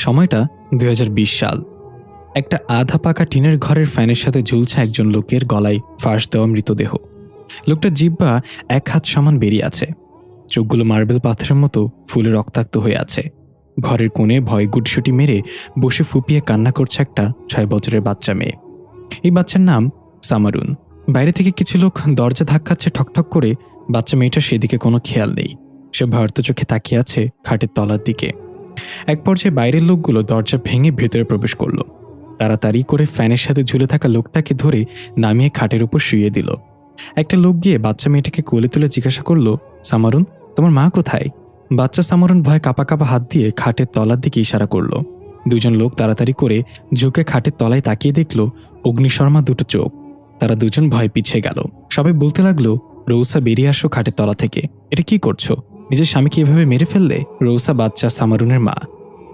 সময়টা ২০২০ সাল। একটা আধা পাকা টিনের ঘরের ফ্যানের সাথে ঝুলছে একজন লোকের গলায় ফাঁস দেওয়া মৃতদেহ। লোকটার জিহ্বা এক হাত সমান বেরিয়ে আছে, চোখগুলো মার্বেল পাথরের মতো ফুলে রক্তাক্ত হয়ে আছে। ঘরের কোণে ভয় গুটসুটি মেরে বসে ফুপিয়ে কান্না করছে একটা ৬ বছরের বাচ্চা মেয়ে। এই বাচ্চার নাম সামারুন। বাইরে থেকে কিছু লোক দরজা ধাক্কাচ্ছে ঠকঠক করে। বাচ্চা মেয়েটার সেদিকে কোনো খেয়াল নেই, সে ভয়ার্ত চোখে তাকিয়ে আছে খাটের তলার দিকে। এক পর্যায়ে বাইরের লোকগুলো দরজা ভেঙে ভেতরে প্রবেশ করলো। তাড়াতাড়ি করে ফ্যানের সাথে ঝুলে থাকা লোকটাকে ধরে নামিয়ে খাটের উপর শুইয়ে দিল। একটা লোক গিয়ে বাচ্চা মেয়েটাকে কোলে তুলে জিজ্ঞাসা করলো, সামারুন, তোমার মা কোথায়? বাচ্চা সামারুন ভয়ে কাঁপা কাঁপা হাত দিয়ে খাটের তলার দিকে ইশারা করলো। দুজন লোক তাড়াতাড়ি করে ঝুঁকে খাটের তলায় তাকিয়ে দেখল অগ্নিশর্মা দুটো চোখ। তারা দুজন ভয় পিছিয়ে গেল। সবাই বলতে লাগলো, রৌসা বেরিয়ে আসো খাটের তলা থেকে। এটা কি করছো? নিজের স্বামীকে এভাবে মেরে ফেললে? রৌসা বাচ্চা সামারুনের মা।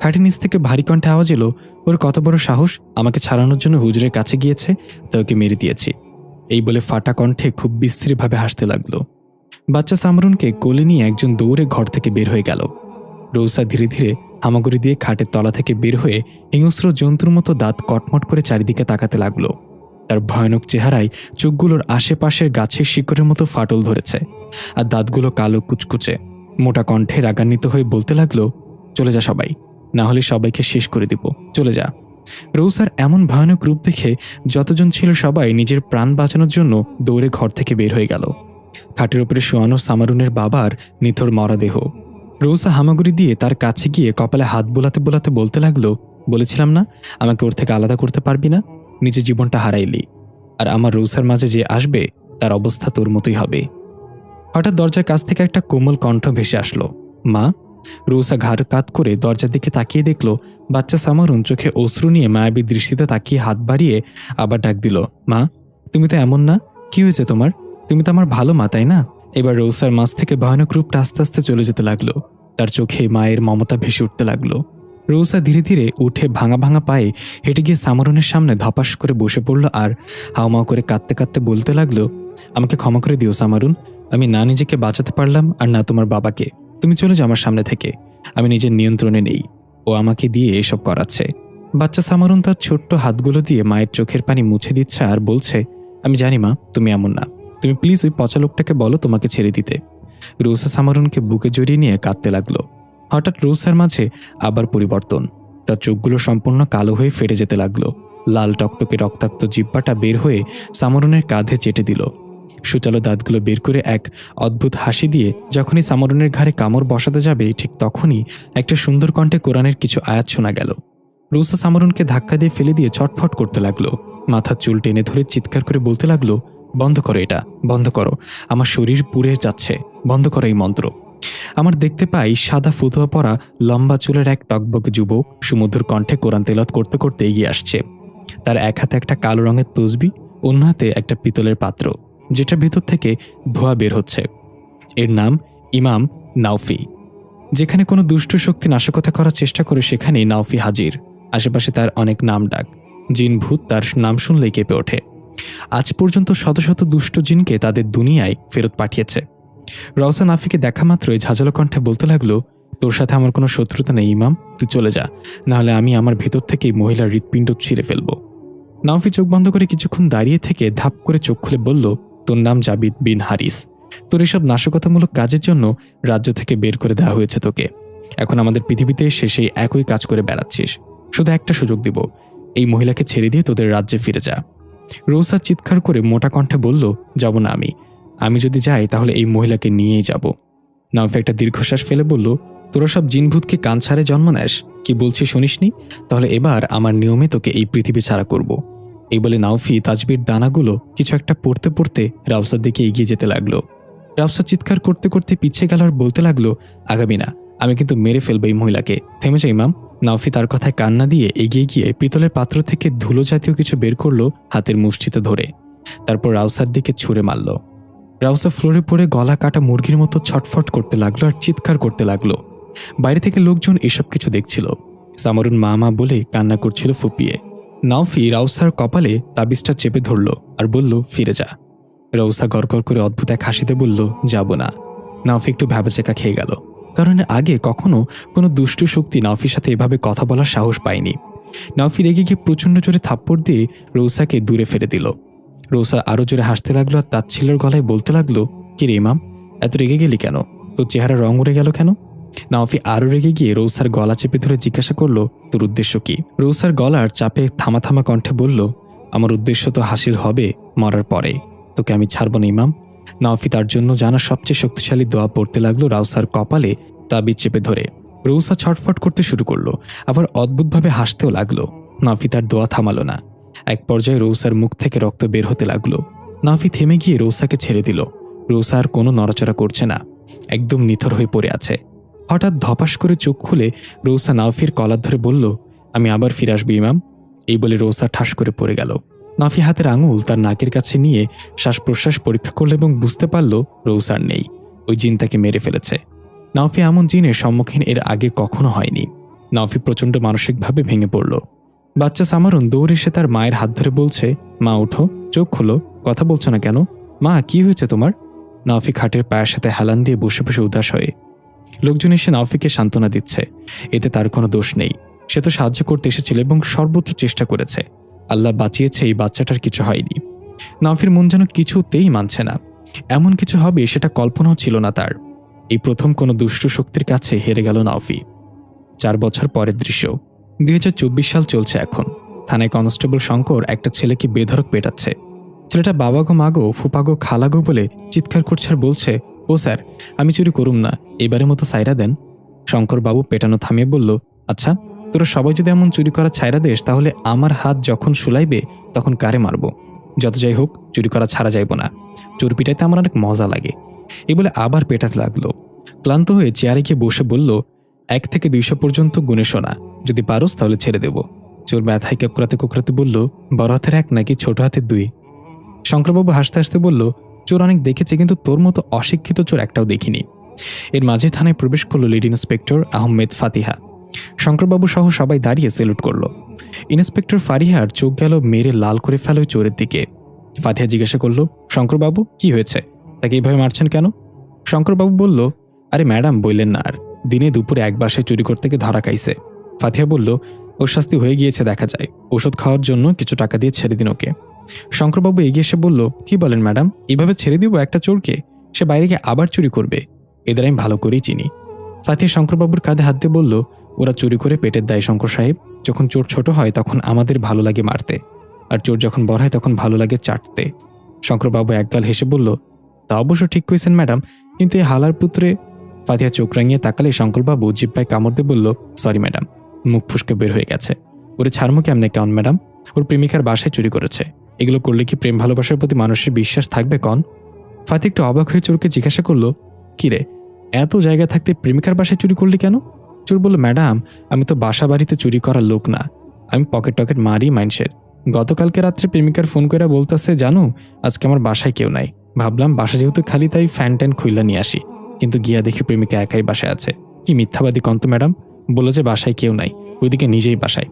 খাটের নিচ থেকে ভারী কণ্ঠে আওয়াজ এলো, ওর কত বড় সাহস! আমাকে ছাড়ানোর জন্য হুজুরের কাছে গিয়েছে, তা ওকে মেরে দিয়েছি। এই বলে ফাটা কণ্ঠে খুব বিশ্রীভাবে হাসতে লাগলো। বাচ্চা সামারুনকে কোলে নিয়ে একজন দৌড়ে ঘর থেকে বের হয়ে গেল। রৌসা ধীরে ধীরে হামাগুড়ি দিয়ে খাটের তলা থেকে বের হয়ে হিংস্র জন্তুর মতো দাঁত কটমট করে চারিদিকে তাকাতে লাগলো। তার ভয়ানক চেহারায় চোখগুলোর আশেপাশের গাছের শিকড়ের মতো ফাটল ধরেছে, আর দাঁতগুলো কালো কুচকুচে। মোটা কণ্ঠে রাগান্বিত হয়ে বলতে লাগলো, চলে যা সবাই, না হলে সবাইকে শেষ করে দিব, চলে যা। রৌসার এমন ভয়ানক রূপ দেখে যতজন ছিল সবাই নিজের প্রাণ বাঁচানোর জন্য দৌড়ে ঘর থেকে বের হয়ে গেল। খাটের উপরে শোয়ানো সামারুনের বাবার নিথর মরাদেহ। রৌসা হামাগুড়ি দিয়ে তার কাছে গিয়ে কপালে হাত বোলাতে বোলাতে বলতে লাগলো, বলেছিলাম না আমাকে ওর থেকে আলাদা করতে পারবি না? নিজের জীবনটা হারাইলি, আর আমার রৌসার মাঝে যে আসবে তার অবস্থা তোর মতোই হবে। হঠাৎ দরজার কাছ থেকে একটা কোমল কণ্ঠ ভেসে আসলো, মা। রৌসা ঘাড় কাত করে দরজার দিকে তাকিয়ে দেখল বাচ্চা সামারুন চোখে অশ্রু নিয়ে মায়াবী দৃষ্টিতে তাকিয়ে হাত বাড়িয়ে আবার ডাক দিল, মা, তুমি তো এমন না, কি হয়েছে তোমার? তুমি তো আমার ভালো মা, তাই না? এবার রৌসার মাঝ থেকে ভয়ানক রূপটা আস্তে আস্তে চলে যেতে লাগলো। তার চোখে মায়ের মমতা ভেসে উঠতে লাগলো। রৌসা ধীরে ধীরে উঠে ভাঙা ভাঙা পায়ে হেঁটে গিয়ে সামারুনের সামনে ধপাস করে বসে পড়ল আর হাওমাও করে কাঁদতে কাঁদতে বলতে লাগলো, আমাকে ক্ষমা করে দিও সামারুন, আমি না নিজেকে বাঁচাতে পারলাম আর না তোমার বাবাকে। তুমি চলে যাও আমার সামনে থেকে, আমি নিজের নিয়ন্ত্রণে নেই, ও আমাকে দিয়ে এসব করাচ্ছে। বাচ্চা সামারুন তার ছোট্ট হাতগুলো দিয়ে মায়ের চোখের পানি মুছে দিচ্ছে আর বলছে, আমি জানি মা, তুমি এমন না, তুমি প্লিজ ওই পচা লোকটাকে বলো তোমাকে ছেড়ে দিতে। রৌসা সামারুনকে বুকে জড়িয়ে নিয়ে কাঁদতে লাগলো। হঠাৎ রৌসার মাঝে আবার পরিবর্তন, তার চোখগুলো সম্পূর্ণ কালো হয়ে ফেটে যেতে লাগলো। লাল টকটকে রক্তাক্ত জিহ্বাটা বের হয়ে সামারুনের কাঁধে চেটে দিল। সুচালো দাঁতগুলো বের করে এক অদ্ভুত হাসি দিয়ে যখনই সামারুনের ঘাড়ে কামড় বসাতে যাবে ঠিক তখনই একটা সুন্দর কণ্ঠে কোরআনের কিছু আয়াত শোনা গেল। রৌসা সামারুনকে ধাক্কা দিয়ে ফেলে দিয়ে ছটফট করতে লাগলো। মাথার চুল টেনে ধরে চিৎকার করে বলতে লাগলো, বন্ধ করো এটা, বন্ধ করো, আমার শরীর পুড়ে যাচ্ছে, বন্ধ করো এই মন্ত্র। আমার দেখতে পাই সাদা ফুতুয়া পরা লম্বা চুলের এক টকবকে যুবক সুমধুর কণ্ঠে কোরআন তেলাওয়াত করতে করতে এগিয়ে আসছে। তার এক হাতে একটা কালো রঙের তসবি, অন্য হাতে একটা পিতলের পাত্র, যেটার ভেতর থেকে ধোঁয়া বের হচ্ছে। এর নাম ইমাম নাওফি। যেখানে কোনো দুষ্ট শক্তি নাশকতা করার চেষ্টা করে সেখানেই নাওফি হাজির। আশেপাশে তার অনেক নাম ডাক, জিন ভূত তার নাম শুনলেই কেঁপে ওঠে। আজ পর্যন্ত শত শত দুষ্ট জিনকে তাদের দুনিয়ায় ফেরত পাঠিয়েছে। রওসা নাফিকে দেখা মাত্রই ঝাঁঝালো কণ্ঠে বলতে লাগলো, তোর সাথে আমার কোনো শত্রুতা নেই ইমাম, তুই চলে যা, নাহলে আমি আমার ভেতর থেকেই মহিলার হৃৎপিণ্ড ছিঁড়ে ফেলবো। নাওফি চোখ বন্ধ করে কিছুক্ষণ দাঁড়িয়ে থেকে ধাপ করে চোখ খুলে বলল, তোর নাম জাবিদ বিন হারিস, তোর এসব নাশকতামূলক কাজের জন্য রাজ্য থেকে বের করে দেওয়া হয়েছে তোকে। এখন আমাদের পৃথিবীতে এসে সেই একই কাজ করে বেড়াচ্ছিস। শুধু একটা সুযোগ দিব, এই মহিলাকে ছেড়ে দিয়ে তোদের রাজ্যে ফিরে যা। রৌসা চিৎকার করে মোটা কণ্ঠে বলল, যাব না, আমি যদি যাই তাহলে এই মহিলাকে নিয়েই যাব। নাওফি একটা দীর্ঘশ্বাস ফেলে বলল, তোরা সব জিনভূতকে কান ছাড়ে জন্ম নেস, কি বলছি শুনিসনি? তাহলে এবার আমার নিয়মে তোকে এই পৃথিবী ছাড়া করব। এই বলে নাওফি তাজবির দানাগুলো কিছু একটা পড়তে পড়তে রাউসার দিকে এগিয়ে যেতে লাগলো। রাউসা চিৎকার করতে করতে পিছিয়ে গেল আর বলতে লাগলো, আগামী না, আমি কিন্তু মেরে ফেলবো এই মহিলাকে, থেমে যা ইমাম। নাওফি তার কথায় কান্না দিয়ে এগিয়ে গিয়ে পিতলের পাত্র থেকে ধুলো জাতীয় কিছু বের করলো হাতের মুষ্টিতে ধরে, তারপর রাউসার দিকে ছুঁড়ে মারল। রাউসা ফ্লোরে পড়ে গলা কাটা মুরগির মতো ছটফট করতে লাগলো আর চিৎকার করতে লাগলো। বাইরে থেকে লোকজন এসব কিছু দেখছিল। সামারুন মা মা বলে কান্না করছিল ফুপিয়ে। নাওফি রাউসার কপালে তাবিজটা চেপে ধরল আর বলল, ফিরে যা। রাউসা গড়গড় করে অদ্ভুত এক হাসিতে বলল, যাব না। নাওফি একটু ভ্যাবাচেকা খেয়ে গেল। কারণ এর আগে কখনো কোনো দুষ্টু শক্তি নাওফির সাথে এভাবে কথা বলার সাহস পায়নি। নাওফি রেগে গিয়ে প্রচণ্ড জোরে থাপ্পড় দিয়ে রৌসাকে দূরে ফেলে দিল। রৌসা আরও জোরে হাসতে লাগলো আর তাচ্ছিল্যের গলায় বলতে লাগলো, কি রে ইমাম, এত রেগে গেলি কেন? তোর চেহারা রং উড়ে গেল কেন? নাওফি আরও রেগে গিয়ে রৌসার গলা চেপে ধরে জিজ্ঞাসা করলো, তোর উদ্দেশ্য কি? রৌসার গলার চাপে থামা থামা কণ্ঠে বলল, আমার উদ্দেশ্য তো হাসিল হবে মরার পরে, তোকে আমি ছাড়ব না ইমাম। নাওফি তার জন্য জানা সবচেয়ে শক্তিশালী দোয়া পড়তে লাগলো রাউসার কপালে তাবিজ চেপে ধরে। রৌসা ছটফট করতে শুরু করলো, আবার অদ্ভুতভাবে হাসতেও লাগলো। নাওফি তার দোয়া থামালো না। এক পর্যায়ে রৌসার মুখ থেকে রক্ত বের হতে লাগলো। নাওফি থেমে গিয়ে রৌসাকে ছেড়ে দিল। রৌসা আর কোনো নড়াচড়া করছে না, একদম নিথর হয়ে পড়ে আছে। হঠাৎ ধপাস করে চোখ খুলে রৌসা নাওফির কলার ধরে বলল, আমি আবার ফিরে আসবো ইমাম। এই বলে রৌসা ঠাস করে পড়ে গেল। নাওফি হাতের আঙুল তার নাকের কাছে নিয়ে শ্বাস প্রশ্বাস পরীক্ষা করল এবং বুঝতে পারল রৌসার নেই, ওই জিন তাকে মেরে ফেলেছে। নাওফি এমন জিনের সম্মুখীন এর আগে কখনো হয়নি। নাওফি প্রচণ্ড মানসিকভাবে ভেঙে পড়ল। বাচ্চা সামারুন দৌড়ে এসে তার মায়ের হাত ধরে বলছে, মা উঠো, চোখ খোলো, কথা বলছো না কেন? মা, কি হয়েছে তোমার? নাওফি খাটের পায়ের সাথে হেলান দিয়ে বসে বসে উদাস হয়ে। লোকজন এসে নাওফিকে সান্ত্বনা দিচ্ছে, এতে তার কোনো দোষ নেই। সে তো সাহায্য করতে এসেছিল এবং সর্বোচ্চ চেষ্টা করেছে। আল্লাহ বাঁচিয়েছে, এই বাচ্চাটার কিছু হয়নি। নাওফির মন যেন কিছুতেই মানছে না। এমন কিছু হবে সেটা কল্পনাও ছিল না তার। এই প্রথম কোনো দুষ্টু শক্তির কাছে হেরে গেল নাওফি। 4 বছর পরের দৃশ্য। 2024 সাল চলছে এখন। থানায় কনস্টেবল শঙ্কর একটা ছেলেকে বেধড়ক পেটাচ্ছে। ছেলেটা বাবাগো মাগো ফুপাগো খালাগো বলে চিৎকার করছে আর বলছে, ও স্যার, আমি চুরি করুম না, এবারের মতো ছাইরা দেন। শঙ্কর বাবু পেটানো থামিয়ে বলল, আচ্ছা, তোরা সবাই যদি এমন চুরি করা ছাইরা দেস, তাহলে আমার হাত যখন শুলাইবে তখন কারে মারব? যত যাই হোক, চুরি করা ছাড়া যাইব না। চোর পিটাইতে আমার অনেক মজা লাগে। এই বলে আবার পেটাতে লাগলো। ক্লান্ত হয়ে চেয়ারে গিয়ে বসে বলল, 1 থেকে 200 পর্যন্ত গুনে শোনা, যদি পারোস তাহলে ছেড়ে দেব। চোর ব্যথায় কোকড়াতে কোকড়াতে বলল, বড় হাতের 1 নাকি ছোট হাতের 2? শঙ্করবাবু হাসতে হাসতে বলল, চোর অনেক দেখেছে, কিন্তু তোর মতো অশিক্ষিত চোর একটাও দেখিনি। এর মাঝে থানায় প্রবেশ করল লিড ইন্সপেক্টর আহমেদ ফাতিহা। শঙ্করবাবু সহ সবাই দাঁড়িয়ে সেলুট করল। ইন্সপেক্টর ফারিহার চোখ গেল মেরে লাল করে ফেল চোরের দিকে। ফাতিহা জিজ্ঞাসা করল, শঙ্করবাবু, কি হয়েছে? তাকে এইভাবে মারছেন কেন? শঙ্করবাবু বলল, আরে ম্যাডাম, বললেন না আর, দিনে দুপুরে এক বাসায় চুরি করতে গিয়ে ধরা খাইছে। ফাতিহা বলল, ওর শাস্তি হয়ে গিয়েছে দেখা যায়, ওষুধ খাওয়ার জন্য কিছু টাকা দিয়ে ছেড়ে দিন ওকে। শঙ্করবাবু এগিয়ে এসে বলল, কি বলেন ম্যাডাম, এইভাবে ছেড়ে দিব একটা চোরকে? সে বাইরে গিয়ে আবার চুরি করবে, এদের আমি ভালো করেই চিনি। ফাতিহা শঙ্করবাবুর কাঁধে হাত দিয়ে বলল, ওরা চুরি করে পেটের দায় শঙ্কর সাহেব। যখন চোর ছোট হয় তখন আমাদের ভালো লাগে মারতে, আর চোর যখন বড় হয় তখন ভালো লাগে চাটতে। শঙ্করবাবু একগাল হেসে বলল, তা অবশ্য ঠিক কইছেন ম্যাডাম, কিন্তু এই হালার পুত্রে। ফাতিহা চোখ রাঙিয়ে তাকালে শঙ্করবাবু জিব্বায় কামড় দিয়ে বলল, সরি ম্যাডাম, মুখ ফুসকে বের হয়ে গেছে। ওরে ছাড়মো কেমনে কেমন ম্যাডাম? ওর প্রেমিকার বাসায় চুরি করেছে। এগুলো করলে কি প্রেম ভালোবাসার প্রতি মানুষের বিশ্বাস থাকবে কন? ফাতি একটু অবাক হয়ে চোরকে জিজ্ঞাসা করলো, কিরে, এত জায়গা থাকতে প্রেমিকার বাসায় চুরি করলি কেন? চোর বলল, ম্যাডাম, আমি তো বাসা বাড়িতে চুরি করার লোক না, আমি পকেট টকেট মারি মানুষের। গতকালকে রাত্রে প্রেমিকার ফোন করে বলতেছে, জানো আজকে আমার বাসায় কেউ নাই। ভাবলাম বাসা যেহেতু খালি তাই ফ্যান ট্যান খুইলা নিয়ে আসি, কিন্তু গিয়া দেখি প্রেমিকা একাই বাসায় আছে। কি মিথ্যাবাদী কন্ত ম্যাডাম, বললো যে বাসায় কেউ নাই, ওইদিকে নিজেই বাসায়।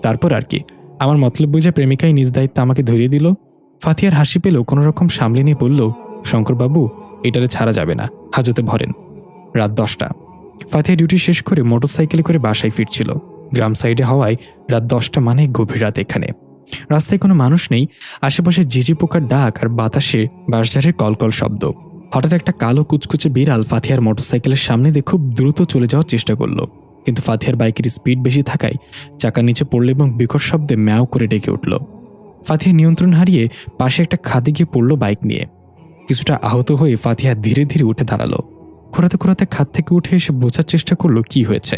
তারপর আর কি, আমার মতলব বুঝে প্রেমিকাই নিজ দায়িত্ব আমাকে ধরিয়ে দিল। ফাতিহার হাসি পেল কোনো রকম সামলে নিয়ে বলল, শঙ্করবাবু, এটারে ছাড়া যাবে না, হাজতে ভরেন। রাত 10টা। ফাতিহা ডিউটি শেষ করে মোটরসাইকেলে করে বাসায় ফিরছিল। গ্রাম সাইডে হওয়ায় রাত 10টা মানে গভীর রাত। এখানে রাস্তায় কোনো মানুষ নেই, আশেপাশে ঝিঝি পোকার ডাক আর বাতাসে বাঁশঝাড়ের কলকল শব্দ। হঠাৎ একটা কালো কুচকুচে বিড়াল ফাতিহার মোটরসাইকেলের সামনে দিয়ে খুব দ্রুত চলে যাওয়ার চেষ্টা করলো, কিন্তু ফাতিহার বাইকের স্পিড বেশি থাকায় চাকার নিচে পড়ল এবং বিকট শব্দে ম্যাও করে ডেকে উঠল। ফাতিহা নিয়ন্ত্রণ হারিয়ে পাশে একটা খাদে গিয়ে পড়ল বাইক নিয়ে। কিছুটা আহত হয়ে ফাতিহা ধীরে ধীরে উঠে দাঁড়ালো। খোঁড়াতে খোঁড়াতে খাদ থেকে উঠে এসে বোঝার চেষ্টা করলো কি হয়েছে।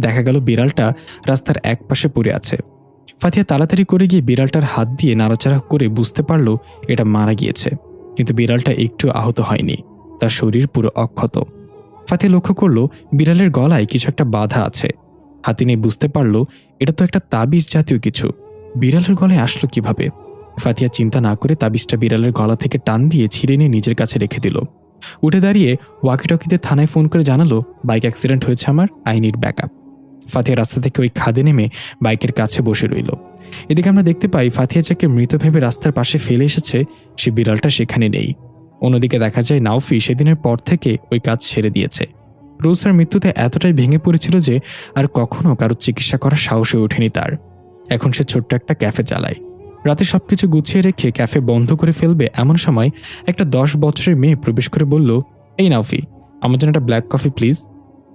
দেখা গেল বিড়ালটা রাস্তার এক পাশে পড়ে আছে। ফাতিহা তাড়াতাড়ি করে গিয়ে বিড়ালটার হাত দিয়ে নাড়াচাড়া করে বুঝতে পারল এটা মারা গিয়েছে, কিন্তু বিড়ালটা একটু আহত হয়নি, তার শরীর পুরো অক্ষত। ফাতিহা লক্ষ্য করলো বিড়ালের গলায় কিছু একটা বাধা আছে। হাতে নিয়ে বুঝতে পারলো এটা তো একটা তাবিজ জাতীয় কিছু। বিড়ালের গলায় আসলো কিভাবে? ফাতিহা চিন্তা না করে তাবিজটা বিড়ালের গলা থেকে টান দিয়ে ছিঁড়ে নিয়ে নিজের কাছে রেখে দিল। উঠে দাঁড়িয়ে ওয়াকিটকিতে থানায় ফোন করে জানালো, বাইক অ্যাক্সিডেন্ট হয়েছে আমার, আই নিড ব্যাকআপ। ফাতিহা রাস্তা থেকে ওই খাদে নেমে বাইকের কাছে বসে রইল। এদিকে আমরা দেখতে পাই ফাতিহা যাকে মৃত ভেবে রাস্তার পাশে ফেলে এসেছে সে বিড়ালটা সেখানে নেই। অন্যদিকে দেখা যায় নাওফি সেদিনের পর থেকে ওই কাজ ছেড়ে দিয়েছে। রোসার মৃত্যুতে এতটাই ভেঙে পড়েছিল যে আর কখনো কারো চিকিৎসা করার সাহস হয়ে ওঠেনি তার। এখন সে ছোট্ট একটা ক্যাফে চালায়। রাতে সবকিছু গুছিয়ে রেখে ক্যাফে বন্ধ করে ফেলবে এমন সময় একটা 10 বছরের মেয়ে প্রবেশ করে বলল, এই নাওফি, আমার জন্য একটা ব্ল্যাক কফি প্লিজ।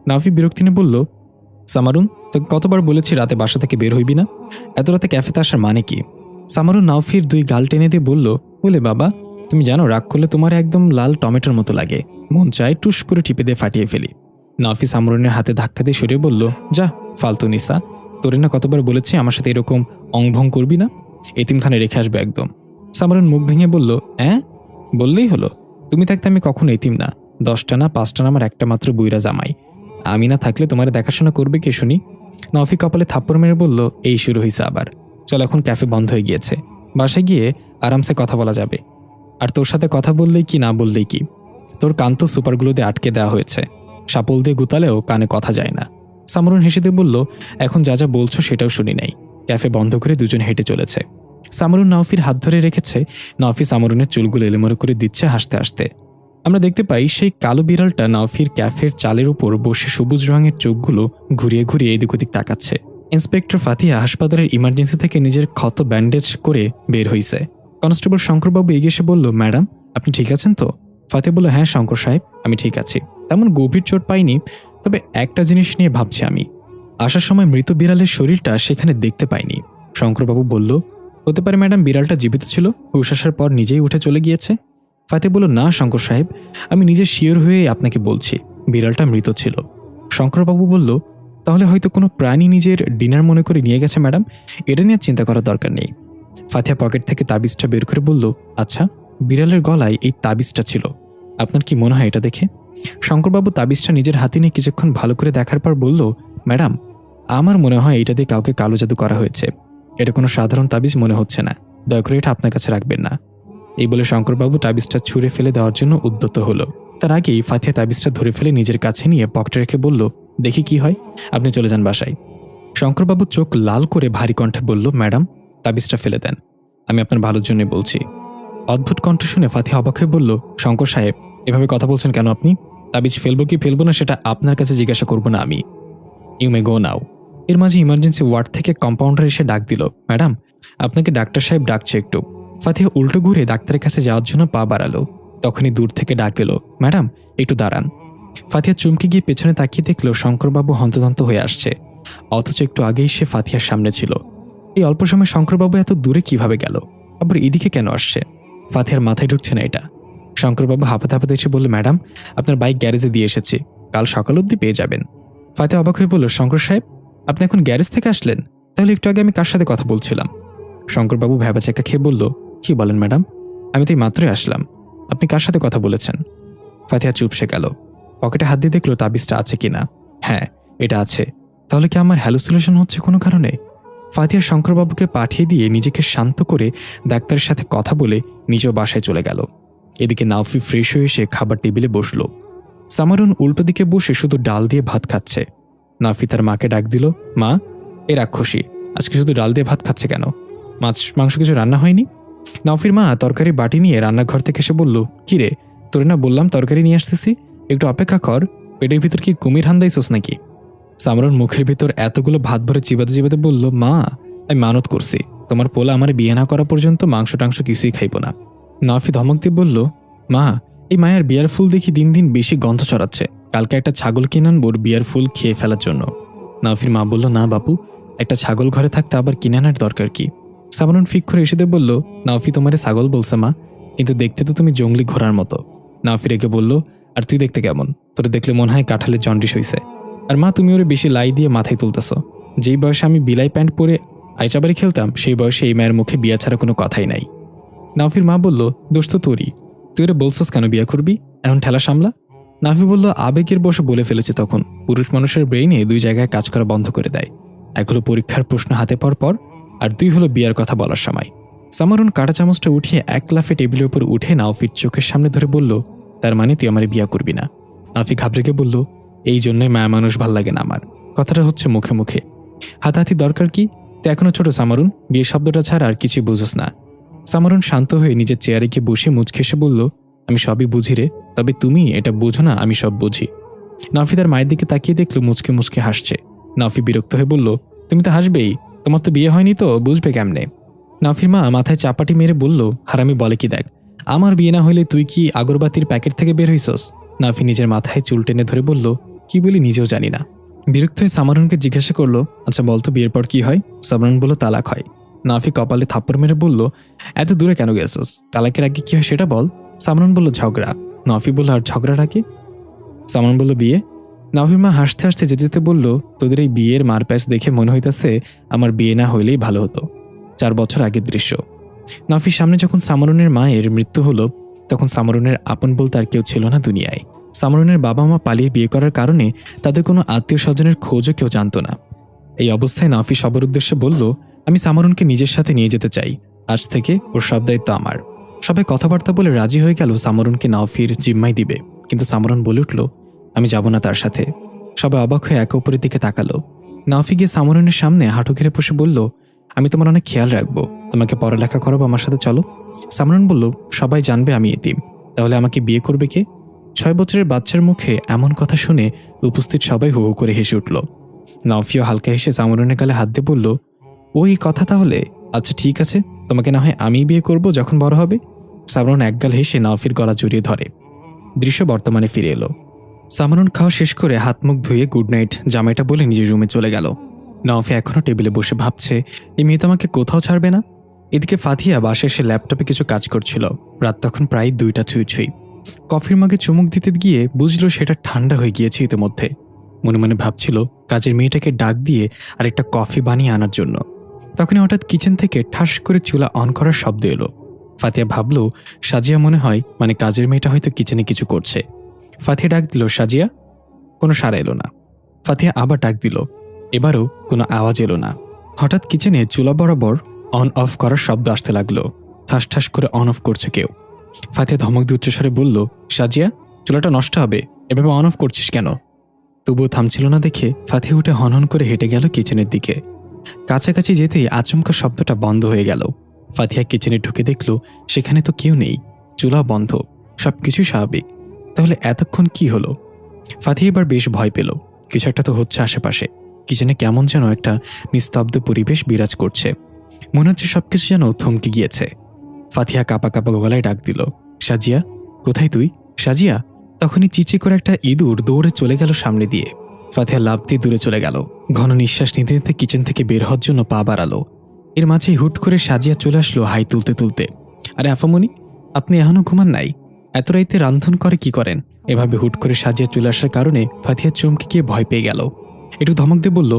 নাওফি বিরক্তি নিয়ে বলল, সামারুন, তোকে কতবার বলেছি রাতে বাসা থেকে বের হইবি না? এত রাতে ক্যাফেতে আসার মানে কি? সামারুন নাওফির 2 গাল টেনে দিয়ে বলল, বলে বাবা, তুমি জানো রাগ করলে তোমার একদম লাল টমেটোর মতো লাগে, মন চায় টুস করে টিপে দিয়ে ফাটিয়ে ফেলি। নাওফি সামারুনের হাতে ধাক্কা দিয়ে সরিয়ে বলল, যা ফালতু নিসা, তোরে না কতবার বলেছি আমার সাথে এরকম অংভং করবি না, এতিমখানে রেখে আসবে একদম। সামারুন মুখ ভেঙে বলল, বললেই হলো, তুমি থাকতে আমি কখনো এতিম না, 10টা না 5টা না আমার একটা মাত্র বুইরা জামাই, আমি না থাকলে তোমার দেখাশোনা করবে কে শুনি? নাওফি কপালে থাপ্পড় মেরে বলল, এই শুরু হয়েছে আবার, চল এখন ক্যাফে বন্ধ হয়ে গিয়েছে, বাসায় গিয়ে আরামসে কথা বলা যাবে। আর তোর সাথে কথা বললেই কি না বললেই কি, তোর কান তো সুপারগুলো দিয়ে আটকে দেওয়া হয়েছে, সাপল দিয়ে গুতালেও কানে কথা যায় না। সামরুন হেসে দিয়ে বলল, এখন যা যা বলছো সেটাও শুনি নাই। ক্যাফে বন্ধ করে দুজন হেঁটে চলেছে। সামরুন নাওফির হাত ধরে রেখেছে, নাওফি সামরুনের চুলগুলো এলোমেলো করে দিচ্ছে হাসতে হাসতে। আমরা দেখতে পাই সেই কালো বিড়ালটা নাওফির ক্যাফের চালের উপর বসে সবুজ রঙের চোখগুলো ঘুরিয়ে ঘুরিয়ে এদিক ওদিক তাকাচ্ছে। ইন্সপেক্টর ফাতিহা হাসপাতালের ইমার্জেন্সি থেকে নিজের ক্ষত ব্যান্ডেজ করে বের হইছে। কনস্টেবল শঙ্করবাবু এগিয়ে এসে বলল, ম্যাডাম আপনি ঠিক আছেন তো? ফাতিহা বলল, হ্যাঁ শঙ্কর সাহেব, আমি ঠিক আছি, তেমন গভীর চোট পাইনি, তবে একটা জিনিস নিয়ে ভাবছি আমি, আসার সময় মৃত বিড়ালের শরীরটা সেখানে দেখতে পাইনি। শঙ্করবাবু বলল, হতে পারে ম্যাডাম বিড়ালটা জীবিত ছিল, হুশ আসার পর নিজেই উঠে চলে গিয়েছে। ফাতিহা বলল, না শঙ্কর সাহেব, আমি নিজে শিওর হয়ে আপনাকে বলছি বিড়ালটা মৃত ছিল। শঙ্করবাবু বলল, তাহলে হয়তো কোনো প্রাণী নিজের ডিনার মনে করে নিয়ে গেছে ম্যাডাম, এটা নিয়ে চিন্তা করার দরকার নেই। ফাতিহা পকেট থেকে তাবিজটা বের করে বলল, আচ্ছা বিড়ালের গলায় এই তাবিজটা ছিল, আপনার কি মনে হয় এটা দেখে? শঙ্করবাবু তাবিজটা নিজের হাতে নিয়ে কিছুক্ষণ ভালো করে দেখার পর বলল, ম্যাডাম আমার মনে হয় এটা দিয়ে কাউকে কালো জাদু করা হয়েছে, এটা কোনো সাধারণ তাবিজ মনে হচ্ছে না, দয়া করে এটা আপনার কাছে রাখবেন না। এই বলে শঙ্করবাবু তাবিজটা ছুঁড়ে ফেলে দেওয়ার জন্য উদ্যত হলো। তার আগেই ফাতিহা তাবিজটা ধরে ফেলে নিজের কাছে নিয়ে পকেটে রেখে বলল, দেখি কি হয়, আপনি চলে যান বাসায়। শঙ্করবাবু চোখ লাল করে ভারী কণ্ঠে বলল, ম্যাডাম তাবিজটা ফেলে দেন, আমি আপনার ভালোর জন্য বলছি। অদ্ভুত কণ্ঠ শুনে ফাতিহা অবাক হয়ে বলল, শঙ্কর সাহেব এভাবে কথা বলছেন কেন আপনি? তাবিজ ফেলবো কি ফেলবো না সেটা আপনার কাছে জিজ্ঞাসা করবো না আমি, ইউ মে গো নাও। এর মাঝে ইমার্জেন্সি ওয়ার্ড থেকে কম্পাউন্ডার এসে ডাক দিল, ম্যাডাম আপনাকে ডাক্তার সাহেব ডাকছে একটু। ফাতিহা উল্টো ঘুরে ডাক্তারের কাছে যাওয়ার জন্য পা বাড়ালো, তখনই দূর থেকে ডাক এলো, ম্যাডাম একটু দাঁড়ান। ফাতিহা চুমকে গিয়ে পেছনে তাকিয়ে দেখল শঙ্করবাবু হন্তদন্ত হয়ে আসছে, অথচ একটু আগেই সে ফাতিহার সামনে ছিল। এই অল্প সময় শঙ্করবাবু এত দূরে কিভাবে গেল, আবার এদিকে কেন আসছে? ফাতিহার মাথায় ঢুকছে না এটা। শঙ্করবাবু হাঁপাতে হাঁপাতে এসে বলল, ম্যাডাম আপনার বাইক গ্যারেজে দিয়ে এসেছি, কাল সকাল অবধি পেয়ে যাবেন। ফাতিহা অবাক হয়ে বলল, শঙ্কর সাহেব আপনি এখন গ্যারেজ থেকে আসলেন? তাহলে একটু আগে আমি কার সাথে কথা বলছিলাম? শঙ্করবাবু ভ্যাবাচাকা খেয়ে বলল, কি বলেন ম্যাডাম, আমি তো এই মাত্রই আসলাম, আপনি কার সাথে কথা বলেছেন? ফাতিহা চুপসে গেল, পকেটে হাত দিয়ে দেখলো তাবিজটা আছে কিনা। হ্যাঁ এটা আছে, তাহলে কি আমার হ্যালুসিনেশন হচ্ছে কোনো কারণে? ফাতিহা শঙ্করবাবুকে পাঠিয়ে দিয়ে নিজেকে শান্ত করে ডাক্তারের সাথে কথা বলে নিজেও বাসায় চলে গেল। এদিকে নাওফি ফ্রেশ হয়ে এসে খাবার টেবিলে বসল। সামারুন উল্টো দিকে বসে শুধু ডাল দিয়ে ভাত খাচ্ছে। নাওফি তার মাকে ডাক দিল, মা এ রাক্ষসী আজকে শুধু ডাল দিয়ে ভাত খাচ্ছে কেন, মাছ মাংস কিছু রান্না হয়নি? নাওফির মা তরকারি বাটি নিয়ে রান্নাঘর থেকে এসে বলল, কি রে তোরে না বললাম তরকারি নিয়ে আসতেছি, একটু অপেক্ষা কর, পেটের ভিতর কি কুমির হান্দাইছস নাকি? সামরুন মুখের ভিতর এতগুলো ভাত ভরে চিবাতে চিবাতে বলল, মা আমি মানত করছি তোমার পোলা আমার বিয়ে না করা পর্যন্ত মাংস টাংস কিছুই খাইব না। নাওফি ধমক দিয়ে বলল, মা এই মায়ের বিয়ার ফুল দেখি দিন দিন বেশি গন্ধ ছড়াচ্ছে, কালকে একটা ছাগল কিনে আনবো ওর বিয়ার ফুল খেয়ে ফেলার জন্য। নাওফির মা বলল, না বাপু, একটা ছাগল ঘরে থাকতে আবার কিনে আনার দরকার কি? সামরুন ফিক করে এসে বলল, নাওফি তোমারে ছাগল বলছে মা, কিন্তু দেখতে তো তুমি জঙ্গলি ঘোড়ার মতো। নাওফি রেগে বলল, আর তুই দেখতে কেমন, তোরে দেখলে মনে হয় কাঁঠালের জন্ডিস হইছে। আর মা তুমি ওরে বেশি লাই দিয়ে মাথায় তুলতেছ, যেই বয়সে আমি বিলাই প্যান্ট পরে আইচাবাড়ি খেলতাম সেই বয়সে এই মায়ের মুখে বিয়া ছাড়া কোনো কথাই নাই। নাওফির মা বলল, দোষ তো তোরই, তুই ওরে বলছস কেন বিয়া করবি, এখন ঠেলা সামলা। নাওফি বলল, আবেগের বসে বলে ফেলেছে, তখন পুরুষ মানুষের ব্রেইনে 2 জায়গায় কাজ করা বন্ধ করে দেয়, এক হলো পরীক্ষার প্রশ্ন হাতে পর পর, আর 2 হলো বিয়ার কথা বলার সময়। সামারুন কাঁটা চামচটা উঠিয়ে এক লাফে টেবিলের উপর উঠে নাওফির চোখের সামনে ধরে বলল, তার মানে তুই আমার বিয়া করবি না? নাওফি ঘাবড়ে বলল, এই জন্যই মায়া মানুষ ভাল লাগে না আমার, কথাটা হচ্ছে মুখে মুখে, হাতাহাতি দরকার কি? তুই এখনো ছোট সামারুন, বিয়ে শব্দটা ছাড়া আর কিছুই বুঝোস না। সামারুন শান্ত হয়ে নিজের চেয়ারে গিয়ে বসে মুচকে এসে বলল, আমি সবই বুঝি রে, তবে তুমি এটা বুঝো না আমি সব বুঝি। নাফি তার মায়ের দিকে তাকিয়ে দেখল মুচকে মুচকে হাসছে। নাফি বিরক্ত হয়ে বলল, তুমি তো হাসবেই, তোমার তো বিয়ে হয়নি, তো বুঝবে কেমনে? নাফির মা মাথায় চাপাটি মেরে বলল, হারামি বলে কি দেখ, আমার বিয়ে না হইলে তুই কি আগরবাতির প্যাকেট থেকে বের হইছস? নাফি নিজের মাথায় চুল টেনে ধরে বলল, কি বলি নিজেও জানি না। বিরক্ত হয়ে সামারুনকে জিজ্ঞাসা করলো, আচ্ছা বলতো বিয়ের পর কি হয়? সামারুন বলল, তালাক হয়। নাফি কপালে থাপ্পড় মেরে বলল, এত দূরে কেন গেছস? তালাকের আগে কি হয় সেটা বল। সামারুন বলল, ঝগড়া। নাফি বলল, আর ঝগড়ার আগে? সামারুন বলল, বিয়ে। নাফির মা হাসতে হাসতে যেতে যেতে বলল, তোদের এই বিয়ের মারপ্যাচ দেখে মনে হইতেছে আমার বিয়ে না হইলেই ভালো হতো। 4 বছর আগের দৃশ্য। নাফির সামনে যখন সামারুনের মায়ের মৃত্যু হলো, তখন সামারুনের আপন বলতে আর কেউ ছিল না দুনিয়ায়। সামারুনের বাবা মা পালিয়ে বিয়ে করার কারণে তাদের কোনো আত্মীয় স্বজনের খোঁজও কেউ জানত না। এই অবস্থায় নাফি সবার উদ্দেশ্যে বলল, আমি সামারুনকে নিজের সাথে নিয়ে যেতে চাই। আজ থেকে ওর সব দায়িত্ব আমার। সবাই কথাবার্তা বলে রাজি হয়ে গেল সামারুনকে নাফির জিম্মায় দিবে, কিন্তু সামারুন বলে উঠল, আমি যাব না তার সাথে। সবাই অবাক হয়ে একে অপরের দিকে তাকালো। নাফি গিয়ে সামারুনের সামনে হাঁটু ঘেরে বসে বলল, আমি তোমার অনেক খেয়াল রাখবো, তোমাকে পড়ালেখা করাবো, আমার সাথে চলো। সামারুন বলল, সবাই জানবে আমি এতিম, তাহলে আমাকে বিয়ে করবে কে? 6 বছরের বাচ্চার মুখে এমন কথা শুনে উপস্থিত সবাই হু হু করে হেসে উঠল। নাফিও হালকা হেসে সামারুনের গালে হাত দিয়ে বলল, ওই কথা তাহলে, আচ্ছা ঠিক আছে, তোমাকে না হয় আমি বিয়ে করব যখন বড় হবে। সামারুন একগাল হেসে নাফির গলা জড়িয়ে ধরে। দৃশ্য বর্তমানে ফিরে এলো। সামারুন খাওয়া শেষ করে হাত মুখ ধুয়ে গুড নাইট জামাইটা বলে নিজের রুমে চলে গেল। নাফি এখনও টেবিলে বসে ভাবছে, এই মেয়ে তো আমাকে কোথাও ছাড়বে না। এদিকে ফাতিহা বাসায় এসে ল্যাপটপে কিছু কাজ করছিল। রাত তখন প্রায় 2টা ছুঁই ছুঁই। কফির মগে চুমুক দিতে গিয়ে বুঝলো সেটা ঠান্ডা হয়ে গিয়েছে ইতিমধ্যে। মনে মনে ভাবছিল কাজের মেয়েটাকে ডাক দিয়ে আর একটা কফি বানিয়ে আনার জন্য। তখনই হঠাৎ কিচেন থেকে ঠাস করে চুলা অন করার শব্দ এলো। ফাতিহা ভাবল সাজিয়া মনে হয়, মানে কাজের মেয়েটা হয়তো কিচেনে কিছু করছে। ফাতিহা ডাক দিল, সাজিয়া। কোনো সাড়া এলো না। ফাতিহা আবার ডাক দিল, এবারও কোনো আওয়াজ এলো না। হঠাৎ কিচেনে চুলা বরাবর অন অফ করার শব্দ আসতে লাগলো। ঠাস ঠাস করে অন অফ করছে কেউ। ফাতিহা ধমক দিয়ে উচ্চস্বরে বলল, সাজিয়া, চুলাটা নষ্ট হবে, এভাবে অন অফ করছিস কেন? তবুও থামছিল না দেখে ফাতিহা উঠে হনহন করে হেঁটে গেল কিচেনের দিকে। কাছাকাছি যেতেই আচমকা শব্দটা বন্ধ হয়ে গেল। ফাতিহা কিচেনে ঢুকে দেখল সেখানে তো কেউ নেই, চুলা বন্ধ, সবকিছু স্বাভাবিক। তাহলে এতক্ষণ কি হলো? ফাতিহা এবার বেশ ভয় পেল। কিছু একটা তো হচ্ছে আশেপাশে। কিচেনে কেমন যেন একটা নিস্তব্ধ পরিবেশ বিরাজ করছে। মনে হচ্ছে সবকিছু যেন থমকে গিয়েছে। ফাতিহা কাঁপা কাঁপা গলায় ডাক দিল, সাজিয়া, কোথায় তুই? সাজিয়া। তখনই চিচি করে একটা ইঁদুর দৌড়ে চলে গেল সামনে দিয়ে। ফাতিহা লাফ দিয়ে দূরে চলে গেল। ঘন নিঃশ্বাস নিতে নিতে কিচেন থেকে বের হওয়ার জন্য পা বাড়ালো। এর মাঝেই হুট করে সাজিয়া চলে আসলো হাই তুলতে তুলতে। আরে আফামনি, আপনি এখনো ঘুমান নাই? এত রাইতে রান্ধন করে কি করেন? এভাবে হুট করে সাজিয়া চলে আসার কারণে ফাতিহা চমকে গিয়ে ভয় পেয়ে গেল। একটু ধমক দিয়ে বলল,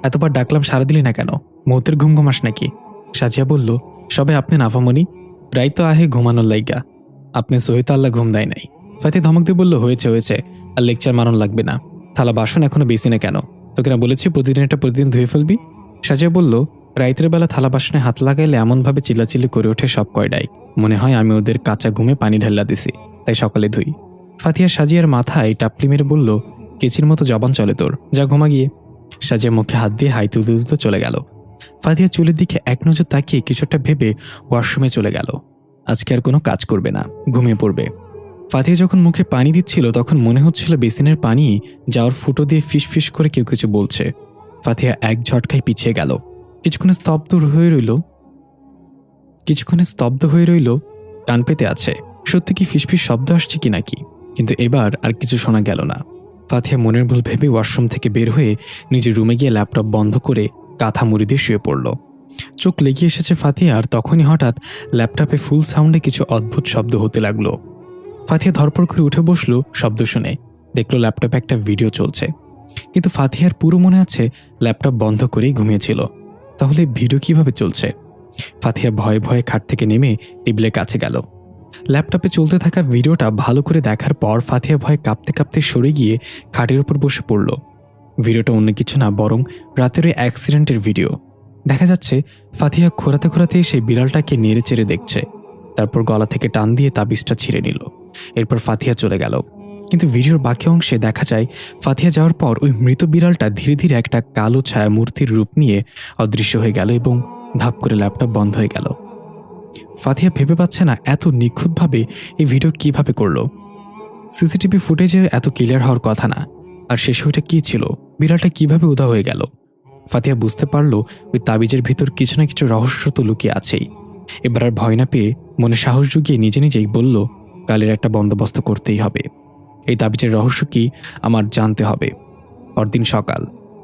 এতবার ডাকলাম সারা দিলি না কেন? মৌতের ঘুম ঘুমাস নাকি? সাজিয়া বলল, সবাই আপনি না আফামনি, রাইতো আহে ঘুমানোর লাইগা, আপনি সহিত আল্লাহ ঘুম দেয় নাই। ফাতিহা ধমক দিয়ে বলল, হয়েছে হয়েছে, আর লেকচার মারণ লাগবে না। থালা বাসন এখনো বেসিনে কেন? তোকে না বলেছি প্রতিদিন এটা প্রতিদিন ধুয়ে ফেলবি? সাজিয়া বলল, রাইতের বেলা থালা বাসনে হাত লাগাইলে এমনভাবে চিল্লাচিল্লি করে ওঠে সব কয়ডাই, মনে হয় আমি ওদের কাঁচা ঘুমে পানি ঢাল্লা দিছি, তাই সকালে ধুই। ফাতিহা সাজিয়ার মাথায় টাপলি মেরে বলল, কেচির মতো জবান চলে তোর, যা ঘুমা গিয়ে। সাজিয়া মুখে হাত দিয়ে হাই তুলতে তুলতে চলে গেল। ফাতিহা চুলের দিকে এক নজর তাকিয়ে কিছুটা ভেবে ওয়াশরুমে চলে গেল। আজকে আর কোনো কাজ করবে না, ঘুমিয়ে পড়বে। ফাতিহা যখন মুখে পানি দিচ্ছিল তখন মনে হচ্ছিল বেসিনের পানি যাওয়ার ফুটো দিয়ে ফিস ফিস করে কেউ কিছু বলছে। ফাতিহা এক ঝটকায় পিছিয়ে গেল। কিছুক্ষণে স্তব্ধ হয়ে রইল, কান পেতে আছে সত্যি কি ফিসফিস শব্দ আসছে কি নাকি, কিন্তু এবার আর কিছু শোনা গেল না। ফাতিহা মনের ভুল ভেবে ওয়াশরুম থেকে বের হয়ে নিজের রুমে গিয়ে ল্যাপটপ বন্ধ করে কাঁথা মুড়ি দিয়ে শুয়ে পড়ল। চোখ লেগে এসেছে ফাতিহা, আর তখনই হঠাৎ ল্যাপটপে ফুল সাউন্ডে কিছু অদ্ভুত শব্দ হতে লাগলো। ফাতিহা ধরপড় করে উঠে বসলো শব্দ শুনে। দেখলো ল্যাপটপে একটা ভিডিও চলছে, কিন্তু ফাতিহার পুরো মনে আছে ল্যাপটপ বন্ধ করেই ঘুমিয়েছিল। তাহলে ভিডিও কিভাবে চলছে? ফাতিহা ভয়ে ভয়ে খাট থেকে নেমে টেবিলের কাছে গেল। ল্যাপটপে চলতে থাকা ভিডিওটা ভালো করে দেখার পর ফাতিহা ভয়ে কাঁপতে কাঁপতে সরে গিয়ে খাটের উপর বসে পড়ল। ভিডিওটা অন্য কিছু না, বরং রাতের ওই অ্যাক্সিডেন্টের ভিডিও। দেখা যাচ্ছে ফাতিহা খোরাতে খোরাতে এসে বিড়ালটাকে নেড়ে চেড়ে দেখছে, তারপর গলা থেকে টান দিয়ে তাবিজটা ছিঁড়ে নিল। এরপর ফাতিহা চলে গেল। কিন্তু ভিডিওর বাকি অংশে দেখা যায় ফাতিহা যাওয়ার পর ওই মৃত বিড়ালটা ধীরে ধীরে একটা কালো ছায়া মূর্তির রূপ নিয়ে অদৃশ্য হয়ে গেল এবং ধাপ করে ল্যাপটপ বন্ধ হয়ে গেল। ফাতিহা ভেবে পাচ্ছে না এত নিখুঁতভাবে এই ভিডিও কিভাবে করলো। সিসিটিভি ফুটেজে এত ক্লিয়ার হওয়ার কথা না, আর শেষে ওইটা কি ছিল? বিড়ালটা কিভাবে উধাও হয়ে গেল? ফাতিহা বুঝতে পারলো ওই তাবিজের ভিতর কিছু না কিছু রহস্য তো লুকিয়ে আছেই। এবার আর ভয় না পেয়ে মনে সাহস জুগিয়ে নিজে নিজেই বলল, কালের একটা বন্দোবস্ত করতেই হবে। এই তাবিজের রহস্য কি আমার জানতে হবে। পরদিন সকাল,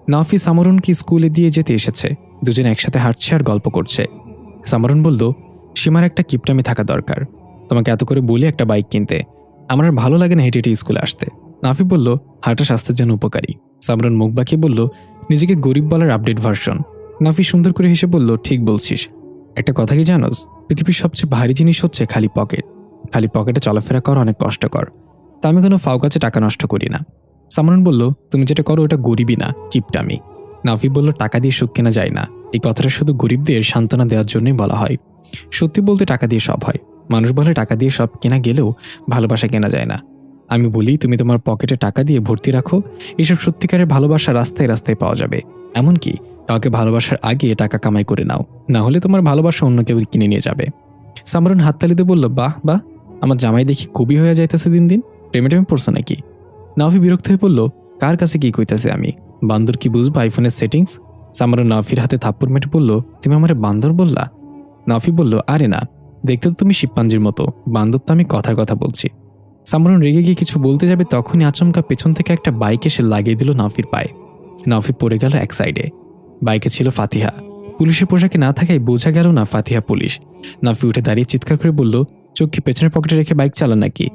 নাফি সামরুনকে স্কুলে দিয়ে যেতে এসেছে। দুজনে একসাথে হাঁটছে আর গল্প করছে। সামরুন বলল, সীমার একটা কিপটামি থাকা দরকার। তোমাকে এত করে বলি একটা বাইক কিনতে, আমার আর ভালো লাগে না হেঁটে হেঁটে স্কুলে আসতে। নাফি বলল, হাঁটা স্বাস্থ্যের জন্য উপকারী। সামরুন মুখ বাঁকিয়ে বলল, নিজেকে গরিব বলার আপডেট ভার্সন। নাফি সুন্দর করে হেসে বলল, ঠিক বলছিস। একটা কথা কি জানোস, পৃথিবীর সবচেয়ে ভারী জিনিস হচ্ছে খালি পকেট। খালি পকেটে চলাফেরা করা অনেক কষ্টকর। তা আমি কোনো ফাও কাছে টাকা নষ্ট করি না। সামরুন বলল, তুমি যেটা করো ওটা গরিবই না, কিপটামি। নাফি বলল, টাকা দিয়ে সুখ কেনা যায় না। এই কথাটা শুধু গরিবদের সান্ত্বনা দেওয়ার জন্যই বলা হয়। সত্যি বলতে টাকা দিয়ে সব হয়। মানুষ বলে টাকা দিয়ে সব কেনা গেলেও ভালোবাসা কেনা যায় না। আমি বলি, তুমি তোমার পকেটে টাকা দিয়ে ভর্তি রাখো, এইসব সত্যিকারের ভালোবাসা রাস্তায় রাস্তায় পাওয়া যাবে। এমনকি কাউকে ভালোবাসার আগে টাকা কামাই করে নাও, না হলে তোমার ভালোবাসা অন্য কেউ কিনে নিয়ে যাবে। সামরুন হাততালিতে বলল, বাহ বাহ, আমার জামাই দেখি কবি হয়ে যাইতেছে দিন দিন। প্রেমে টেমে পড়ছো নাকি? নাফি বিরক্ত হয়ে বলল, কার কাছে কি কইতাছে আমি? বান্দর কি বুঝবো আইফোনের সেটিংস? সামরুন নাফির হাতে থাপ্পড় মেটে বলল, তুমি আমারে বান্দর বললা? নাফি বলল, আরে না, দেখতে তো তুমি শিবপাঞ্জির মতো, বান্দর তো আমি কথার কথা বলছি। সামরুন রেগে গিয়ে কিছু বলতে যাবে, তখনই আচমকা পেছন থেকে একটা বাইক এসে লাগিয়ে দিল নাফির পায়ে। নাফি পড়ে গেল এক সাইডে। বাইকে ছিল ফাতিহা। পুলিশের পোশাকে না থাকায় বোঝা গেল না ফাতিহা পুলিশ। নাফি উঠে দাঁড়িয়ে চিৎকার করে বলল, চোখ কি পেছনের পকেটে রেখে বাইক চালান নাকি?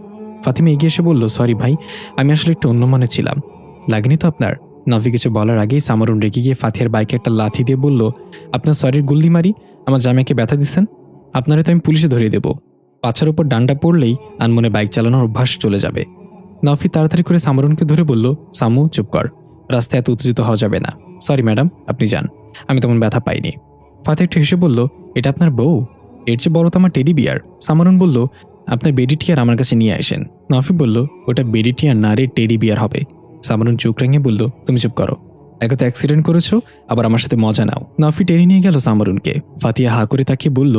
ফাতিমা এগিয়ে এসে বলল, সরি ভাই, আমি আসলে একটু অন্য মনে ছিলাম। লাগেনি তো আপনার? নাফি কিছু বলার আগেই সামরুন রেগে গিয়ে ফাতিহার বাইকে একটা লাথি দিয়ে বলল, আপনার সরির গুল্লি মারি আমার জামাইকে ব্যথা দিচ্ছেন? আপনারে তো আমি পুলিশে ধরিয়ে দেব। পাছার উপর ডান্ডা পড়লেই আনমনে বাইক চালানোর অভ্যাস চলে যাবে। নাফি তাড়াতাড়ি করে সামরুনকে ধরে বলল, সামু চুপ কর, রাস্তায় এত উত্তেজিত হওয়া যাবে না। সরি ম্যাডাম, আপনি যান, আমি তেমন ব্যথা পাইনি। ফাতে একটু হেসে বলল, এটা আপনার বউ? এর চেয়ে বড় তো আমার টেডি বিয়ার। সামরুন বলল, আপনার বেডি টিয়ার আমার কাছে নিয়ে আসেন। নাফি বলল, ওটা বেডি টিয়ার না রে, টেডি বিয়ার হবে। সামরুন চোখ রেঙে বলল, তুমি চুপ করো, একে তো অ্যাক্সিডেন্ট করেছো, আবার আমার সাথে মজা নাও। নাফি টেনে নিয়ে গেল সামরুনকে। ফাতিয়া হা করে তাকিয়ে বলল,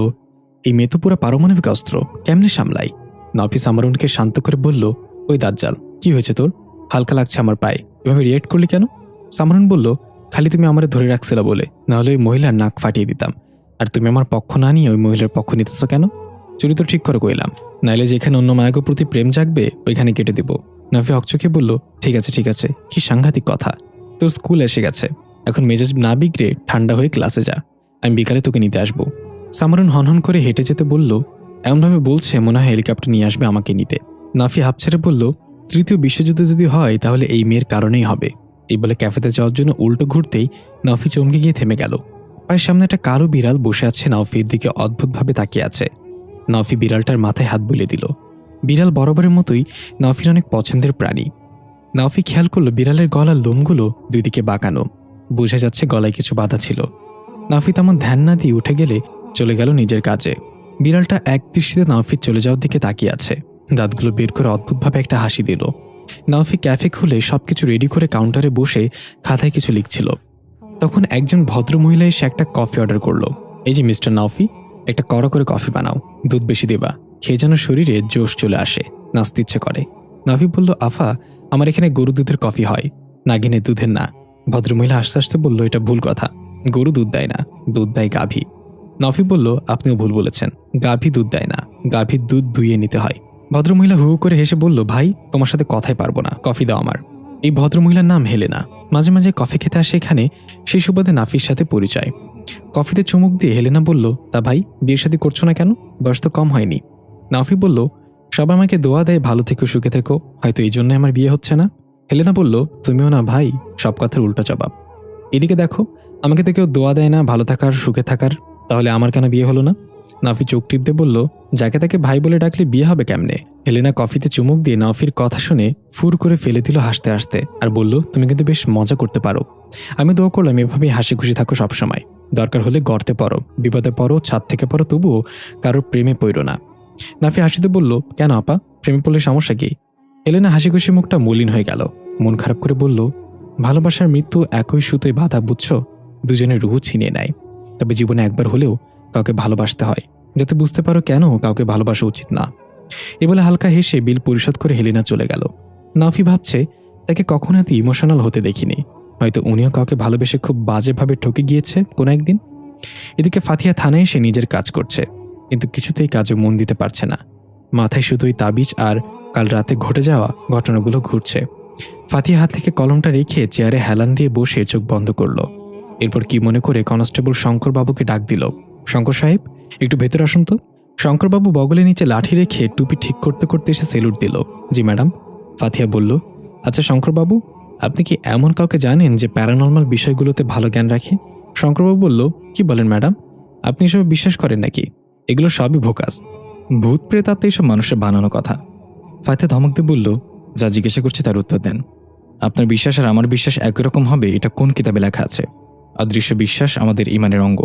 এই মেয়ে তো পুরো পারমাণবিক অস্ত্র, কেমনে সামলাই? নাফি সামরুনকে শান্ত করে বলল, ওই দাজ্জাল, কি হয়েছে তোর? হালকা লাগছে আমার পায়ে, এভাবে রিয়েক্ট করলি কেন? সামরুন বলল, খালি তুমি আমারে ধরে রাখছিলা বলে, নাহলে ওই মহিলার নাক ফাটিয়ে দিতাম। আর তুমি আমার পক্ষ না নিয়ে ওই মহিলার পক্ষ নিতেছ কেন? চরিত্র ঠিক করে কইলাম, নাইলে যেখানে অন্য মায়াগো প্রতি প্রেম জাগবে ওইখানে কেটে দেব। নাফি হকচকে বলল, ঠিক আছে ঠিক আছে, কি সাংঘাতিক কথা। তোর স্কুল এসে গেছে, এখন মেজাজ না বিগড়ে ঠান্ডা হয়ে ক্লাসে যা, আমি বিকালে তোকে নিতে আসবো। সামরুন হনহন করে হেঁটে যেতে বলল, এমনভাবে বলছে মনে হয় হেলিকপ্টার নিয়ে আসবে আমাকে নিতে। নাফি হাঁপ ছেড়ে বলল, তৃতীয় বিশ্বযুদ্ধ যদি হয় তাহলে এই মেয়ের কারণেই হবে। এই বলে ক্যাফেতে যাওয়ার জন্য উল্টো ঘুরতেই নাফি চমকে গিয়ে থেমে গেল। পায়ের সামনে একটা কালো বিড়াল বসে আছে, নাফির দিকে অদ্ভুতভাবে তাকিয়ে আছে। নাফি বিড়ালটার মাথায় হাত বুলিয়ে দিল। বিড়াল বরাবরের মতোই নাফির অনেক পছন্দের প্রাণী। নাফি খেয়াল করল বিড়ালের গলার লোমগুলো দুই দিকে বাঁকানো, বোঝা যাচ্ছে গলায় কিছু বাধা ছিল। নাফি তেমন ধ্যান না দিয়ে উঠে গেলে চলে গেল নিজের কাজে। বিড়ালটা এক দৃষ্টিতে নাফির চলে যাওয়ার দিকে তাকিয়ে আছে, দাঁতগুলো বের করে অদ্ভুতভাবে একটা হাসি দিল। নাফি ক্যাফে খুলে সবকিছু রেডি করে কাউন্টারে বসে খাতায় কিছু লিখছিল। তখন একজন ভদ্র মহিলা এসে একটা কফি অর্ডার করলো। এই যে মিস্টার নাফি, একটা কড়া করে কফি বানাও, দুধ বেশি দেবা, খেয়ে যেন শরীরে জোশ চলে আসে, নাচতে ইচ্ছে করে। নাফি বলল, আফা, আমার এখানে গরু দুধের কফি হয়, নাগিনের দুধের না। ভদ্রমহিলা আস্তে আস্তে বলল, এটা ভুল কথা, গরু দুধ দেয় না, দুধ দেয় গাভী। নাফি বলল, আপনিও ভুল বলেছেন, গাভী দুধ দেয় না, গাভীর দুধ ধুইয়ে নিতে হয়। ভদ্রমহিলা হু হু করে হেসে বলল, ভাই তোমার সাথে কথাই পারবো না, কফি দাও আমার। এই ভদ্রমহিলার নাম হেলেনা, মাঝে মাঝে কফি খেতে আসে এখানে, সেই সুবাদে নাফির সাথে পরিচয়। কফিতে চুমুক দিয়ে হেলেনা বলল, তা ভাই বিয়ের শাদী করছো না কেন? বয়স তো কম হয়নি। নাফি বলল, সবাই আমাকে দোয়া দেয় ভালো থেকো সুখে থেকো, হয়তো এই জন্য আমার বিয়ে হচ্ছে না। হেলেনা বলল, তুমিও না ভাই, সব কথার উল্টো জবাব। এদিকে দেখো, আমাকে তো কেউ দোয়া দেয় না ভালো থাকার সুখে থাকার, তাহলে আমার কেন বিয়ে হলো না? নাফি চোখ টিপ দিয়ে বলল, যাকে তাকে ভাই বলে ডাকলে বিয়ে হবে কেমনে? হেলেনা কফিতে চুমুক দিয়ে নাফির কথা শুনে ফুর করে ফেলে দিল হাসতে হাসতে, আর বলল, তুমি কিন্তু বেশ মজা করতে পারো। আমি দোয়া করলাম এভাবেই হাসি খুশি থাকো সবসময়, দরকার হলে গর্তে পড়ো, বিপদে পড়ো, ছাদ থেকে পড়ো, তবুও কারোর প্রেমে পড়ো না। নাফি হাসিতে বলল, কেন আপা, প্রেমে পড়লে সমস্যা কি? হেলেনা হাসি খুশি মুখটা মলিন হয়ে গেল, মন খারাপ করে বলল, ভালোবাসার মৃত্যু একই সুতোয় বাধা, বুঝছো? দুজনের রুহু ছিনিয়ে নেয়। তবে জীবনে একবার হলেও কাউকে ভালোবাসতে হয়, যাতে বুঝতে পারো কেন কাউকে ভালোবাসা উচিত না। এ বলে হালকা হেসে বিল পরিশোধ করে হেলেনা চলে গেল। নাফি ভাবছে, তাকে কখনো এত ইমোশনাল হতে দেখিনি। হয়তো উনিও কাউকে ভালোবেসে খুব বাজেভাবে ঠকে গিয়েছে কোনো একদিন। এদিকে ফাতিহা থানায় এসে নিজের কাজ করছে, কিন্তু কিছুতেই কাজে মন দিতে পারছে না। মাথায় শুধুই তাবিজ আর কাল রাতে ঘটে যাওয়া ঘটনাগুলো ঘুরছে। ফাতিহা হাত থেকে কলমটা রেখে চেয়ারে হেলান দিয়ে বসে চোখ বন্ধ করল। এরপর কি মনে করে কনস্টেবল শঙ্করবাবুকে ডাক দিল। শঙ্কর সাহেব, একটু ভেতরে আসুন তো। শঙ্করবাবু বগলের নিচে লাঠি রেখে টুপি ঠিক করতে করতে এসে সেলুট দিল। জি ম্যাডাম। ফাতিহা বলল, আচ্ছা শঙ্করবাবু, আপনি কি এমন কাউকে জানেন যে প্যারানর্মাল বিষয়গুলোতে ভালো জ্ঞান রাখে? শঙ্করবাবু বলল, কি বলেন ম্যাডাম, আপনি এসব বিশ্বাস করেন নাকি? এগুলো সবই ভোকাস, ভূত প্রেতাত্মা, এইসব মানুষের বানানো কথা। ফাতিহা ধমক দিয়ে বলল, যা জিজ্ঞাসা করছে তার উত্তর দেন। আপনার বিশ্বাস আর আমার বিশ্বাস একই রকম হবে এটা কোন কিতাবে লেখা আছে? অদৃশ্য বিশ্বাস আমাদের ইমানের অঙ্গ।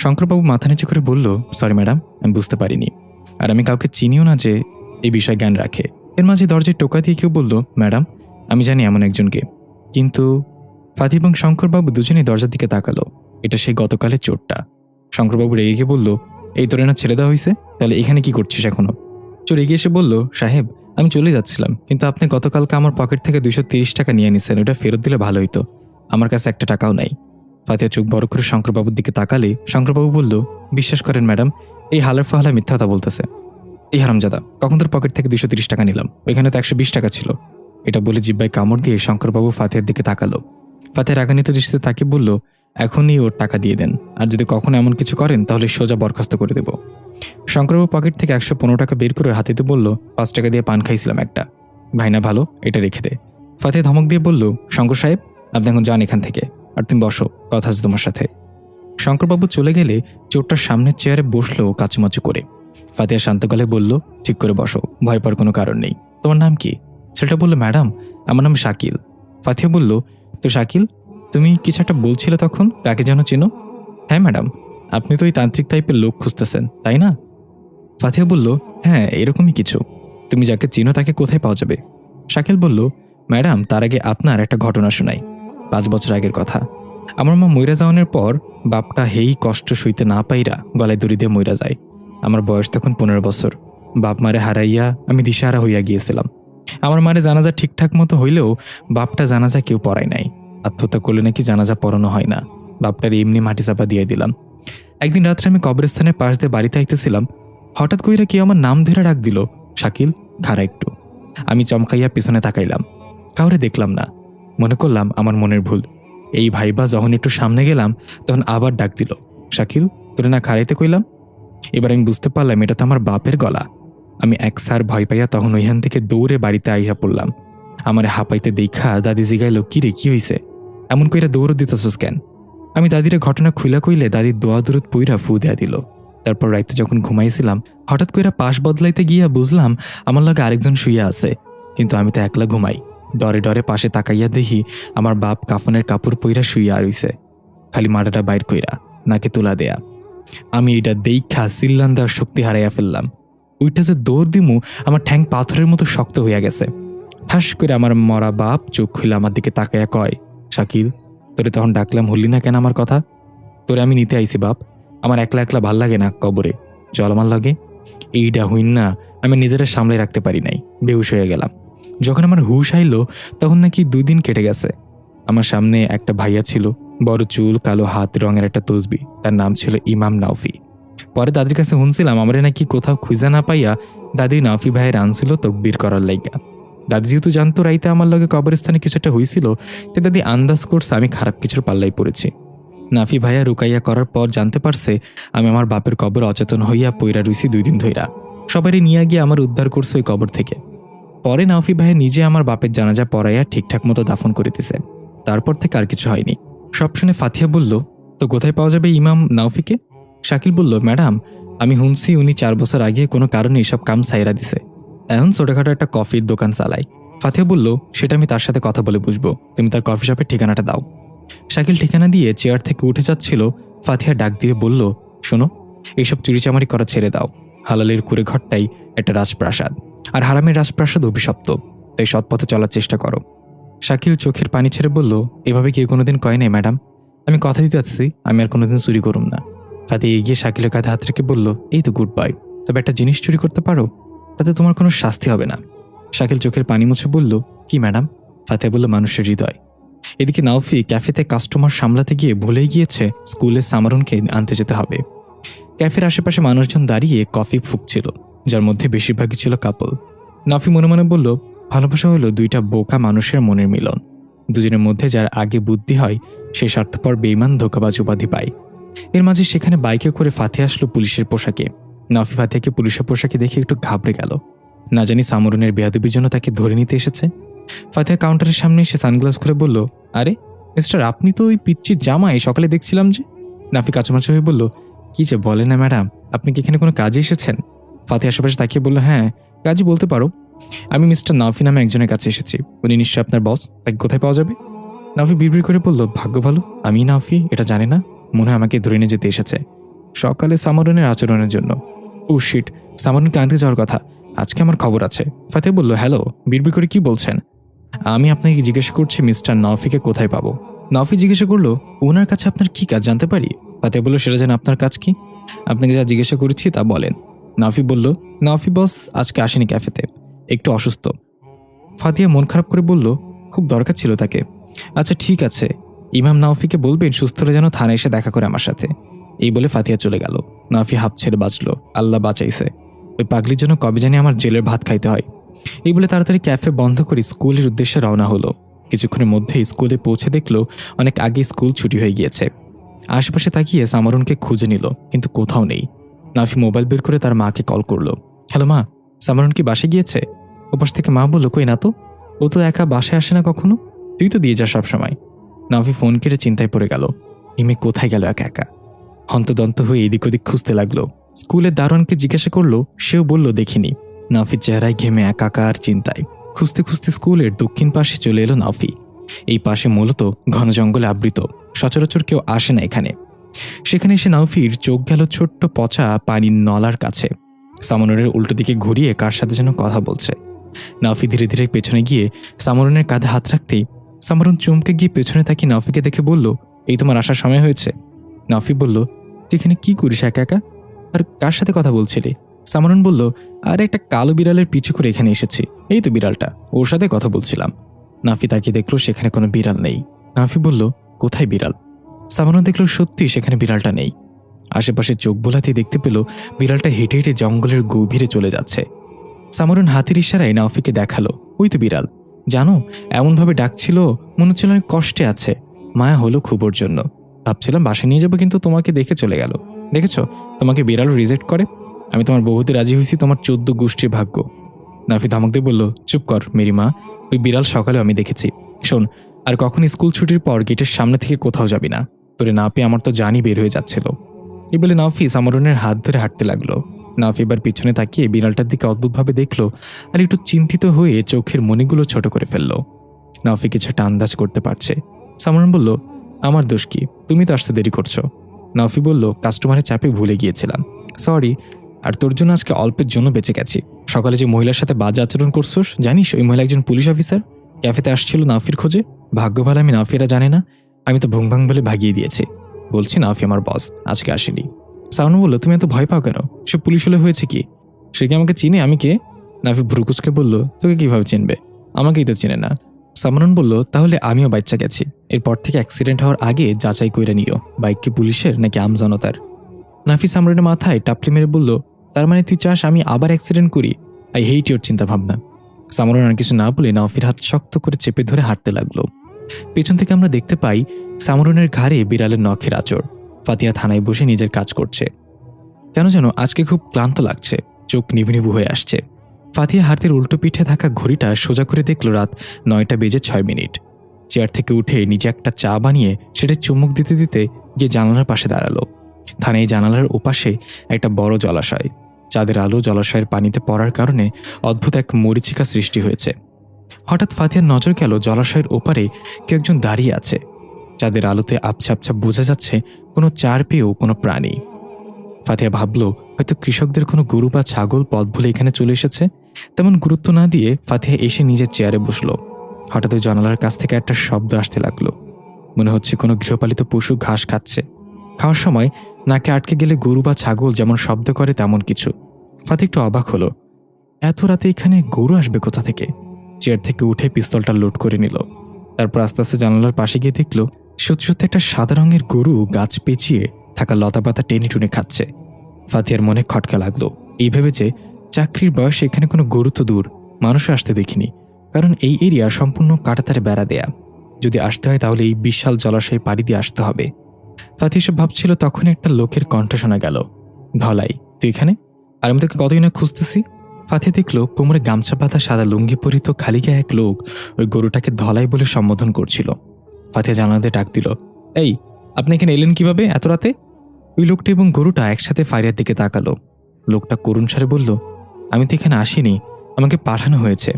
শঙ্করবাবু মাথা নিচু করে বলল, সরি ম্যাডাম, আমি বুঝতে পারিনি, আর আমি কাউকে চিনিও না যে এই বিষয়ে জ্ঞান রাখে। এর মাঝে দরজায় টোকা দিয়ে কেউ বলল, ম্যাডাম, আমি জানি এমন একজনকে। কিন্তু ফাতিহা এবং শঙ্করবাবু দুজনেই দরজার দিকে তাকালো। এটা সেই গতকালের চোরটা। শঙ্করবাবু রেগে গিয়ে বলল, এই তোরে না ছেড়ে দেওয়া হয়েছে, তাহলে এখানে কি করছিস এখনো? চোর এগিয়ে এসে বলল, সাহেব, আমি চলে যাচ্ছিলাম, কিন্তু আপনি গতকালকে আমার পকেট থেকে 230 টাকা নিয়ে নিছেন, ওটা ফেরত দিলে ভালো হইতো। আমার কাছে একটা টাকাও নাই। ফাতিহা চোখ বড় করে শঙ্করবাবুর দিকে তাকালে শঙ্করবাবু বলল, বিশ্বাস করেন ম্যাডাম, এই হালার ফাহালা মিথ্যা কথা বলতেছে। এই হারামজাদা, কখন তোর পকেট থেকে 230 টাকা নিলাম? ওইখানে তো 120 টাকা ছিল। এটা বলে জিব্বায় কামড় দিয়ে শঙ্করবাবু ফাতিহার দিকে তাকালো। ফাতিহা রাগান্বিত দৃষ্টিতে তাকিয়ে বলল, এখনই ওর টাকা দিয়ে দেন, আর যদি কখনো এমন কিছু করেন তাহলে সোজা বরখাস্ত করে দেব। শঙ্করবাবু পকেট থেকে 115 টাকা বের করে হাতিতে বলল, 5 টাকা দিয়ে পান খাইছিলাম একটা। ভাইনা ভালো, এটা রেখে দে। ফাতিহা ধমক দিয়ে বলল, শঙ্কর সাহেব, আপনি এখন যান এখান থেকে, আর তুমি বসো, কথা আছে তোমার সাথে। শঙ্করবাবু চলে গেলে চোরটার সামনের চেয়ারে বসলো কাচুমাচু করে। ফাতিহা শান্ত গলায় বলল, ঠিক করে বসো, ভয় পাওয়ার কোনো কারণ নেই। তোমার নাম কি? ছেলেটা বলল, ম্যাডাম, আমার নাম শাকিল। ফাতিহা বলল, তো শাকিল, তুমি কিছু একটা বলছিলে তখন, কাকে যেন চেনো? হ্যাঁ ম্যাডাম, আপনি তো ওই তান্ত্রিক টাইপের লোক খুঁজতেছেন, তাই না? ফাতিহা বলল, হ্যাঁ এরকমই কিছু। তুমি যাকে চিনো তাকে কোথায় পাওয়া যাবে? শাকিল বলল, ম্যাডাম, তার আগে আপনার একটা ঘটনা শোনাই। 5 বছর আগের কথা। আমার মা মইরা যাওয়ানোর পর বাপটা হেই কষ্ট সইতে না পাইরা গলায় দড়ি দিয়ে মইরা যায়। আমার বয়স তখন 15 বছর। বাপ মারে হারাইয়া আমি দিশাহারা হইয়া গিয়েছিলাম। আমার মারে জানাজা ঠিকঠাক মতো হইলেও বাপটা জানাজা কেউ পড়ায় নাই। আত্মহত্যা করলে নাকি জানাজা পড়ানো হয় না। বাপটার এমনি মাটি চাপা দিয়ে দিলাম। একদিন রাত্রে আমি কবরস্থানের পাশ দিয়ে বাড়িতে আইতেছিলাম, হঠাৎ কইরা কেউ আমার নাম ধরে ডাক দিল, শাকিল, খাড়া একটু। আমি চমকাইয়া পিছনে তাকাইলাম, কাউরে দেখলাম না। মনে করলাম আমার মনের ভুল। এই ভাইবা যখন একটু সামনে গেলাম তখন আবার ডাক দিল, শাকিল, তোরে না খাড়াইতে কইলাম। এবার আমি বুঝতে পারলাম এটা তো আমার বাপের গলা। আমি এক সার ভয় পাইয়া তখন ওইখান থেকে দৌড়ে বাড়িতে আইসা পড়লাম। আমার হাঁপাইতে দেখা দাদি জিগাইল, কি রে, কি হইছে? এমন কইরা দৌড় দিতেছস কেন? আমি দাদির ঘটনা খুইলা কইলে দাদির দোয়া দূরত পইরা ফু দেয়া দিল। তারপর রাইতে যখন ঘুমাইছিলাম হঠাৎ কইরা পাশ বদলাইতে গিয়া বুঝলাম আমার লগে আরেকজন শুইয়া আছে, কিন্তু আমি তো একলা ঘুমাই। ডরে ডরে পাশে তাকাইয়া দেখি আমার বাপ কাফনের কাপড় পইরা শুইয়া রইছে, খালি মাটাটা বাইর কইরা, নাকে তুলা দেয়া। আমি এটা দেইখা চিল্লান দেওয়ার শক্তি হারাইয়া ফেললাম। ওইটা যে দৌড় দিমু আমার ঠ্যাং পাথরের মতো শক্ত হইয়া গেছে। ঠাস করে আমার মরা বাপ চোখ খুলে আমার দিকে তাকাইয়া কয়, শাকিল, তোরে তখন ডাকলাম, হলি না কেন আমার কথা? তোরে আমি নিতে আইছি বাপ, আমার একলা একলা ভাল লাগে না কবরে, চল আমার লাগে। এইটা হইন না আমি নিজেরা সামলে রাখতে পারি নাই, বেহুশ হয়ে গেলাম। যখন আমার হুশ আইলো তখন নাকি 2 দিন কেটে গেছে। আমার সামনে একটা ভাইয়া ছিল, বড় চুল, কালো হাত রঙের একটা তসবি, তার নাম ছিল ইমাম নাওফি। পরে দাদির কাছে শুনছিলাম আমারে নাকি কোথাও খুঁজে না পাইয়া দাদি নাওফি ভাইয়ের আনছিল তকবীর করার লাইগা। দাদি যেহেতু জানতো রাইতে আমার লগে কবরস্থানে কিছু একটা হয়েছিল, তাই দাদি আন্দাজ করছে আমি খারাপ কিছুর পাল্লাই পড়েছি। নাফি ভাইয়া রুকাইয়া করার পর জানতে পারছে আমি আমার বাপের কবর অচেতন হইয়া পইরা রইছি 2 দিন ধইরা। সবারই নিয়ে গিয়ে আমার উদ্ধার করছে ওই কবর থেকে। পরে নাফি ভাইয়া নিজে আমার বাপের জানাজা পড়াইয়া ঠিকঠাক মতো দাফন করিতেছে। তারপর থেকে আর কিছু হয়নি। সব শুনে ফাতিহা বলল, তো কোথায় পাওয়া যাবে ইমাম নাওফিকে? শাকিল বলল, ম্যাডাম, আমি শুনছি উনি 4 বছর আগে কোনো কারণে এসব কাম সাইরা দিছে, এখন ছোটখাটো একটা কফির দোকান চালায়। ফাতিহা বলল, সেটা আমি তার সাথে কথা বলে বুঝবো, তুমি তার কফি শপের ঠিকানাটা দাও। শাকিল ঠিকানা দিয়ে চেয়ার থেকে উঠে যাচ্ছিল, ফাতিহা ডাক দিয়ে বলল, শোনো, এইসব চুরিচামারি করা ছেড়ে দাও। হালালের কুড়ে ঘরটাই একটা রাজপ্রাসাদ, আর হারামের রাজপ্রাসাদ অভিশপ্ত, তাই সৎ পথে চলার চেষ্টা করো। শাকিল চোখের পানি ছেড়ে বলল, এভাবে কেউ কোনোদিন কয় নাই ম্যাডাম, আমি কথা দিতে আসছি আমি আর কোনোদিন চুরি করুম না। ফাতিহা এগিয়ে শাকিলের কাঁধে হাত রেখে বলল, এই তো গুড বাই, তবে একটা জিনিস চুরি করতে পারো, তাতে তোমার কোনো শাস্তি হবে না। শাকিল চোখের পানি মুছে বলল, কি ম্যাডাম? ফাতেহা বলল মানুষের হৃদয়। এদিকে নাওফি ক্যাফেতে কাস্টমার সামলাতে গিয়ে ভুলেই গিয়েছে স্কুলে সামারুনকে আনতে যেতে হবে। ক্যাফের আশেপাশে মানুষজন দাঁড়িয়ে কফি ফুঁকছিল, যার মধ্যে বেশিরভাগই ছিল কাপল। নাফি মনে মনে বলল, ভালোবাসা হলো দুইটা বোকা মানুষের মনের মিলন। দুজনের মধ্যে যার আগে বুদ্ধি হয় সে স্বার্থপর বেইমান ধোঁকাবাজ উপাধি পায়। এর মাঝে সেখানে বাইকে করে ফাতেহা আসলো পুলিশের পোশাকে। নাফি ফাতেহাকে পুলিশের পোশাকে দেখে একটু ঘাবড়ে গেল। না জানি সামরুনের বেয়াদবির জন্য তাকে ধরে নিতে এসেছে। ফাতেহা কাউন্টারের সামনে এসে সানগ্লাস খুলে বলল, আরে মিস্টার, আপনি তো ওই পিচ্চির জামাই সকালে দেখছিলাম যে। নাফি কাছামাছি হয়ে বলল, কি যে বলে না ম্যাডাম, আপনি কি এখানে কোনো কাজে এসেছেন? ফাতেহা আশেপাশে তাকিয়ে বলল, হ্যাঁ কাজই বলতে পারো। আমি মিস্টার নাফি নামে একজনের কাছে এসেছি, উনি নিশ্চয়ই আপনার বস, তাকে কোথায় পাওয়া যাবে? নাফি বিড়বিড় করে বলল, ভাগ্য ভালো আমি নাফি এটা জানে না, মনে হয় আমাকে ধরে নিয়ে যেতে এসেছে সকালে সামারুনের আচরণের জন্য। ও শিট, সামারুনকে আনতে যাওয়ার কথা, আজকে আমার খবর আছে। ফাতেহা বলল, হ্যালো, বিড়বিড় করে কি বলছেন? আমি আপনাকে জিজ্ঞাসা করছি মিস্টার নাফিকে কোথায় পাবো? নাফি জিজ্ঞাসা করলো, ওনার কাছে আপনার কি কাজ জানতে পারি? ফাতেহা বলল, সেটা জানেন আপনার কাজ কি? আপনাকে যা জিজ্ঞাসা করেছি তা বলেন। নাফি বলল, নাফি বস আজকে আসেনি ক্যাফেতে, একটু অসুস্থ। ফাতিহা মন খারাপ করে বলল, খুব দরকার ছিল তাকে। আচ্ছা ঠিক আছে, ইমাম নাফিকে বলবেন সুস্থ হলে যেন থানায় এসে দেখা করে আমার সাথে। এই বলে ফাতিহা চলে গেল। নাফি হাঁপ ছেড়ে বাঁচলো, আল্লাহ বাঁচাইছে। ওই পাগলির জন্য কবে জানি আমার জেলের ভাত খাইতে হয়। এই বলে তাড়াতাড়ি ক্যাফে বন্ধ করে স্কুলের উদ্দেশ্যে রওনা হলো। কিছুক্ষণের মধ্যে স্কুলে পৌঁছে দেখলো অনেক আগে স্কুল ছুটি হয়ে গিয়েছে। আশেপাশে তাকিয়ে সামারুনকে খুঁজে নিল, কিন্তু কোথাও নেই। নাফি মোবাইল বের করে তার মাকে কল করলো, হ্যালো মা, সামারুন কি বাসে গিয়েছে? ওপাশ থেকে মা বলল, কই না তো, ও তো একা বাসায় আসে না কখনো, তুই তো দিয়ে যা সব সময়। নাফি ফোন কেটে চিন্তায় পড়ে গেল, ইমে কোথায় গেল একা একা। হন্তদন্ত হয়ে এদিক ওদিক খুঁজতে লাগলো। স্কুলের দারোয়ানকে জিজ্ঞাসা করলো, সেও বলল দেখিনি। নাফির চেহারায় ঘেমে একাকার চিন্তায় খুঁজতে খুঁজতে স্কুলের দক্ষিণ পাশে চলে এলো নাফি। এই পাশে মূলত ঘন জঙ্গলে আবৃত, সচরাচর কেউ আসে না এখানে। সেখানে এসে নাফির চোখ গেল ছোট্ট পচা পানির নলার কাছে। সামরুনের উল্টো দিকে ঘুরিয়ে কার সাথে যেন কথা বলছে। নাফি ধীরে ধীরে পেছনে গিয়ে সামরুনের কাঁধে হাত রাখতেই সামরুন চমকে গিয়ে পেছনে তাকিয়ে নাফিকে দেখে বলল, এই তোমার আসার সময় হয়েছে। নাফি বলল, তুই এখানে কি করিস একা একা, আর কার সাথে কথা বলছিলি? সামরুন বলল, আর একটা কালো বিড়ালের পিছু করে এখানে এসেছি, এই তো বিড়ালটা, ওর সাথে কথা বলছিলাম। নাফি তাকিয়ে দেখলো সেখানে কোনো বিড়াল নেই। নাফি বলল, কোথায় বিড়াল? সামরুন দেখলো সত্যি সেখানে বিড়ালটা নেই। আশেপাশে চোখ বোলাতেই দেখতে পেল বিড়ালটা হেঁটে হেঁটে জঙ্গলের গভীরে চলে যাচ্ছে। সামরুন হাতের ইশারায় নাফিকে দেখালো, ওই তো বিড়াল। জানো, এমনভাবে ডাকছিল মনে হচ্ছিল অনেক কষ্টে আছে। মায়া হলো খুব ওর জন্য। ভাবছিলাম বাসায় নিয়ে যাবো, কিন্তু তোমাকে দেখে চলে গেল। দেখেছো, তোমাকে বিড়ালও রিজেক্ট করে। আমি তোমার বহুতে রাজি হয়েছি, তোমার 14 গোষ্ঠীর ভাগ্য। নাফি ধমক দিয়ে বলল, চুপ কর মেরি মা, ওই বিড়াল সকালে আমি দেখেছি। শোন, আর কখন স্কুল ছুটির পর গেটের সামনে থেকে কোথাও যাবি না, তোরে না পেয়ে আমার তো জানি বের হয়ে যাচ্ছিল। এই বলে নাফি সামরুনের হাত ধরে হাঁটতে লাগলো। নাফি এবার পিছনে তাকিয়ে বিড়ালটার দিকে অদ্ভুতভাবে দেখলো, আর একটু চিন্তিত হয়ে চোখের মণিগুলো ছোট করে ফেললো। নাফি কিছুটা আন্দাজ করতে পারছে। সামরুন বলল, আমার দোষ কি, তুমি তো আসতে দেরি করছো। নাফি বলল, কাস্টমারের চাপে ভুলে গিয়েছিলাম, সরি। আর তোর জন্য আজকে অল্পের জন্য বেঁচে গেছি। সকালে যে মহিলার সাথে বাজে আচরণ করছোস, জানিস ওই মহিলা একজন পুলিশ অফিসার। ক্যাফেতে আসছিল নাফির খোঁজে। ভাগ্য ভালো আমি নাফিরা জানে না, আমি তো ভুং ভাং বলে ভাগিয়ে দিয়েছি। বলছি নাফি আমার বস, আজকে আসেনি। সাউনু বলল, তুমি এত ভয় পাও কেন? সে পুলিশ হলে হয়েছে কি? সে কি আমাকে চিনে? আমি কে? নাফি ভ্রুকুচকে বলল, তোকে কিভাবে চিনবে? আমাকেই তো চিনে না। সামরুন বলল, তাহলে আমিও বাচ্চা গেছি। এরপর থেকে অ্যাক্সিডেন্ট হওয়ার আগে যাচাই কইরা নিও বাইক কি পুলিশের নাকি আমজনতার। নাফি সামরুনের মাথায় টাপলি মেরে বলল, তার মানে তুই চাস আমি আবার অ্যাক্সিডেন্ট করি? আই হেইট ইওর চিন্তা ভাবনা। সামরুন আর কিছু না বলে নাফির হাত শক্ত করে চেপে ধরে হাঁটতে লাগলো। পেছন থেকে আমরা দেখতে পাই সামরুনের ঘাড়ে বিড়ালের নখের আঁচড়। ফাতিহা থানায় বসে নিজের কাজ করছে। কেন যেন আজকে খুব ক্লান্ত লাগছে, চোখ নিভু নিভু হয়ে আসছে। ফাতিহা হাতের উল্টো পিঠে থাকা ঘড়িটা সোজা করে দেখল রাত 9:06। চেয়ার থেকে উঠে নিজে একটা চা বানিয়ে সেটা চুমুক দিতে দিতে গিয়ে জানালার পাশে দাঁড়ালো। থানায় জানালার ওপাশে একটা বড় জলাশয়। চাঁদের আলো জলাশয়ের পানিতে পড়ার কারণে অদ্ভুত এক মরীচিকা সৃষ্টি হয়েছে। হঠাৎ ফাতিহার নজর গেল জলাশয়ের ওপারে কেউ একজন দাঁড়িয়ে আছে। চাঁদের আলোতে আবছা আবছা বোঝা যাচ্ছে কোনো চার পেয়েও কোনো প্রাণী। ফাতিহা ভাবল, হয়তো কৃষকদের কোনো গরু বা ছাগল পথ ভুলে এখানে চলে এসেছে। তেমন গুরুত্ব না দিয়ে ফাতিহা এসে নিজের চেয়ারে বসলো। হঠাৎ ওই জানালার কাছ থেকে একটা শব্দ আসতে লাগলো। মনে হচ্ছে কোনো গৃহপালিত পশু ঘাস খাচ্ছে। খাওয়ার সময় নাকে আটকে গেলে গরু বা ছাগল যেমন শব্দ করে তেমন কিছু। ফাতিহা একটু অবাক হলো, এত রাতে এখানে গরু আসবে কোথা থেকে? চেয়ার থেকে উঠে পিস্তলটা লোড করে নিল। তারপর আস্তে আস্তে জানালার পাশে গিয়ে দেখল সত্যি সত্যি একটা সাদা রঙের গরু গাছ পেঁচিয়ে থাকা লতাপাতা টেনে টুনে খাচ্ছে। ফাতিহার মনে খটকা লাগলো। এই ভেবেছে চাকরির বয়সে এখানে কোনো গরু তো দূর, মানুষও আসতে দেখিনি, কারণ এই এরিয়া সম্পূর্ণ কাঁটাতারে বেড়া দেয়া। যদি আসতে হয় তাহলে এই বিশাল জলাশয়ে পাড়ি দিয়ে আসতে হবে। ফাতিহা সব ভাবছিল তখন একটা লোকের কণ্ঠ শোনা গেল, ধলাই তুই এখানে? আর আমি তোকে কতদিন খুঁজতেছি। ফাতিহা দেখল কোমরে গামছা বাঁধা সাদা লুঙ্গি পরিত খালি গায়ে এক লোক ওই গরুটাকে ধলাই বলে সম্বোধন করছিল। ফাতিহা জানালা দিয়ে ডাক দিল, এই আপনি এখানে এলেন কিভাবে এত রাতে? ওই লোকটা এবং গরুটা একসাথে ফারিয়ার দিকে তাকালো। লোকটা করুণ স্বরে বলল, আমি তো এখানে আসিনি, আমাকে পাঠানো হয়েছে।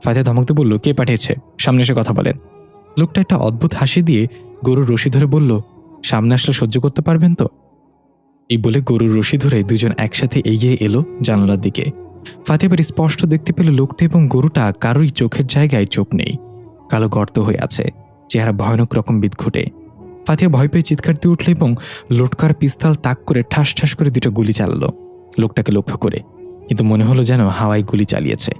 ফাতিহা ধমকতে বলল, কে পাঠিয়েছে? সামনে এসে কথা বলেন। লোকটা একটা অদ্ভুত হাসি দিয়ে গরুর রশি ধরে বলল, সামনে আসলে সহ্য করতে পারবেন তো? এই বলে গরুর রশি ধরে দুজন একসাথে এগিয়ে এলো জানালার দিকে। ফাতিহা এবার স্পষ্ট দেখতে পেল লোকটা এবং গরুটা কারোই চোখের জায়গায় চোখ নেই, কালো গর্ত হয়ে আছে, চেহারা ভয়ানক রকম বিদঘুটে। ফাতিহা ভয় পেয়ে চিৎকার দিয়ে উঠল এবং লোটকার পিস্তল তাক করে ঠাস ঠাস করে দুটো গুলি চালালো লোকটাকে লক্ষ্য করে, কিন্তু মনে হলো যেন হাওয়ায় গুলি চালিয়েছে।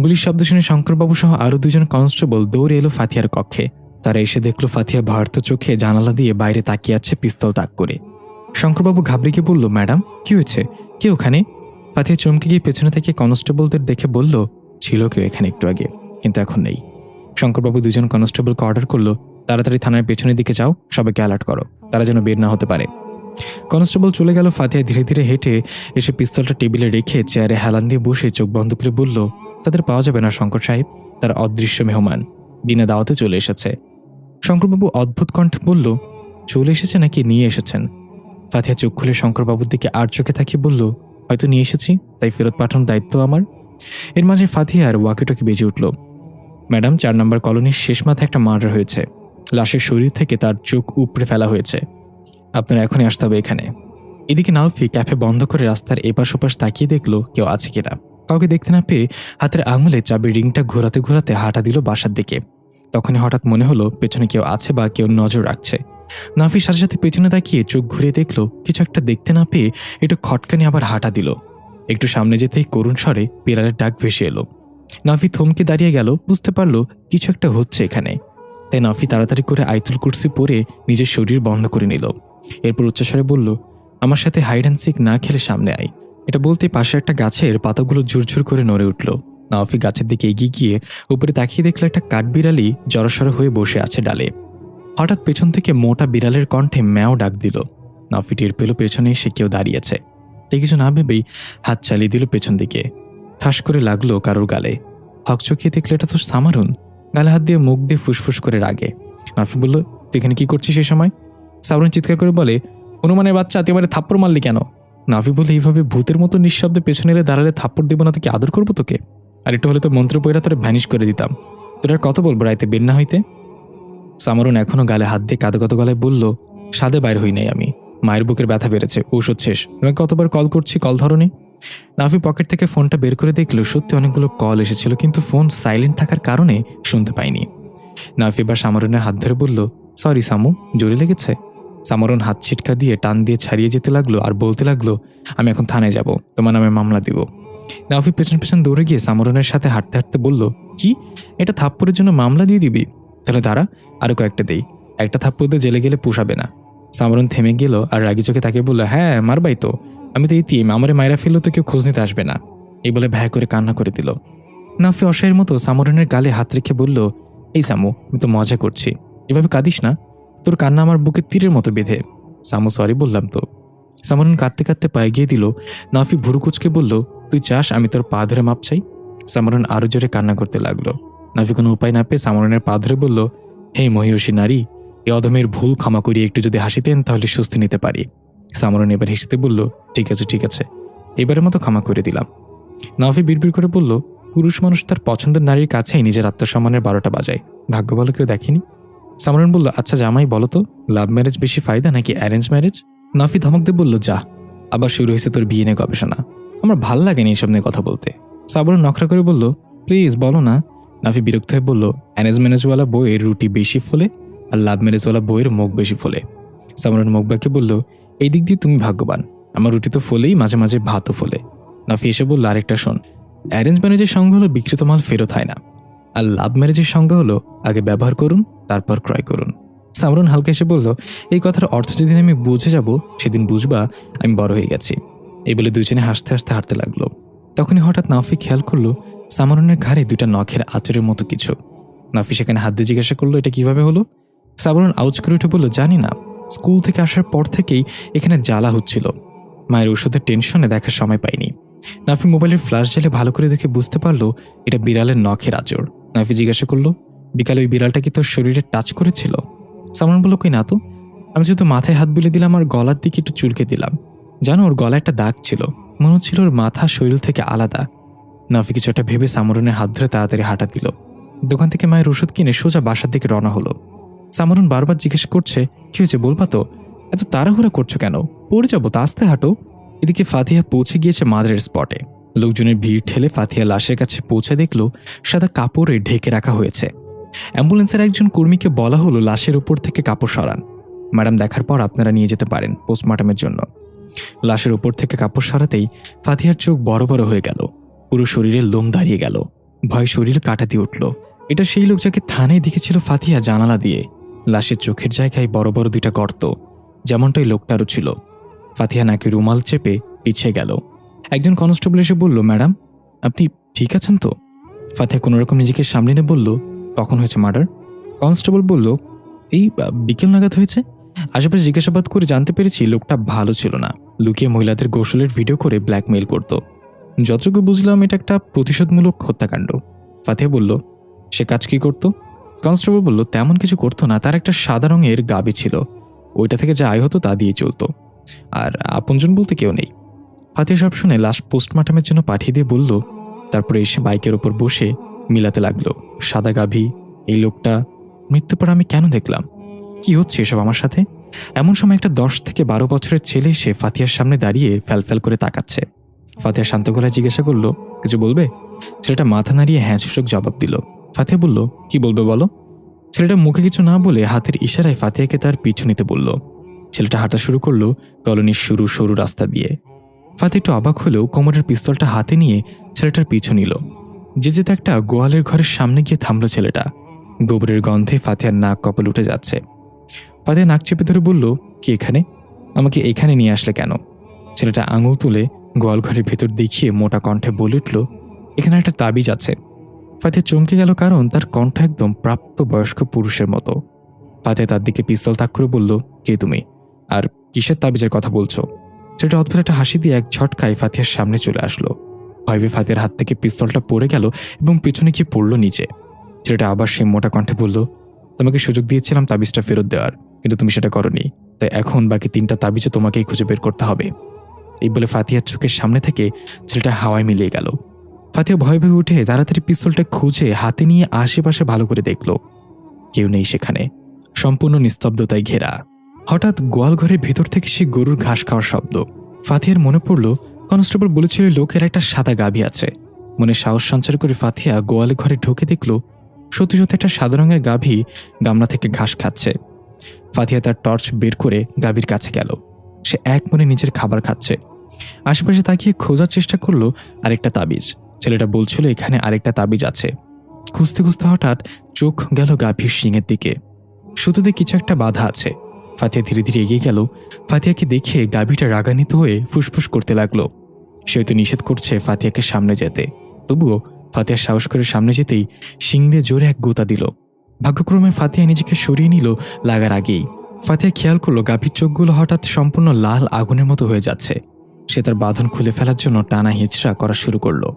গুলির শব্দ শুনে শঙ্করবাবু সহ আরো দুজন কনস্টেবল দৌড়ে এলো ফাতিহার কক্ষে। তারা এসে দেখলো ফাতিহা ভয়ার্ত চোখে জানালা দিয়ে বাইরে তাকিয়ে আছে পিস্তল তাক করে। শঙ্করবাবু ঘাবড়ে গিয়ে বলল, ম্যাডাম কি হয়েছে? কে ওখানে? ফাতিহা চমকে গিয়ে পেছনে থেকে কনস্টেবলদের দেখে বলল, ছিল কেউ এখানে একটু আগে, কিন্তু এখন নেই। শঙ্করবাবু দুজন কনস্টেবলকে অর্ডার করলো, তাড়াতাড়ি থানার পেছনের দিকে যাও, সবাইকে অ্যালার্ট করো, তারা যেন বের না হতে পারে। কনস্টেবল চলে গেল। ফাতিহা ধীরে ধীরে হেঁটে এসে পিস্তলটা টেবিলে রেখে চেয়ারে হেলান দিয়ে বসে চোখ বন্ধ করে বলল, তাদের পাওয়া যাবে না শঙ্কর সাহেব, তার অদৃশ্য মেহমান বিনা দাওয়াতে চলে এসেছে। শঙ্করবাবু অদ্ভুত কণ্ঠে বলল, চলে এসেছে নাকি নিয়ে এসেছেন? ফাতিহা চোখ খুলে শঙ্করবাবুর দিকে আর চোখে তাকিয়ে বলল, হয়তো নিয়ে এসেছি, তাই ফেরত পাঠানোর দায়িত্ব আমার। এর মাঝে ফাতিহার ওয়াকিটকি বেজে উঠল, ম্যাডাম 4 নম্বর কলোনির শেষ মাথায় একটা মার্ডার হয়েছে, লাশের শরীর থেকে তার চোখ উপড়ে ফেলা হয়েছে, আপনারা এখনই আসতে হবে এখানে। এদিকে নাওফি ক্যাফে বন্ধ করে রাস্তার এপাশ ওপাশ তাকিয়ে দেখলো কেউ আছে কিনা। কাউকে দেখতে না পেয়ে হাতের আঙুলে চাবির রিংটা ঘোরাতে ঘোরাতে হাঁটা দিল বাসার দিকে। তখনই হঠাৎ মনে হলো পেছনে কেউ আছে বা কেউ নজর রাখছে। নাফির সাথে সাথে পেছনে তাকিয়ে চোখ ঘুরিয়ে দেখলো কিছু একটা দেখতে না পেয়ে একটু খটকানি আবার হাঁটা দিল। একটু সামনে যেতেই করুণ স্বরে বিড়ালের ডাক ভেসে এলো। নাফি থমকে দাঁড়িয়ে গেল, বুঝতে পারলো কিছু একটা হচ্ছে এখানে। তাই নাফি তাড়াতাড়ি করে আইতুল কুরসি পরে নিজের শরীর বন্ধ করে নিল। এরপর উচ্চস্বরে বলল, আমার সাথে হাইড অ্যান্ড সিক না খেলে সামনে আয়। এটা বলতে পাশে একটা গাছের পাতাগুলো ঝুরঝুর করে নড়ে উঠল। নাফি গাছের দিকে এগিয়ে গিয়ে উপরে তাকিয়ে দেখলো একটা কাঠবিড়ালি জড়সড় হয়ে বসে আছে ডালে। হঠাৎ পেছন থেকে মোটা বিড়ালের কণ্ঠে ম্যাও ডাক দিল। নাফি টের পেল পেছনে এসে কেউ দাঁড়িয়েছে। তাই কিছু না ভেবেই হাত চালিয়ে দিল পেছন দিকে। ঠাস করে লাগলো কারোর গালে। হকচকিয়ে দেখলে এটা তো সামারুন। গালে হাত দিয়ে মুখ দিয়ে ফুসফুস করে রাগে। নাফি বলল, তুই এখানে কি করছিস সেই সময়? সামরুন চিৎকার করে বলে, হনুমানের বাচ্চা, তুই আমারে থাপ্পড় মারলি কেন? নাফি বলে, এইভাবে ভূতের মতো নিঃশব্দে পেছনে এলে দাঁড়ালে থাপ্পড় দেবো না তো কি আদর করবো তোকে? আর একটু হলে তো মন্ত্র পয়রা তোরে ভ্যানিশ করে দিতাম। তোর আর কত বলবো রাইতে বের না হইতে? সামারুন এখনো গালে হাত দিয়ে কাঁদো কাঁদো গলায় বলল, সাদে বাইর হই নাই আমি, মায়ের বুকের ব্যথা বেড়েছে, ঔষধ শেষ, তোমাকে কতবার কল করছি, কল ধরনি। নাফি পকেট থেকে ফোনটা বের করে দেখলো সত্যি অনেকগুলো কল এসেছিল, কিন্তু ফোন সাইলেন্ট থাকার কারণে শুনতে পাইনি। নাফি বা সামারুনের হাত ধরে বলল, সরি সামু, জোরে লেগেছে। সামারুন হাত ছিটকা দিয়ে টান দিয়ে ছাড়িয়ে যেতে লাগলো আর বলতে লাগলো, আমি এখন থানায় যাব, তোমার নামে মামলা দিব। নাফি পেছন পেছন দৌড়ে গিয়ে সামারুনের সাথে হাঁটতে হাঁটতে বলল, কি এটা থাপ্পড়ের জন্য মামলা দিয়ে দিবি? তাহলে দাঁড়া, আরো কয়েকটা দেই, একটা থাপ্পড় দিয়ে জেলে গেলে পোষাবে না। সামারুন থেমে গেল আর রাগি চোখে তাকে বলল, হ্যাঁ মারবাই তো, আমি তো ইতিম, আমারে মায়েরা ফেললো তো কেউ খোঁজ নিতে আসবে না। এই বলে ভ্যা করে কান্না করে দিল। নাফি অসহায়ের মতো সামারুনের গালে হাত রেখে বলল, এই সামু, আমি তো মজা করছি, এভাবে কাঁদিস না, তোর কান্না আমার বুকে তীরের মতো বেঁধে। সামু, সরি বললাম তো। সামারুন কাঁদতে কাঁদতে পায়ে গিয়ে দিল। নাফি ভুরু কুচকে বলল, তুই চাস আমি তোর পা ধরে মাপ চাই? সামারুন আরো জোরে কান্না করতে লাগলো। নাফি কোনো উপায় না পেয়ে সামারুনের পা ধরে বলল, হে মহিষী নারী, এ অধমের ভুল ক্ষমা করিয়ে একটু যদি হাসিতেন তাহলে স্বস্তি নিতে পারি। সামারুন এবার হেসেতে বলল, ঠিক আছে ঠিক আছে, এবারের মতো ক্ষমা করে দিলাম। নাফি বিড়বিড় করে বলল, পুরুষ মানুষ তার পছন্দের নারীর কাছেই নিজের আত্মসম্মানের 12টা বাজায়, ভাগ্য ভালো কেউ দেখেনি। সামারুন বলল, আচ্ছা জামাই বলো তো, লাভ ম্যারেজ বেশি ফায়দা নাকি অ্যারেঞ্জ ম্যারেজ? নাফি ধমক দিয়ে বলল, যা, আবার শুরু হয়েছে তোর বিয়ে নিয়ে গবেষণা, আমার ভাল লাগেনি এইসব নিয়ে কথা বলতে। সামারুন নখরা করে বলল, প্লিজ বলো না। নাফি বিরক্ত হয়ে বলল, অ্যারেঞ্জ ম্যারেজওয়ালা বইয়ের রুটি বেশি ফোলে আর লাভ ম্যারেজওয়ালা বইয়ের মুখ বেশি ফোলে। সামারুন মুখ বাঁকিয়ে বলল, এই দিক দিয়ে তুমি ভাগ্যবান, আমার রুটি তো ফোলেই, মাঝে মাঝে ভাতও ফোলে। নাফি এসে বলল, আরেকটা শোন, অ্যারেঞ্জ ম্যারেজের সঙ্গে হলো বিক্রিত মাল ফেরত হয় না, আর লাভ ম্যারেজের সংজ্ঞা হলো আগে ব্যবহার করুন, তারপর ক্রয় করুন। সামরুন হালকা এসে বলল, এই কথার অর্থ যেদিন আমি বুঝে যাব সেদিন বুঝবা আমি বড় হয়ে গেছি। এই বলে দুজনে হাসতে হাসতে হাঁটতে লাগলো। তখনই হঠাৎ নাফি খেয়াল করলো সামরুনের ঘাড়ে দুটা নখের আঁচড়ের মতো কিছু। নাফি সেখানে হাত দিয়ে জিজ্ঞাসা করলো, এটা কিভাবে হলো? সামরুন আউচ করে উঠে বলল, জানি না, স্কুল থেকে আসার পর থেকেই এখানে জ্বালা হচ্ছিল। মায়ের ওষুধের টেনশনে দেখার সময় পাইনি। নাফি মোবাইলের ফ্ল্যাশ জ্বালে ভালো করে দেখে বুঝতে পারলো এটা বিড়ালের নখের আঁচড়। নাফি জিজ্ঞাসা করলো, বিকালে ওই বিড়ালটা কি তোর শরীরে টাচ করেছিল? সামরুন বলল, কই না তো, আমি যেহেতু মাথায় হাত বুলিয়ে দিলাম আর গলার দিকে একটু চুলকে দিলাম। জানো, ওর গলায় একটা দাগ ছিল, মনে হচ্ছিল ওর মাথা শরীর থেকে আলাদা। নাফি কিছু একটা ভেবে সামরুনের হাত ধরে তাড়াতাড়ি হাঁটা দিল। দোকান থেকে মায়ের ওষুধ কিনে সোজা বাসার দিকে রওনা হলো। সামরুন বারবার জিজ্ঞেস করছে, কি হয়েছে বলবা তো, এত তাড়াহুড়া করছো কেন, পড়ে যাবো তো, আস্তে হাঁটো। এদিকে ফাতিহা পৌঁছে গিয়েছে মাদারের স্পটে। লোকজনের ভিড় ঠেলে ফাতিহা লাশের কাছে পৌঁছে দেখল সাদা কাপড়ে ঢেকে রাখা হয়েছে। অ্যাম্বুলেন্সের একজন কর্মীকে বলা হলো লাশের উপর থেকে কাপড় সরান। ম্যাডাম, দেখার পর আপনারা নিয়ে যেতে পারেন পোস্টমর্টমের জন্য। লাশের উপর থেকে কাপড় সরাতেই ফাতিহার চোখ বড় বড় হয়ে গেল, পুরো শরীরের লোম দাঁড়িয়ে গেল, ভয় শরীর কাটা দিয়ে উঠল। এটা সেই লোক যাকে থানায় দেখেছিল ফাতিহা জানালা দিয়ে। লাশের চোখের জায়গায় বড় বড় দুইটা গর্ত, যেমনটাই লোকটারও ছিল। ফাতিহা নাকি রুমাল চেপে পিছিয়ে গেল। একজন কনস্টেবল এসে বলল, ম্যাডাম আপনি ঠিক আছেন তো? ফাতিহা কোনোরকম নিজেকে সামলে নিয়ে বলল, কখন হয়েছে মার্ডার? কনস্টেবল বলল, এই বিকেল নাগাদ হয়েছে। আশেপাশে জিজ্ঞাসাবাদ করে জানতে পেরেছি লোকটা ভালো ছিল না, লুকিয়ে মহিলাদের গোসলের ভিডিও করে ব্ল্যাকমেইল করত। যতটুকু বুঝলাম এটা একটা প্রতিশোধমূলক হত্যাকাণ্ড। ফাতিহা বলল, সে কাজ কি করত? কনস্টেবল বলল, তেমন কিছু করতো না, তার একটা সাদা রঙের গাবি ছিল, ওইটা থেকে যা আয় হতো তা দিয়ে চলত, আর আপনজন বলতে কেউ নেই। ফাতিহা সব শুনে লাশ পোস্টমর্টমের জন্য পাঠিয়ে দিয়ে বলল, তারপরে এসে বাইকের ওপর বসে মিলাতে লাগলো, সাদা গাভী, এই লোকটা, মৃত্যুর পর আমি কেন দেখলাম, কি হচ্ছে এসব আমার সাথে? এমন সময় একটা 10 থেকে 12 বছরের ছেলে এসে ফাতিহার সামনে দাঁড়িয়ে ফ্যালফ্যাল করে তাকাচ্ছে। ফাতিহা শান্ত গলায় জিজ্ঞাসা করলো, কিছু বলবে? ছেলেটা মাথা নাড়িয়ে হ্যাঁ সূচক জবাব দিল। ফাতিহা বলল, কি বলবে বলো? ছেলেটা মুখে কিছু না বলে হাতের ইশারায় ফাতিহাকে তার পিছু নিতে বলল। ছেলেটা হাঁটা শুরু করলো কলোনির সরু সরু রাস্তা দিয়ে। ফাতিহা একটু অবাক হলেও কোমরের পিস্তলটা হাতে নিয়ে ছেলেটার পিছু নিল। যেতে একটা গোয়ালের ঘরের সামনে গিয়ে থামলো ছেলেটা। গোবরের গন্ধে ফাতিহার নাক কপাল উঠে যাচ্ছে। ফাতিহা নাক চেপে ধরে বলল, কি এখানে? আমাকে এখানে নিয়ে আসলে কেন? ছেলেটা আঙুল তুলে গোয়াল ঘরের ভেতর দেখিয়ে মোটা কণ্ঠে বলে উঠল, এখানে একটা তাবিজ আছে। ফাতিহা চমকে গেল, কারণ তার কণ্ঠ একদম প্রাপ্তবয়স্ক পুরুষের মতো। ফাতিহা তার দিকে পিস্তল তাক করে বলল, কে তুমি, আর কিসের তাবিজের কথা বলছো? ছেলেটা অদ্ভুত একটা হাসি দিয়ে এক ঝটকায় ফাতিহার সামনে চলে আসলো। ভয়বে ফাতিহার হাত থেকে পিস্তলটা পড়ে গেল এবং পিছনে গিয়ে পড়ল নিচে। ছেলেটা আবার সেই মোটা কণ্ঠে বলল, তোমাকে সুযোগ দিয়েছিলাম তাবিজটা ফেরত দেওয়ার, কিন্তু তুমি সেটা করনি, তাই এখন বাকি 3টা তাবিজও তোমাকেই খুঁজে বের করতে হবে। এই বলে ফাতিহার চোখের সামনে থেকে ছেলেটা হাওয়ায় মিলিয়ে গেল। ফাতিহা ভয় ভয়ে উঠে তাড়াতাড়ি পিস্তলটা খুঁজে হাতে নিয়ে আশেপাশে ভালো করে দেখল। কেউ নেই সেখানে, সম্পূর্ণ নিস্তব্ধতায় ঘেরা। হঠাৎ গোয়াল ঘরের ভেতর থেকে সে গরুর ঘাস খাওয়ার শব্দ। ফাতিহার মনে পড়ল কনস্টেবল বলেছিল লোকের একটা সাদা গাভী আছে। মনে সাহস সঞ্চার করে ফাতিহা গোয়ালে ঘরে ঢুকে দেখল সত্যি সত্যি একটা সাদা রঙের গাভী গামলা থেকে ঘাস খাচ্ছে। ফাতিহা তার টর্চ বের করে গাভীর কাছে গেল। সে এক মনে নিজের খাবার খাচ্ছে। আশেপাশে তাকিয়ে খোঁজার চেষ্টা করলো আরেকটা তাবিজ। ছেলেটা বলছিল এখানে আরেকটা তাবিজ আছে। খুঁজতে খুঁজতে হঠাৎ চোখ গেল গাভীর শিঙের দিকে। সুতোতে কিছু একটা বাধা আছে। ফাতিহা ধীরে ধীরে এগিয়ে গেল। ফাতিহাকে দেখে গাভীটা রাগান্বিত হয়ে ফুসফুস করতে লাগলো। সে হয়তো নিষেধ করছে ফাতিহাকে সামনে যেতে, তবুও ফাতিহা সাহস করে সামনে যেতেই শিং দিয়ে জোরে এক গোতা দিল। ভাগ্যক্রমে ফাতিহা নিজেকে সরিয়ে নিল লাগার আগেই। ফাতিহা খেয়াল করলো গাভীর চোখগুলো হঠাৎ সম্পূর্ণ লাল আগুনের মতো হয়ে যাচ্ছে। সে তার বাঁধন খুলে ফেলার জন্য টানা হিঁচড়া করা শুরু করলো।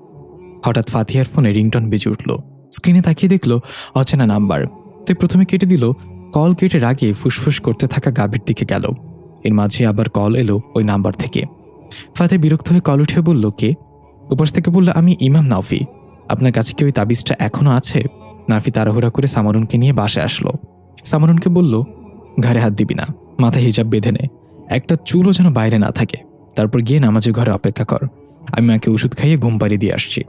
হঠাৎ ফাতিহার ফোনে রিংটন বেজে উঠল। স্ক্রিনে তাকিয়ে দেখলো অচেনা নাম্বার। তাই প্রথমে কেটে দিল। কল কেটে আগে ফুসফুস করতে থাকা গাভীর দিকে গেল। এর মাঝে আবার কল এলো ওই নাম্বার থেকে। ফাতিহা বিরক্ত হয়ে কল উঠে বলল, কে? উপাস থেকে বলল, আমি ইমাম নাফি। আপনার কাছে কি ওই তাবিজটা এখনো আছে? নাফি তাড়াহুড়া করে সামরুনকে নিয়ে বাসায় আসলো। সামরুনকে বলল, ঘাড়ে হাত দিবি না, মাথায় হিজাব বেঁধে নে, একটা চুলও যেন বাইরে না থাকে, তারপর গিয়ে নামাজের ঘরে অপেক্ষা কর, আমি মাকে ওষুধ খাইয়ে ঘুম পাড়িয়ে দিয়ে আসছি।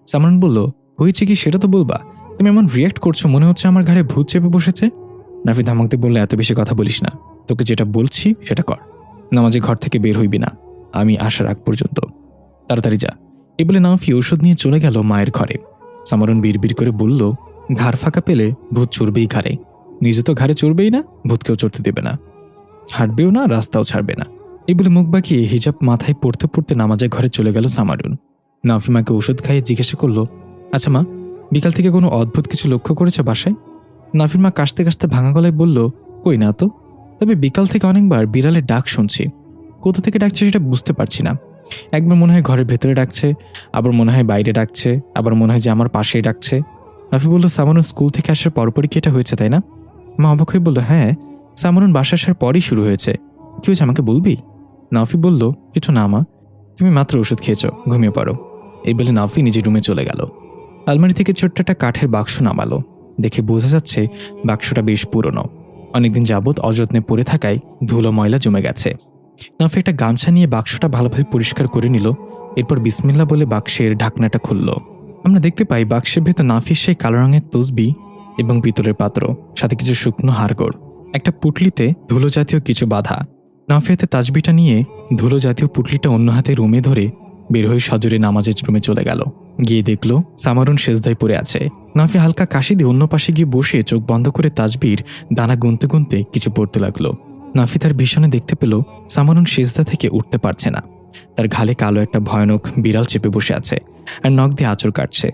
সামরুন বলল, হয়েছে কি সেটা তো বলবা, তুমি এমন রিয়াক্ট করছো মনে হচ্ছে আমার ঘাড়ে ভূত চেপে বসেছে। নাফি ধামাকতে বললে, এত বেশি কথা বলিস না, তোকে যেটা বলছি সেটা কর, নামাজের ঘর থেকে বের হইবি না আমি আসার আগ পর্যন্ত, তাড়াতাড়ি যা। এই বলে নাফি ওষুধ নিয়ে চলে গেল মায়ের ঘরে। সামারুন বিড়বিড় করে বলল, ঘাড় ফাঁকা পেলে ভূত চড়বেই ঘাড়ে। নিজে তো ঘাড়ে চড়বেই না, ভূতকেও চড়তে দেবে না, হাঁটবেও না, রাস্তাও ছাড়বে না। এই বলে মুখ বাঁকিয়ে হিজাব মাথায় পড়তে পড়তে নামাজের ঘরে চলে গেল সামারুন। নাফি মাকে ওষুধ খাইয়ে জিজ্ঞাসা করল, আচ্ছা মা, বিকাল থেকে কোনো অদ্ভুত কিছু লক্ষ্য করেছে বাসায়? নাফির মা কাশতে কাশতে ভাঙা গলায় বলল, কই না তো, তবে বিকাল থেকে অনেকবার বিড়ালের ডাক শুনছি। কোথা থেকে ডাকছে সেটা বুঝতে পারছি না। একবার মনে হয় ঘরের ভেতরে ডাকছে, আবার মনে হয় বাইরে ডাকছে, আবার মনে হয় যে আমার পাশেই ডাকছে। নাফি বলল, সামারুন স্কুল থেকে আসার পরপরই কি এটা হয়েছে, তাই না? মা অবাক হয়ে বলল, হ্যাঁ, সামারুন বাসা আসার পরই শুরু হয়েছে। কি হয়েছে আমাকে বলবি? নাফি বলল, কিছু না মা, তুমি মাত্র ওষুধ খেয়েছ, ঘুমিয়ে পড়ো। এই বলে নাফি নিজের রুমে চলে গেল। আলমারি থেকে ছোট্ট একটা কাঠের বাক্স নামালো। দেখে বোঝা যাচ্ছে বাক্সটা বেশ পুরনো, অনেকদিন যাবৎ অযত্নে পড়ে থাকায় ধুলো ময়লা জমে গেছে। নাফি একটা গামছা নিয়ে বাক্সটা ভালোভাবে পরিষ্কার করে নিল। এরপর বিসমিল্লাহ বলে বাক্সের ঢাকনাটা খুলল। আমরা দেখতে পাই বাক্সের ভেতর নাফির সেই কালো রঙের তসবি এবং পিতলের পাত্র, সাথে কিছু শুকনো হাড়গোড়, একটা পুটলিতে ধুলো জাতীয় কিছু বাঁধা। নাফি হাতে তাজবিটা নিয়ে ধুলো জাতীয় পুটলিটা অন্য হাতে রুমে ধরে বের হয়ে সজোরে নামাজের রুমে চলে গেল। গিয়ে দেখল সামারুন সেজদায় পড়ে আছে। নাফি হালকা কাশি দিয়ে অন্য পাশে গিয়ে বসে চোখ বন্ধ করে তাজবির দানা গুনতে গুনতে কিছু পড়তে লাগলো। নাফি তার ভীষণে দেখতে পেল সামারুন সেজদা থেকে উঠতে পারছে না। তার ঘালে কালো একটা ভয়ানক বিড়াল চেপে বসে আছে আর নখ দিয়ে আঁচড় কাটছে।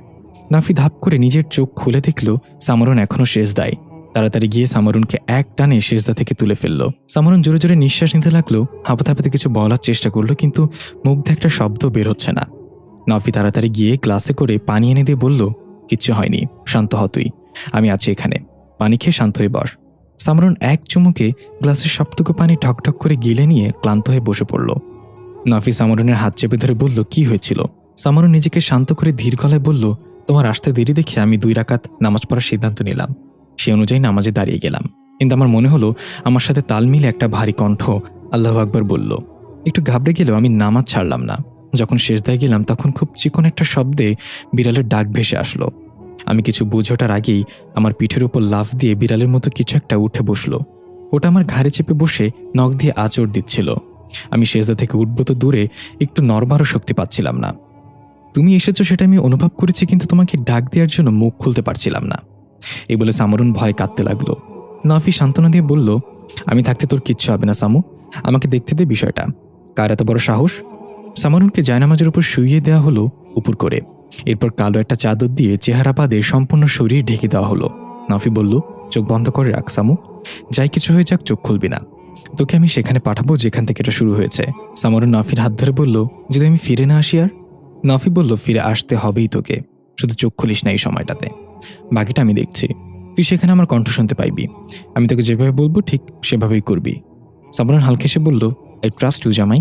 নাফি ধাপ করে নিজের চোখ খুলে দেখল সামারুন এখনও সেজদায়। তাড়াতাড়ি গিয়ে সামারুনকে এক টানে সেজদা থেকে তুলে ফেলল। সামারুন জোরে জোরে নিঃশ্বাস নিতে লাগলো, হাঁপাতে হাঁপাতে কিছু বলার চেষ্টা করলো, কিন্তু মুখ দিয়ে একটা শব্দ বের হচ্ছে না। নাফি তাড়াতাড়ি গিয়ে গ্লাসে করে পানি এনে দিয়ে বলল, কিচ্ছু হয়নি, শান্ত হ তুই, আমি আছি এখানে, পানি খেয়ে শান্ত হয়ে বস। সামারুন এক চুমুকে গ্লাসের সবটুকু পানি ঠকঠক করে গিলে নিয়ে ক্লান্ত হয়ে বসে পড়ল। নাফি সামারুনের হাত চেপে ধরে বলল, কি হয়েছিল? সামারুন নিজেকে শান্ত করে ধীর গলায় বলল, তোমার আসতে দেরি দেখে আমি 2 রাকাত নামাজ পড়ার সিদ্ধান্ত নিলাম। সে অনুযায়ী নামাজে দাঁড়িয়ে গেলাম, কিন্তু আমার মনে হলো আমার সাথে তাল মিলে একটা ভারী কণ্ঠ আল্লাহু আকবার বলল। একটু ঘাবড়ে গেলেও আমি নামাজ ছাড়লাম না। যখন শেষদায় গেলাম তখন খুব চিকন একটা শব্দে বিড়ালের ডাক ভেসে আসলো। আমি কিছু বুঝোটার আগেই আমার পিঠের উপর লাফ দিয়ে বিড়ালের মতো কিছু একটা উঠে বসলো। ওটা আমার ঘাড়ে চেপে বসে নখ দিয়ে আঁচড় দিচ্ছিল। আমি সেজদা থেকে উঠবো তো দূরে, একটু নড়বারও শক্তি পাচ্ছিলাম না। তুমি এসেছো সেটা আমি অনুভব করেছি, কিন্তু তোমাকে ডাক দেওয়ার জন্য মুখ খুলতে পারছিলাম না। এই বলে সামারুন ভয় কাঁদতে লাগলো। নাফি সান্ত্বনা দিয়ে বলল, আমি থাকতে তোর কিচ্ছু হবে না সামু, আমাকে দেখতে দে বিষয়টা। কার এত বড় সাহস? সামারুনকে জায়নামাজের উপর শুইয়ে দেওয়া হলো উপর করে। এরপর কালো একটা চাদর দিয়ে চেহারা বাদে সম্পূর্ণ শরীর ঢেকে দেওয়া হলো। নাফি বলল, চোখ বন্ধ করে রাখ সামু, যাই কিছু হয়ে যাক চোখ খুলবি না। তোকে আমি সেখানে পাঠাবো যেখান থেকে এটা শুরু হয়েছে। সামারুন নাফির হাত ধরে বলল, যদি আমি ফিরে না আসি? আর নাফি বলল, ফিরে আসতে হবেই তোকে, শুধু চোখ খুলিস না এই সময়টাতে, বাকিটা আমি দেখছি। তুই সেখানে আমার কণ্ঠ শুনতে পাইবি, আমি তোকে যেভাবে বলবো ঠিক সেভাবেই করবি। সামারুন হালকা এসে বলল, আই ট্রাস্ট ইউ জামাই।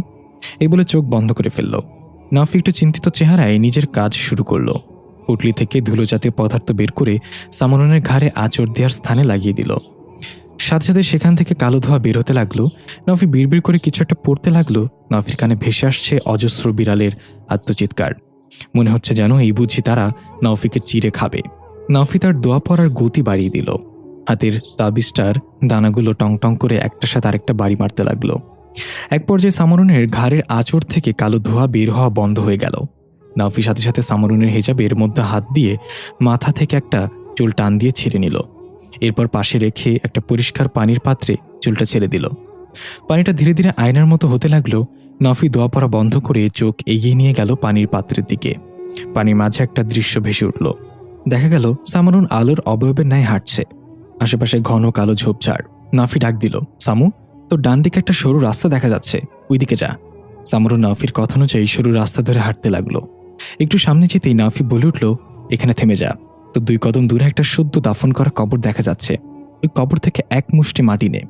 এই বলে চোখ বন্ধ করে ফেলল। নাফি একটু চিন্তিত চেহারায় নিজের কাজ শুরু করলো। পুটলি থেকে ধুলো জাতীয় পদার্থ বের করে সামারুনের ঘাড়ে আঁচড় দেওয়ার স্থানে লাগিয়ে দিল। সাথে সাথে সেখান থেকে কালো ধোঁয়া বের হতে লাগলো। নাফি বিড়বিড় করে কিছু একটা পড়তে লাগলো। নাফির কানে ভেসে আসছে অজস্র বিড়ালের আত্মচিৎকার। মনে হচ্ছে যেন এই বুঝি তারা নাফিকে চিড়ে খাবে। নাফি তার দোয়া পড়ার গতি বাড়িয়ে দিল। হাতের তাবিজটার দানাগুলো টং টং করে একটার সাথে আরেকটা বাড়ি মারতে লাগলো। এক পর্যায়ে সামারুনের ঘাড়ের আঁচড় থেকে কালো ধোঁয়া বের হওয়া বন্ধ হয়ে গেল। নাফি সাথে সাথে সামারুনের হিজাবের মধ্যে হাত দিয়ে মাথা থেকে একটা চুল টান দিয়ে ছিঁড়ে নিল। এরপর পাশে রেখে একটা পরিষ্কার পানির পাত্রে চুলটা ছেড়ে দিল। পানিটা ধীরে ধীরে আয়নার মতো হতে লাগলো। নাফি দোয়া পড়া বন্ধ করে চোখ এগিয়ে নিয়ে গেল পানির পাত্রের দিকে। পানির মাঝে একটা দৃশ্য ভেসে উঠল। দেখা গেল সামারুন আলোর অবয়বের ন্যায় হাঁটছে। আশেপাশে ঘন কালো ঝোপঝাড়। নাফি ডাক দিল, সামু, তোর ডান দিকে একটা সরু রাস্তা দেখা যাচ্ছে, ওইদিকে যা। সামারুন নাফির কথা অনুযায়ী সরু রাস্তা ধরে হাঁটতে লাগলো। একটু সামনে যেতেই নাফি বলে উঠল, এখানে থেমে যা। তো 2 কদম দূরে একটা সদ্য দাফন করা কবর দেখা যাচ্ছে, ওই কবর থেকে এক মুষ্টি মাটি নে।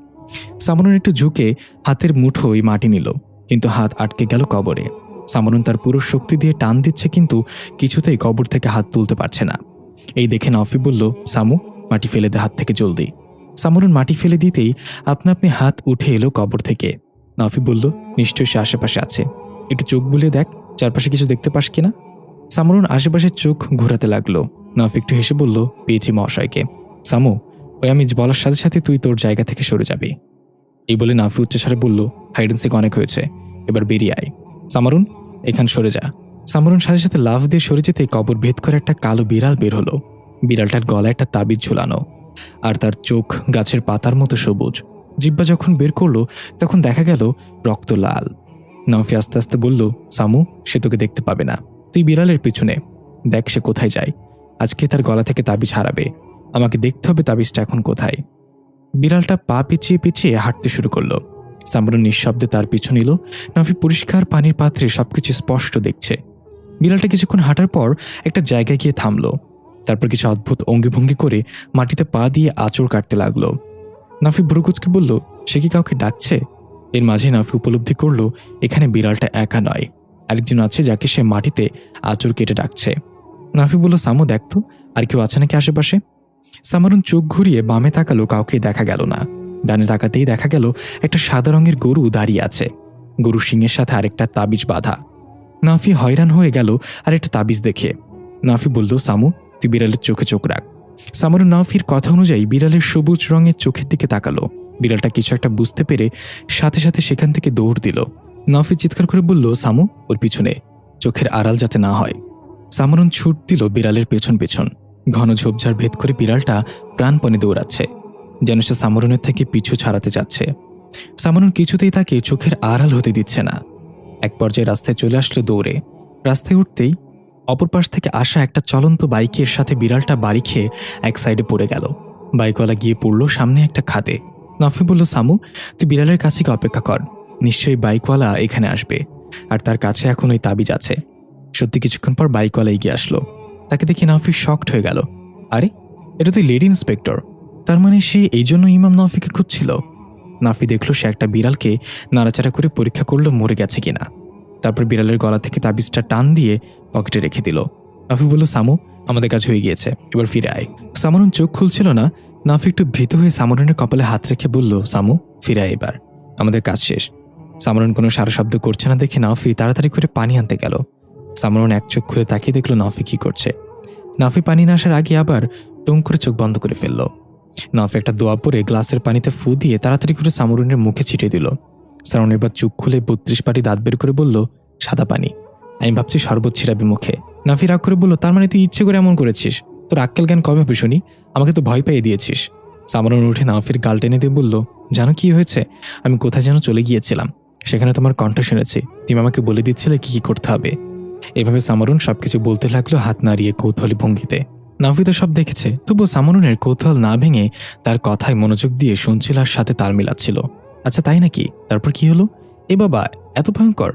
সামারুন একটু ঝুঁকে হাতের মুঠোয় মাটি নিল, কিন্তু হাত আটকে গেল কবরে। সামারুন তার পুরো শক্তি দিয়ে টান দিচ্ছে, কিন্তু কিছুতেই কবর থেকে হাত তুলতে পারছে না। এই দেখে নাফি বলল, সামু, মাটি ফেলে দে হাত থেকে জলদি। সামারুন মাটি ফেলে দিতেই আপনা আপনি হাত উঠে এলো কবর থেকে। নাফি বলল, নিশ্চয়ই সে আশেপাশে আছে, একটু চোখ বুলিয়ে দেখ চারপাশে কিছু দেখতে পাস কিনা। সামারুন আশেপাশে চোখ ঘোরাতে লাগলো। নাফি একটু হেসে বলল, পেয়েছি মহাশয়কে। সামু, ওই আমি বলার সাথে সাথে তুই তোর জায়গা থেকে সরে যাবি। এই বলে নাফি উচ্চস্বরে বলল, হাইড অ্যান্ড সিক অনেক হয়েছে, এবার বেরিয়ে আয়। সামারুন, এখানে সরে যা। সামরুন সাথে সাথে লাফ দিয়ে সরে যেতে কবর ভেদ করে একটা কালো বিড়াল বের হলো। বিড়ালটার গলায় একটা তাবিজ ঝুলানো, আর তার চোখ গাছের পাতার মতো সবুজ। জিব্বা যখন বের করলো তখন দেখা গেল রক্ত লাল। নওফি আস্তে আস্তে বলল, সামু, সে তোকে দেখতে পাবে না, তুই বিড়ালের পিছনে দেখ সে কোথায় যায়। আজকে তার গলা থেকে তাবিজ হারাবে, আমাকে দেখতে হবে তাবিজটা এখন কোথায়। বিড়ালটা পা পিছিয়ে পিছিয়ে হাঁটতে শুরু করলো। সামরুন নিঃশব্দে তার পিছু নিল। নওফি পরিষ্কার পানির পাত্রে সবকিছু স্পষ্ট দেখছে। বিড়ালটা কিছুক্ষণ হাঁটার পর একটা জায়গায় গিয়ে থামলো। তারপর কিছু অদ্ভুত অঙ্গিভঙ্গি করে মাটিতে পা দিয়ে আঁচড় কাটতে লাগলো। নওফি ভ্রুকুচকে বলল, সে কি কাউকে ডাকছে? এর মাঝে নওফি উপলব্ধি করল এখানে বিড়ালটা একা নয়, আরেকজন আছে যাকে সে মাটিতে আঁচড় কেটে ডাকছে। নওফি বলল, সামু দেখ তো, আর কেউ আছে নাকি আশেপাশে? সামারুন চোখ ঘুরিয়ে বামে তাকালো, কাউকে দেখা গেল না। ডানে তাকাতেই দেখা গেল একটা সাদা রঙের গরু দাঁড়িয়ে আছে, গরু শিংয়ের সাথে আরেকটা তাবিজ বাঁধা। নওফি হয়রান হয়ে গেল আর একটা তাবিজ দেখে। নওফি বলল, সামু, তুই বিড়ালের চোখে চোখ রাখ। সামারুন নওফির কথা অনুযায়ী বিড়ালের সবুজ রঙের চোখের দিকে তাকালো। বিড়ালটা কিছু একটা বুঝতে পেরে সাথে সাথে সেখান থেকে দৌড় দিল। নওফি চিৎকার করে বলল, সামু, ওর পিছনে, চোখের আড়াল যাতে না হয়। সামারুন ছুট দিল বিড়ালের পেছন পেছন। ঘন ঝোপঝাড় ভেদ করে বিড়ালটা প্রাণপণে দৌড়াচ্ছে, যেন সে সামারুনের থেকে পিছু ছাড়াতে যাচ্ছে। সামারুন কিছুতেই তাকে চোখের আড়াল হতে দিচ্ছে না। এক পর্যায়ে রাস্তায় চলে আসলো দৌড়ে। রাস্তায় উঠতেই অপর পাশ থেকে আসা একটা চলন্ত বাইকের সাথে বিড়ালটা বাড়ি খেয়ে এক সাইডে পড়ে গেল। বাইকওয়ালা গিয়ে পড়ল সামনে একটা খাদে। নওফি বলল, সামু, তুই বিড়ালের কাছে গিয়ে অপেক্ষা কর, নিশ্চয়ই বাইকওয়ালা এখানে আসবে, আর তার কাছে এখন ওই তাবিজ আছে। সত্যি কিছুক্ষণ পর বাইকওয়ালা এগিয়ে আসলো। তাকে দেখে নওফি শকড হয়ে গেল। আরে, এটা তুই লেডি ইন্সপেক্টর, তার মানে সে এই জন্য ইমাম নওফিকে খুঁজছিল। নওফি দেখলো সে একটা বিড়ালকে নাড়াচাড়া করে পরীক্ষা করলো মরে গেছে কিনা। তারপর বিড়ালের গলা থেকে তাবিজটা টান দিয়ে পকেটে রেখে দিল। নওফি বলল, সামু, আমাদের কাজ হয়ে গিয়েছে, এবার ফিরে আয়। সামরুন চোখ খুলছিল না। নওফি একটু ভীত হয়ে সামরুনের কপালে হাত রেখে বলল, সামু, ফিরে আয়, এবার আমাদের কাজ শেষ। সামরুন কোনো সারা শব্দ করছে না দেখে নওফি তাড়াতাড়ি করে পানি আনতে গেল। সামরুন এক চোখ খুলে তাকিয়ে দেখলো নওফি কি করছে। নওফি পানি না আসার আগে আবার টুং করে চোখ বন্ধ করে ফেলল। নওফি একটা দোয়া পরে গ্লাসের পানিতে ফু দিয়ে তাড়াতাড়ি করে সামরুনের মুখে ছিটিয়ে দিল। সামরুন এবার চোখ খুলে 32 পাটি দাঁত বের করে বলল, সাদা পানি, আমি ভাবছি শরবত ছিটাবি মুখে। নওফি রাগ করে বলল, তার মানে তুই ইচ্ছে করে এমন করেছিস? তোর আক্কেল জ্ঞান কবে হবে শুনি? আমাকে তো ভয় পাইয়ে দিয়েছিস। সামরুন উঠে নওফির গাল টেনে দিয়ে বলল, জানো কি হয়েছে? আমি কোথায় যেন চলে গিয়েছিলাম, সেখানে তোমার কণ্ঠ শুনেছি, তুমি আমাকে বলে দিচ্ছিলে কি কি করতে হবে। এভাবে সামরুন সবকিছু বলতে লাগলো হাত নাড়িয়ে কৌতূহলী ভঙ্গিতে। নওফি তো সব দেখেছে, তবুও সামরুনের কৌতূহল না ভেঙে তার কথায় মনোযোগ দিয়ে শুনছিল আর সাথে তাল মিলাচ্ছিল। আচ্ছা তাই নাকি? তারপর কি হলো? এ বাবা, এত ভয়ঙ্কর?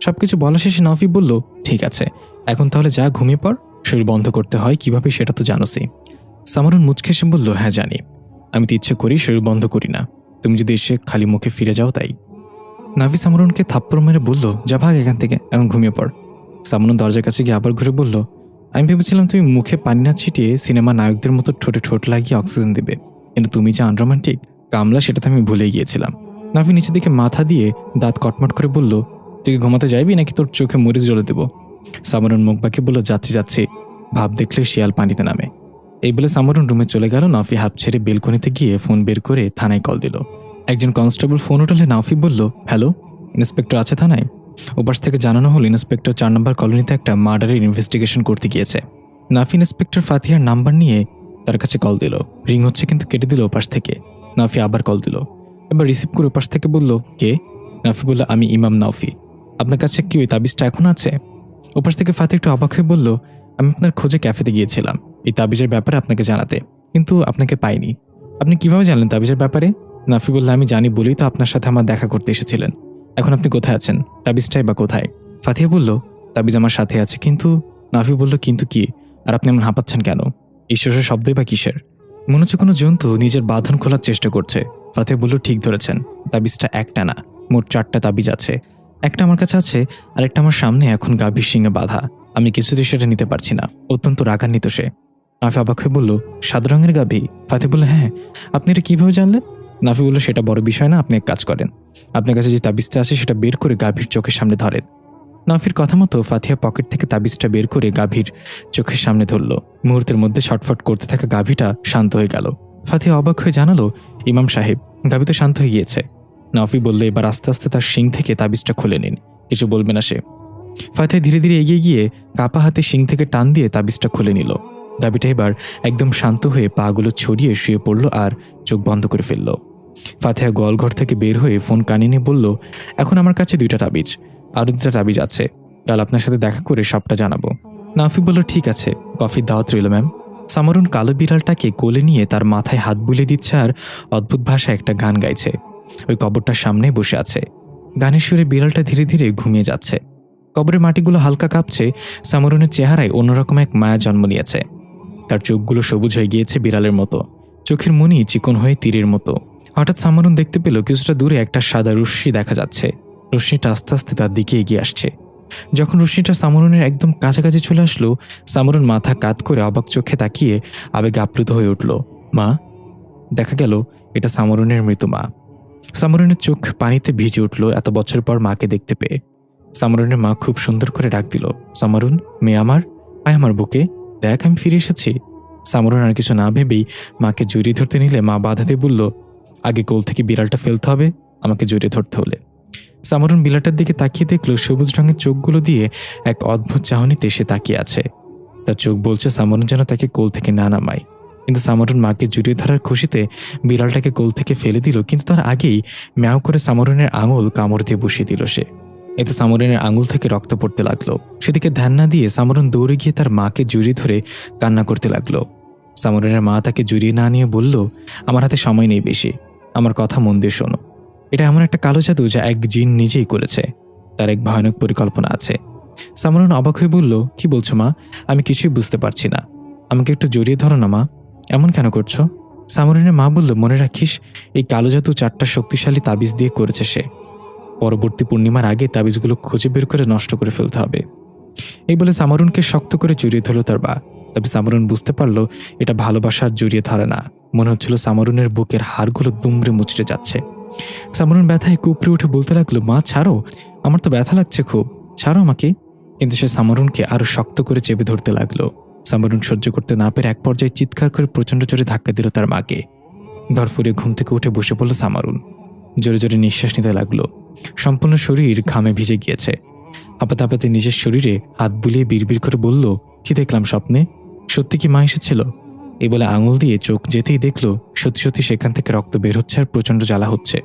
সবকিছু বলা শেষে নওফি বলল, ঠিক আছে, এখন তাহলে যা, ঘুমিয়ে পড়। শরীর বন্ধ করতে হয় কিভাবে সেটা তো জানোসই। সামরুন মুচকে এসে বলল, হ্যাঁ জানি, আমি তো ইচ্ছে করি শরীর বন্ধ করি না, তুমি যদি এসে খালি মুখে ফিরে যাও তাই। নওফি সামরুনকে থাপ্পড় মেরে বলল, যা ভাগ এখান থেকে, এখন ঘুমিয়ে পড়। সামরুন দরজার কাছে গিয়ে আবার ঘুরে বলল, আমি ভেবেছিলাম তুমি মুখে পানি না ছিটিয়ে সিনেমা নায়কদের মতো ঠোঁটে ঠোঁট লাগিয়ে অক্সিজেন দেবে, কিন্তু তুমি যে আনরোমান্টিক কামলা সেটা তো আমি ভুলে গিয়েছিলাম। নওফি নিচের দিকে মাথা দিয়ে দাঁত কটমট করে বলল, তুই কি ঘুমাতে যাইবি নাকি তোর চোখে মরিচ জ্বলে দেবো? সামরুন মুখ বাঁকিয়ে বলল, যাচ্ছি যাচ্ছি, ভাব দেখলে শিয়াল পানিতে নামে। এই বলে সামরুন রুমে চলে গেল। নওফি হাঁপ ছেড়ে বেলকনিতে গিয়ে ফোন বের করে থানায় কল দিল। একজন কনস্টেবল ফোন উঠালে নওফি বলল, হ্যালো, ইন্সপেক্টর আছে থানায়? ওপাশ থেকে জানানো হল ইন্সপেক্টর 4 নম্বর কলোনিতে একটা মার্ডারের ইনভেস্টিগেশন করতে গিয়েছে। নওফি ইন্সপেক্টর ফাতিহার নাম্বার নিয়ে তার কাছে কল দিল। রিং হচ্ছে কিন্তু কেটে দিল ওপাশ থেকে। নওফি আবার কল দিল, এবার রিসিভ করে ওপাশ থেকে বলল, কে? নওফি বলল, আমি ইমাম নওফি, আপনার কাছে কি ওই তাবিজটা এখন আছে? ওপাশ থেকে ফাতি একটু অবাক হয়ে বলল, আমি আপনার খোঁজে ক্যাফেতে গিয়েছিলাম এই তাবিজের ব্যাপারে আপনাকে জানাতে, কিন্তু আপনাকে পাইনি। আপনি কিভাবে জানলেন তাবিজের ব্যাপারে? নওফি বলল, আমি জানি বলেই তো আপনার সাথে আমার দেখা করতে এসেছিলেন। এখন আপনি কোথায় আছেন? তাবিজটাই বা কোথায়? ফাতিহা বলল, তাবিজ আমার সাথে আছে। কিন্তু? নওফি বলল, কিন্তু কি? আর আপনি এমন হাঁপাচ্ছেন কেন? ঈশ্বরের শব্দই বা কিসের? মনে হচ্ছে কোনো জন্তু নিজের বাঁধন খোলার চেষ্টা করছে। ফাতিহা বলল, ঠিক ধরেছেন, তাবিজটা একটা না, মোট 4টা তাবিজ আছে। একটা আমার কাছে আছে, আর একটা আমার সামনে এখন গাভীর শিঙে বাঁধা। আমি কিছুতেই সেটা নিতে পারছি না। অত্যন্ত রাগান্বিত সে। নওফি অবাক হয়ে বলল, সাদা রঙের গাভী? ফাতিহা বলল, হ্যাঁ। আপনি এটা কিভাবে জানলেন? নওফি বলল, সেটা বড় বিষয় না, আপনি এক কাজ করেন, আপনার কাছে যে তাবিজটা আছে সেটা বের করে গাভীর চোখের সামনে ধরেন। নওফির কথা মতো ফাতিহা পকেট থেকে তাবিজটা বের করে গাভীর চোখের সামনে ধরল। মুহূর্তের মধ্যে ছটফট করতে থাকা গাভীটা শান্ত হয়ে গেল। ফাতিহা অবাক হয়ে জানালো, ইমাম সাহেব, গাভী তো শান্ত হয়ে গিয়েছে। নওফি বলল, এবার আস্তে আস্তে তার শিং থেকে তাবিজটা খুলে নিন, কিছু বলবে না সে। ফাতিহা ধীরে ধীরে এগিয়ে গিয়ে কাপা হাতে শিং থেকে টান দিয়ে তাবিজটা খুলে নিল। দাবিটা এবার একদম শান্ত হয়ে পাগুলো ছড়িয়ে শুয়ে পড়ল আর চোখ বন্ধ করে ফেলল। ফাতিহা গোয়ালঘর থেকে বের হয়ে ফোন কানে নিয়ে বলল, এখন আমার কাছে 2টা তাবিজ, আরও 2টা তাবিজ আছে, কাল আপনার সাথে দেখা করে সবটা জানাবো। নাফি বলল, ঠিক আছে, কফির দাওয়াত রইল ম্যাম। সামারুন কালো বিড়ালটাকে কোলে নিয়ে তার মাথায় হাত বুলিয়ে দিচ্ছে আর অদ্ভুত ভাষায় একটা গান গাইছে। ওই কবরটার সামনে বসে আছে। গানের সুরে বিড়ালটা ধীরে ধীরে ঘুমিয়ে যাচ্ছে। কবরের মাটিগুলো হালকা কাঁপছে। সামারুনের চেহারায় অন্যরকম এক মায়া জন্ম নিয়েছে। তার চোখগুলো সবুজ হয়ে গিয়েছে বিড়ালের মতো, চোখের মনি চিকন হয়ে তীরের মতো। হঠাৎ সামারুন দেখতে পেল কিছুটা দূরে একটা সাদা রশ্মি দেখা যাচ্ছে। রশ্মিটা আস্তে আস্তে তার দিকে এগিয়ে আসছে। যখন রশ্মিটা সামারুনের একদম কাছাকাছি চলে আসলো, সামারুন মাথা কাত করে অবাক চোখে তাকিয়ে আবেগে আপ্লুত হয়ে উঠল। মা! দেখা গেল এটা সামারুনের মৃত মা। সামারুনের চোখ পানিতে ভিজে উঠল এত বছর পর মাকে দেখতে পেয়ে। সামারুনের মা খুব সুন্দর করে ডাক দিল, সামারুন, মেয়ে আমার, আয় আমার বুকে, দেখ আমি ফিরে এসেছি। সামারুন আর কিছু না ভেবেই মাকে জড়িয়ে ধরতে নিলে মা বাধা দিয়ে বলল, আগে কোল থেকে বিড়ালটা ফেলতে হবে, আমাকে জড়িয়ে ধরতে হলে। সামারুন বিড়ালটার দিকে তাকিয়ে দেখল সবুজ রঙের চোখগুলো দিয়ে এক অদ্ভুত চাহনিতে সে তাকিয়ে আছে। তার চোখ বলছে সামারুন যেন তাকে কোল থেকে না নামায়। কিন্তু সামারুন মাকে জড়িয়ে ধরার খুশিতে বিড়ালটাকে কোল থেকে ফেলে দিল, কিন্তু তার আগেই ম্যাও করে সামারুনের আঙুল কামড় দিয়ে বসিয়ে দিল সে। এতে সামারুনের আঙুল থেকে রক্ত পড়তে লাগলো। সেদিকে ধ্যান না দিয়ে সামারুন দৌড়ে গিয়ে তার মাকে জড়িয়ে ধরে কান্না করতে লাগলো। সামারুনের মা তাকে জড়িয়ে না নিয়ে বলল, আমার হাতে সময় নেই বেশি, আমার কথা মন দিয়ে শোনো। এটা এমন একটা কালো জাদু যা এক জিন নিজেই করেছে, তার এক ভয়ানক পরিকল্পনা আছে। সামারুন অবাক হয়ে বলল, কি বলছো মা? আমি কিছুই বুঝতে পারছি না, আমাকে একটু জড়িয়ে ধরো না মা, এমন কেন করছো? সামারুনের মা বলল, মনে রাখিস, এই কালো জাদু 4টা শক্তিশালী তাবিজ দিয়ে করেছে সে। পরবর্তী পূর্ণিমার আগে তাবিজগুলো খুঁজে বের করে নষ্ট করে ফেলতে হবে। এই বলে সামারুনকে শক্ত করে জড়িয়ে ধরল তার মা। তবে সামারুন বুঝতে পারল এটা ভালোবাসার জড়িয়ে ধরে না। মনে হচ্ছিল সামারুনের বুকের হাড়গুলো দুমড়ে মুচড়ে যাচ্ছে। সামারুন ব্যথায় কুকড়ে উঠে বলতে লাগলো, মা ছাড়ো, আমার তো ব্যথা লাগছে খুব, ছাড়ো আমাকে। কিন্তু সে সামারুনকে আরো শক্ত করে চেপে ধরতে লাগলো। সামারুন সহ্য করতে না পেরে এক পর্যায়ে চিৎকার করে প্রচণ্ড জোরে ধাক্কা দিল তার মাকে। ধরফুরে ঘুম থেকে উঠে বসে পড়ল সামারুন। জোরে জোরে নিঃশ্বাস নিতে লাগলো। সম্পূর্ণ শরীর ঘামে ভিজে গিয়েছে। হাঁপাতে হাঁপাতে নিজের শরীরে হাত বুলিয়ে বিড়বিড় করে বলল, কি দেখলাম স্বপ্নে? সত্যি কি মা এসেছিল? এই বলে আঙুল দিয়ে চোখ যেতেই দেখল সত্যি সত্যি সেখান থেকে রক্ত বের হচ্ছে আর প্রচণ্ড জ্বালা হচ্ছে।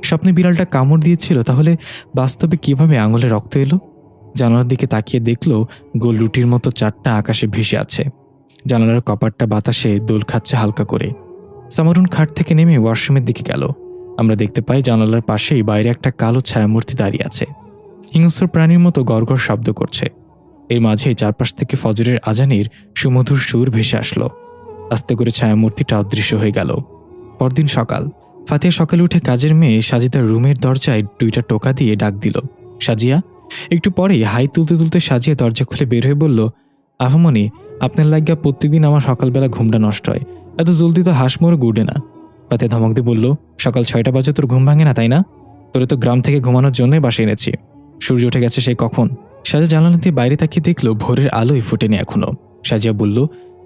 স্বপ্নে বিড়ালটা কামড় দিয়েছিল, তাহলে বাস্তবে কিভাবে আঙুলে রক্ত এলো? জানালার দিকে তাকিয়ে দেখল গোল রুটির মতো 4টা আকাশে ভেসে আছে। জানালার কপারটা বাতাসে দোল খাচ্ছে হালকা করে। সামারুন খাট থেকে নেমে ওয়াশরুমের দিকে গেল। আমরা দেখতে পাই জানালার পাশেই বাইরে একটা কালো ছায়ামূর্তি দাঁড়িয়ে আছে। হিংস্র প্রাণীর মতো গড়গড় শব্দ করছে। এর মাঝে চারপাশ থেকে ফজরের আজানের সুমধুর সুর ভেসে আসলো। আস্তে করে ছায়ামূর্তিটা অদৃশ্য হয়ে গেল। পরদিন সকাল। ফাতিহা সকালে উঠে কাজের মেয়ে সাজিদার রুমের দরজায় 2টা টোকা দিয়ে ডাক দিল, সাজিয়া। একটু পরেই হাই তুলতে তুলতে সাজিয়া দরজা খুলে বের হয়ে বলল, আফামনি, আপনার লাগিয়া প্রত্যেকদিন আমার সকালবেলা ঘুমটা নষ্ট হয়, এত জলদি তো হাঁস মোরগ উঠে না। ফাতিহা ধমক দিয়ে বলল, সকাল 6টা বাজে তোর ঘুম ভাঙে না তাই না? তোরে তো গ্রাম থেকে ঘুমানোর জন্যই বাসায় এনেছি। সূর্য উঠে গেছে সেই কখন। সাজিয়া জানালা দিয়ে বাইরে তাকিয়ে দেখল ভোরের আলোই ফুটেনি এখনো। সাজিয়া বলল,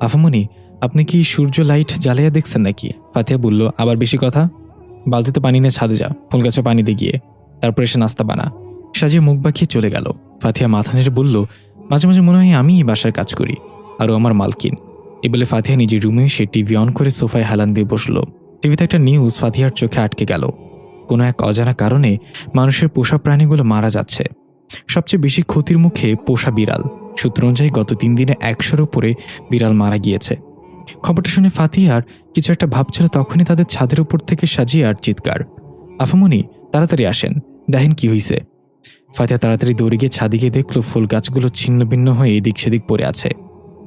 আফামনি, আপনি কি সূর্য লাইট জ্বালাইয়া দেখছেন নাকি? ফাতিহা বলল, আবার বেশি কথা, বালতিতে পানি নিয়ে ছাদে যা, ফুল গাছে পানি দিয়ে গিয়ে, তারপর এসে নাস্তা বানা। সাজিয়া মুখ বাঁকিয়ে চলে গেল। ফাতিহা মাথা নেড়ে বলল, মাঝে মাঝে মনে হয় আমিই বাসার কাজ করি, আরও আমার মালকিন। এই বলে ফাতিহা নিজের রুমে এসে টিভি অন করে সোফায় হেলান দিয়ে বসলো। টিভিতে একটা নিউজ ফাতিহার চোখে আটকে গেল। কোনো এক অজানা কারণে মানুষের পোষা প্রাণীগুলো মারা যাচ্ছে। সবচেয়ে বেশি ক্ষতির মুখে পোষা বিড়াল। সূত্র অনুযায়ী গত 3 দিনে 100-র উপরে বিড়াল মারা গিয়েছে। খবরটা শুনে ফাতিহার কিছু একটা ভাবছিল, তখনই তাদের ছাদের উপর থেকে সাজিয়ার চিৎকার, আফামনি, তাড়াতাড়ি আসেন, দেখেন কি হইছে। ফাতিহা তাড়াতাড়ি দৌড়ে গিয়ে ছাদে গিয়ে দেখল ফুল গাছগুলো ছিন্ন ভিন্ন হয়ে এদিক সেদিক পড়ে আছে।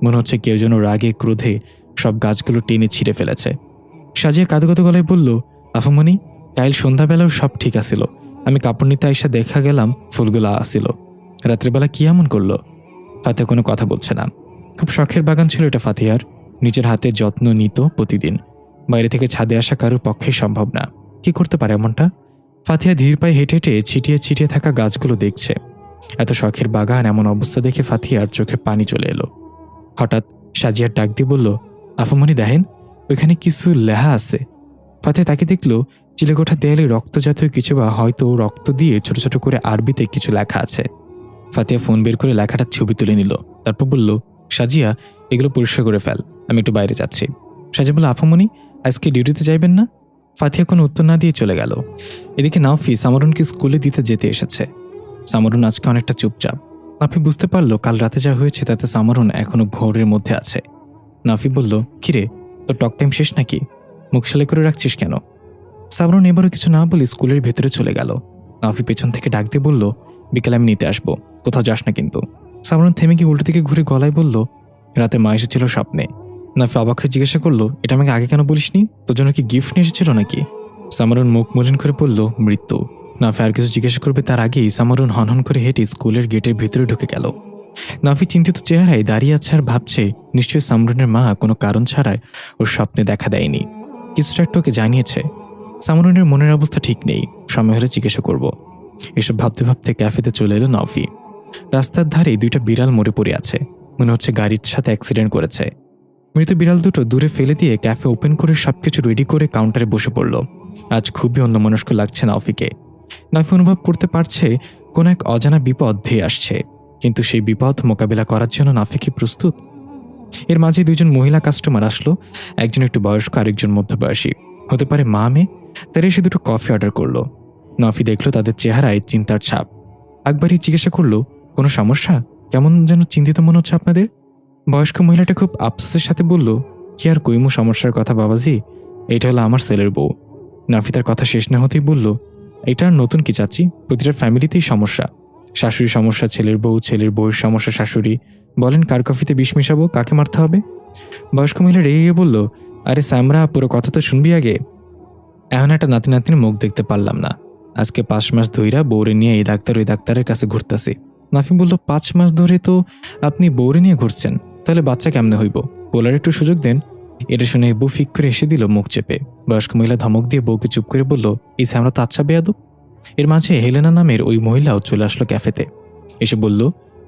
মনে হচ্ছে কেউ যেন রাগে ক্রোধে সব গাছগুলো টেনে ছিঁড়ে ফেলেছে। সাজিয়া কাঁদো কাঁদো গলায় বলল, আফামনি, কাল সন্ধ্যাবেলাও সব ঠিক আছিল, আমি কাপড় নিতে আইসা দেখা গেলাম ফুলগুলা আসিল, রাত্রিবেলা কি এমন করলো? ফাতিহা কোনো কথা বলছে না। খুব শখের বাগান ছিল এটা ফাতিহার। নিজের হাতে যত্ন নিত প্রতিদিন। বাইরে থেকে ছাদে আসা কারোর পক্ষে সম্ভব না। কি করতে পারে এমনটা? ফাতিহা ধীর পায়ে হেঁটে হেঁটে ছিটিয়ে ছিটিয়ে থাকা গাছগুলো দেখছে। এত শখের বাগান, এমন অবস্থা দেখে ফাতিহার চোখে পানি চলে এলো। হঠাৎ সাজিয়ার ডাক দিয়ে বলল, আফামনি দেখেন, ওইখানে কিছু লেখা আছে। ফাতিহা তাকে দেখল চিলেকোঠা দেয়ালে রক্ত জাতীয় কিছু, বা হয়তো রক্ত দিয়ে ছোট ছোট করে আরবিতে কিছু লেখা আছে। ফাতিহা ফোন বের করে লেখাটার ছবি তুলে নিল। তারপর বলল, সাজিয়া, এগুলো পরিষ্কার করে ফেল, আমি একটু বাইরে যাচ্ছি। সাজিয়া বলল, আপামনি আজকে ডিউটিতে যাইবেন না? ফাতিহা কোনো উত্তর না দিয়ে চলে গেল। এদিকে নাওফি সামরুনকে স্কুলে দিতে যেতে এসেছে। সামরুন আজকে অনেকটা চুপচাপ। নাফি বুঝতে পারল কাল রাতে যা হয়েছে তাতে সামরুন এখনো ঘোরের মধ্যে আছে। নাফি বলল, কিরে, তোর টক টাইম শেষ নাকি? মুখ সেলাই করে রাখছিস কেন? সামরুন এবারও কিছু না বলে স্কুলের ভেতরে চলে গেল। নাফি পেছন থেকে ডাক দিয়ে বলল, বিকেলে আমি নিতে আসবো, কোথাও যাস না কিন্তু। সামরুন থেমে গিয়ে উল্টো দিকে ঘুরে গলায় বলল, রাতে মা এসেছিল স্বপ্নে। নাফি অবাক হয়ে জিজ্ঞাসা করলো, এটা আমাকে আগে কেন বলিসনি? তোর জন্য কি গিফট নিয়ে এসেছিল নাকি? সামরুন মুখ মলিন করে বলল, মৃত্যু। নাফি আর কিছু জিজ্ঞাসা করবে তার আগেই সামরুন হনহন করে হেঁটে স্কুলের গেটের ভিতরে ঢুকে গেল। নাফি চিন্তিত চেহারায় দাঁড়িয়ে আছে আর ভাবছে, নিশ্চয়ই সামরুনের মা কোনো কারণ ছাড়াই ওর স্বপ্নে দেখা দেয়নি, কিছুটা একটা ওকে জানিয়েছে। সামরুনের মনের অবস্থা ঠিক নেই, সময় হলে জিজ্ঞাসা করব। এসব ভাবতে ভাবতে ক্যাফেতে চলে এলো নাফি। রাস্তার ধারে দুইটা বিড়াল মরে পড়ে আছে, মনে হচ্ছে গাড়ির সাথে অ্যাক্সিডেন্ট করেছে। মৃত বিড়াল দুটো দূরে ফেলে দিয়ে ক্যাফে ওপেন করে সবকিছু রেডি করে কাউন্টারে বসে পড়ল। আজ খুবই অন্যমনস্ক লাগছে নাফিকে। নাফি অনুভব করতে পারছে কোন এক অজানা বিপদ ধেয়ে আসছে, কিন্তু সেই বিপদ মোকাবিলা করার জন্য নাফি কি প্রস্তুত? এর মাঝে দুইজন মহিলা কাস্টমার আসলো, একজন একটু বয়স্ক, আরেকজন মধ্যবয়সী, হতে পারে মা মেয়ে। তারা এসে দুটো কফি অর্ডার করলো। নাফি দেখলো তাদের চেহারায় চিন্তার ছাপ। আকবরই জিজ্ঞাসা করলো, কোনো সমস্যা? কেমন যেন চিন্তিত মনে হচ্ছে আপনাদের। বয়স্ক মহিলাটা খুব আফসোসের সাথে বলল, কি আর কইমু সমস্যার কথা বাবাজি, এটা হলো আমার ছেলের বউ। নাফি তার কথা শেষ না হতেই বলল, এটা আর নতুন কি চাচ্ছি, প্রতিটা ফ্যামিলিতেই সমস্যা। শাশুড়ির সমস্যা ছেলের বউ, ছেলের বউয়ের সমস্যা শাশুড়ি। বলেন কার কফিতে বিষ মিশাবো, কাকে মারতে হবে? বয়স্ক মহিলা রেগে গিয়ে বলল, আরে সামরা, পুরো কথা তো শুনবি আগে। এখন একটা নাতি নাতনির মুখ দেখতে পারলাম না, আজকে 5 মাস ধইরা বউরে নিয়ে এই ডাক্তার ওই ডাক্তারের কাছে ঘুরতেছি। নাফি বলল, 5 মাস ধরে তো আপনি বউরে নিয়ে ঘুরছেন, তাহলে বাচ্চা কেমনে হইব? বলার একটু সুযোগ দেন। এটা শুনে বউ ফিক করে এসে দিল মুখ চেপে। বয়স্ক মহিলা ধমক দিয়ে বউকে চুপ করে বলল, এই সামরা তো আচ্ছা বেয়াদব। এর মাঝে হেলেনা নামের ওই মহিলাও চলে আসলো ক্যাফেতে। এসে বলল,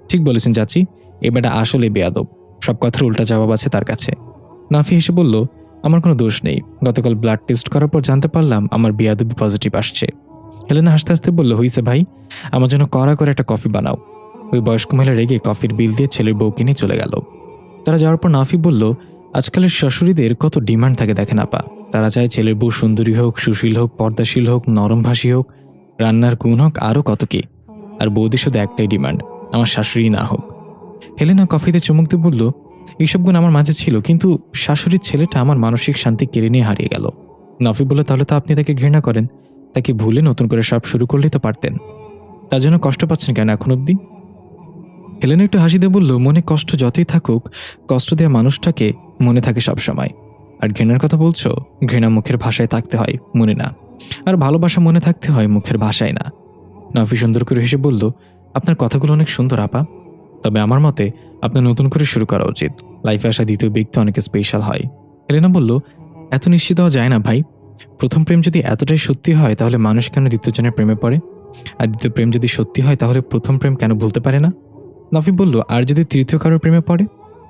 ঠিক বলেছেন চাচি, এ বেটা আসলে বেয়াদব, সব কথার উল্টা জবাব আছে তার কাছে। নাফি এসে বলল, আমার কোনো দোষ নেই, গতকাল ব্লাড টেস্ট করার পর জানতে পারলাম আমার বেয়াদবি পজিটিভ আসছে। হেলেনা হাসতে হাসতে বলল, হইছে ভাই, আমার জন্য কড়া করে একটা কফি বানাও। ওই বয়স্ক মহিলা রেগে কফির বিল দিয়ে ছেলের বউকে নিয়ে চলে গেল। তারা যাওয়ার পর নাফি বলল, আজকালের শাশুড়িদের কত ডিমান্ড থাকে দেখেন আপা। তারা চায় ছেলের বউ সুন্দরী হোক, সুশীল হোক, পর্দাশীল হোক, নরমভাষী হোক, রান্নার গুণ হোক, আরও কত কি। আর বৌদি শুধু একটাই ডিমান্ড, আমার শাশুড়ি না হোক। হেলেনা কফিতে চুমুক দিয়ে বলল, এইসব গুণ আমার মাঝে ছিল, কিন্তু শাশুড়ির ছেলেটা আমার মানসিক শান্তি কেড়ে নিয়ে হারিয়ে গেল। নাফি বলল, তাহলে তো আপনি তাকে ঘৃণা করেন, তাকে ভুলে নতুন করে সব শুরু করলেই তো পারতেন। তার জন্য কষ্ট পাচ্ছেন কেন এখন অবধি? হেলেনা একটু হাসি দিয়ে বলল, মনে কষ্ট যতই থাকুক, কষ্ট দেওয়া মানুষটাকে মনে থাকে সবসময়। আর ঘৃণার কথা বলছো, ঘৃণা মুখের ভাষায় থাকতে হয়, মনে না। আর ভালোবাসা মনে থাকতে হয়, মুখের ভাষায় না। নাফি সুন্দর করে হেসে বলল, আপনার কথাগুলো অনেক সুন্দর আপা, তবে আমার মতে আপনার নতুন করে শুরু করা উচিত। লাইফে আসা দ্বিতীয় ব্যক্তি অনেক স্পেশাল হয়। হেলেনা বলল, এত নিশ্চিত হওয়া যায় না ভাই। প্রথম প্রেম যদি এতটাই সত্যি হয়, তাহলে মানুষ কেন দ্বিতীয় জনের প্রেমে পড়ে? আর দ্বিতীয় প্রেম যদি সত্যি হয়, তাহলে প্রথম প্রেম কেন ভুলতে পারে না? নাফি বলল, আর যদি তৃতীয় কারোর প্রেমে পড়ে?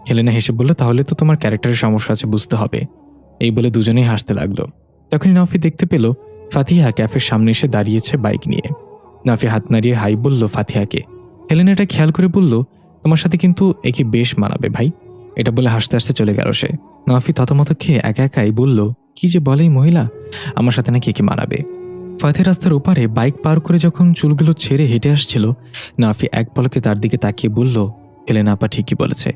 হেলেনা হেসে বলল, তাহলে তো তোমার ক্যারেক্টারের সমস্যা আছে, বুঝতে হবে। এই বলে দুজনেই হাসতে লাগলো। তখনই নাফি দেখতে পেল ফাতিহা ক্যাফের সামনে এসে দাঁড়িয়েছে বাইক নিয়ে। নাফি হাত নাড়িয়ে হাই বলল ফাতিহাকে। হেলেনা এটা খেয়াল করে বলল, তোমার সাথে কিন্তু একে বেশ মানাবে ভাই। এটা বলে হাসতে হাসতে চলে গেল সে। নাফি থতমত খেয়ে একা একাই বলল, কি যে বলে এই মহিলা, আমার সাথে নাকি একে মানাবে। ফাতিহা রাস্তার ওপারে বাইক পার করে যখন চুলগুলো ছেড়ে হেঁটে আসছিল, নাফি এক পলকে তার দিকে তাকিয়ে বলল, হেলেনা আপা ঠিকই বলেছে,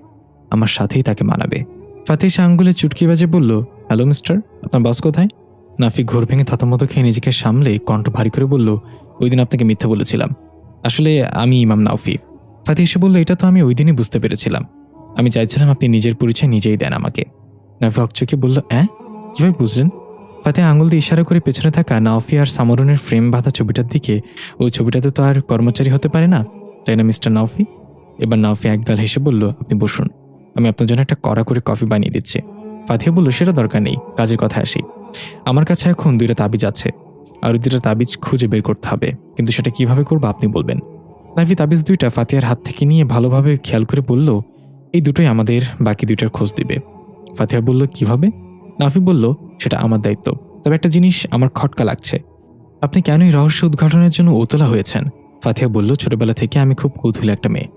আমার সাথেই তাকে মানাবে। ফাতিহা আঙ্গুলে চুটকি বাজে বলল, হ্যালো মিস্টার, আপনার বস কোথায়? নাফি ঘোর ভেঙে থতমত খেয়ে নিজেকে সামলে কণ্ঠ ভারী করে বলল, ওই দিন আপনাকে মিথ্যা বলেছিলাম, আসলে আমি ইমাম নাফি। ফাতিহা এসে বলল, এটা তো আমি ওই দিনই বুঝতে পেরেছিলাম, আমি চাইছিলাম আপনি নিজের পরিচয় নিজেই দেন আমাকে। নাফি হকচকে বলল, কিভাবে বুঝলেন? ফাতিহা আঙুল দিয়ে ইশারা করে পেছনে থাকা নাফি আর সামরুনের ফ্রেম বাঁধা ছবিটার দিকে, ওই ছবিটাতে তো আর কর্মচারী হতে পারে না, তাই না মিস্টার নাফি? এবার নাফি একগাল হেসে বলল, আপনি বসুন, আমি আপনার জন্য একটা কড়া করে কফি বানিয়ে দিচ্ছি। ফাতিহা বলল, সেটা দরকার নেই, কাজের কথা আসি। আমার কাছে এখন 2টা তাবিজ আছে, আর 2টা তাবিজ খুঁজে বের করতে হবে, কিন্তু সেটা কিভাবে করবো আপনি বলবেন। নাফি তাবিজ 2টা ফাতিহার হাত থেকে নিয়ে ভালোভাবে খেয়াল করে বলল, এই দুটোই আমাদের, বাকি 2টার খোঁজ দিবে। ফাতিহা বলল, কিভাবে? নাফি বলল, সেটা আমার দায়িত্ব, তবে একটা জিনিস আমার খটকা লাগছে, আপনি কেন এই রহস্য উদ্ঘাটনের জন্য উতলা হয়েছেন? ফাতিহা বলল, ছোটবেলা থেকে আমি খুব কৌতূহলী একটা মেয়ে।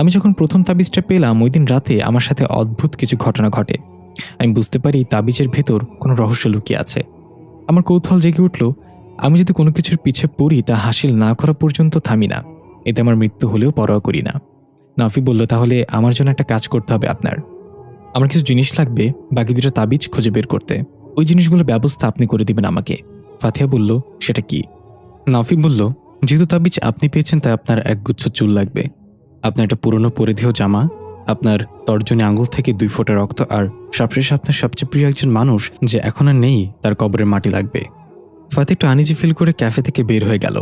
আমি যখন প্রথম তাবিজটা পেলাম ওই দিন রাতে আমার সাথে অদ্ভুত কিছু ঘটনা ঘটে। আমি বুঝতে পারি তাবিজের ভেতর কোনো রহস্য লুকিয়ে আছে। আমার কৌতূহল জেগে উঠল। আমি যদি কোনো কিছুর পিছে পড়ি তা হাসিল না করা পর্যন্ত থামি না। এতে আমার মৃত্যু হলেও পরোয়া করি না। নাফি বলল, তাহলে আমার জন্য একটা কাজ করতে হবে আপনার। আমার কিছু জিনিস লাগবে বাকি দুটো তাবিজ খুঁজে বের করতে। ওই জিনিসগুলোর ব্যবস্থা আপনি করে দিবেন আমাকে। ফাতিহা বলল, সেটা কি? নাফি বলল, যেহেতু তাবিজ আপনি পেয়েছেন তাই আপনার একগুচ্ছ চুল লাগবে, আপনার একটা পুরনো পরিধেয় জামা, আপনার তর্জনী আঙুল থেকে 2 ফোঁটা রক্ত, আর সবশেষে আপনার সবচেয়ে প্রিয় একজন মানুষ যে এখন আর নেই তার কবরের মাটি লাগবে। ফাতিহা একটু আনিজি ফিল করে ক্যাফে থেকে বের হয়ে গেল।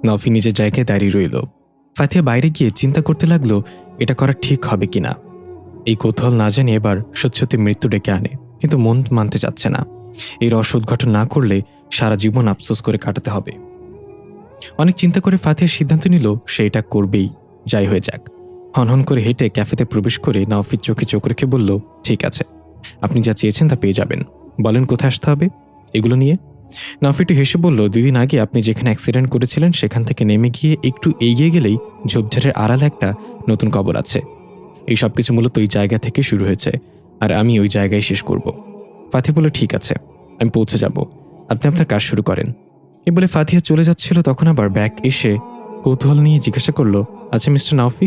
নাফি নিজের জায়গায় দাঁড়িয়ে রইল। ফাতিহা বাইরে গিয়ে চিন্তা করতে লাগলো এটা করা ঠিক হবে কিনা। এই কৌতূহল না জানি এবার সত্যি সত্যি মৃত্যু ডেকে আনে, কিন্তু মন মানতে চাচ্ছে না। এই রহস্য উদ্ঘাটন না করলে সারা জীবন আফসোস করে কাটাতে হবে। অনেক চিন্তা করে ফাতিহা সিদ্ধান্ত নিল সে এটা করবেই, যাই হয়ে যাক। হনহন করে হেঁটে ক্যাফেতে প্রবেশ করে নাওফির চোখে চোখ রেখে বলল, ঠিক আছে, আপনি যা চেয়েছেন তা পেয়ে যাবেন। বলেন কোথায় আসতে হবে এগুলো নিয়ে। নাওফি একটু হেসে বলল, 2 দিন আগে আপনি যেখানে অ্যাক্সিডেন্ট করেছিলেন সেখান থেকে নেমে গিয়ে একটু এগিয়ে গেলেই ঝোপঝাড়ের আড়ালে একটা নতুন কবর আছে। এই সব কিছু মূলত ওই জায়গা থেকে শুরু হয়েছে, আর আমি ওই জায়গায় শেষ করব। ফাতিহা বলল, ঠিক আছে, আমি পৌঁছে যাব, আপনি আপনার কাজ শুরু করেন। এ বলে ফাতিহা চলে যাচ্ছিল, তখন আবার ব্যাক এসে কৌতূহল নিয়ে জিজ্ঞাসা করলো, আচ্ছা মিস্টার নাওফি,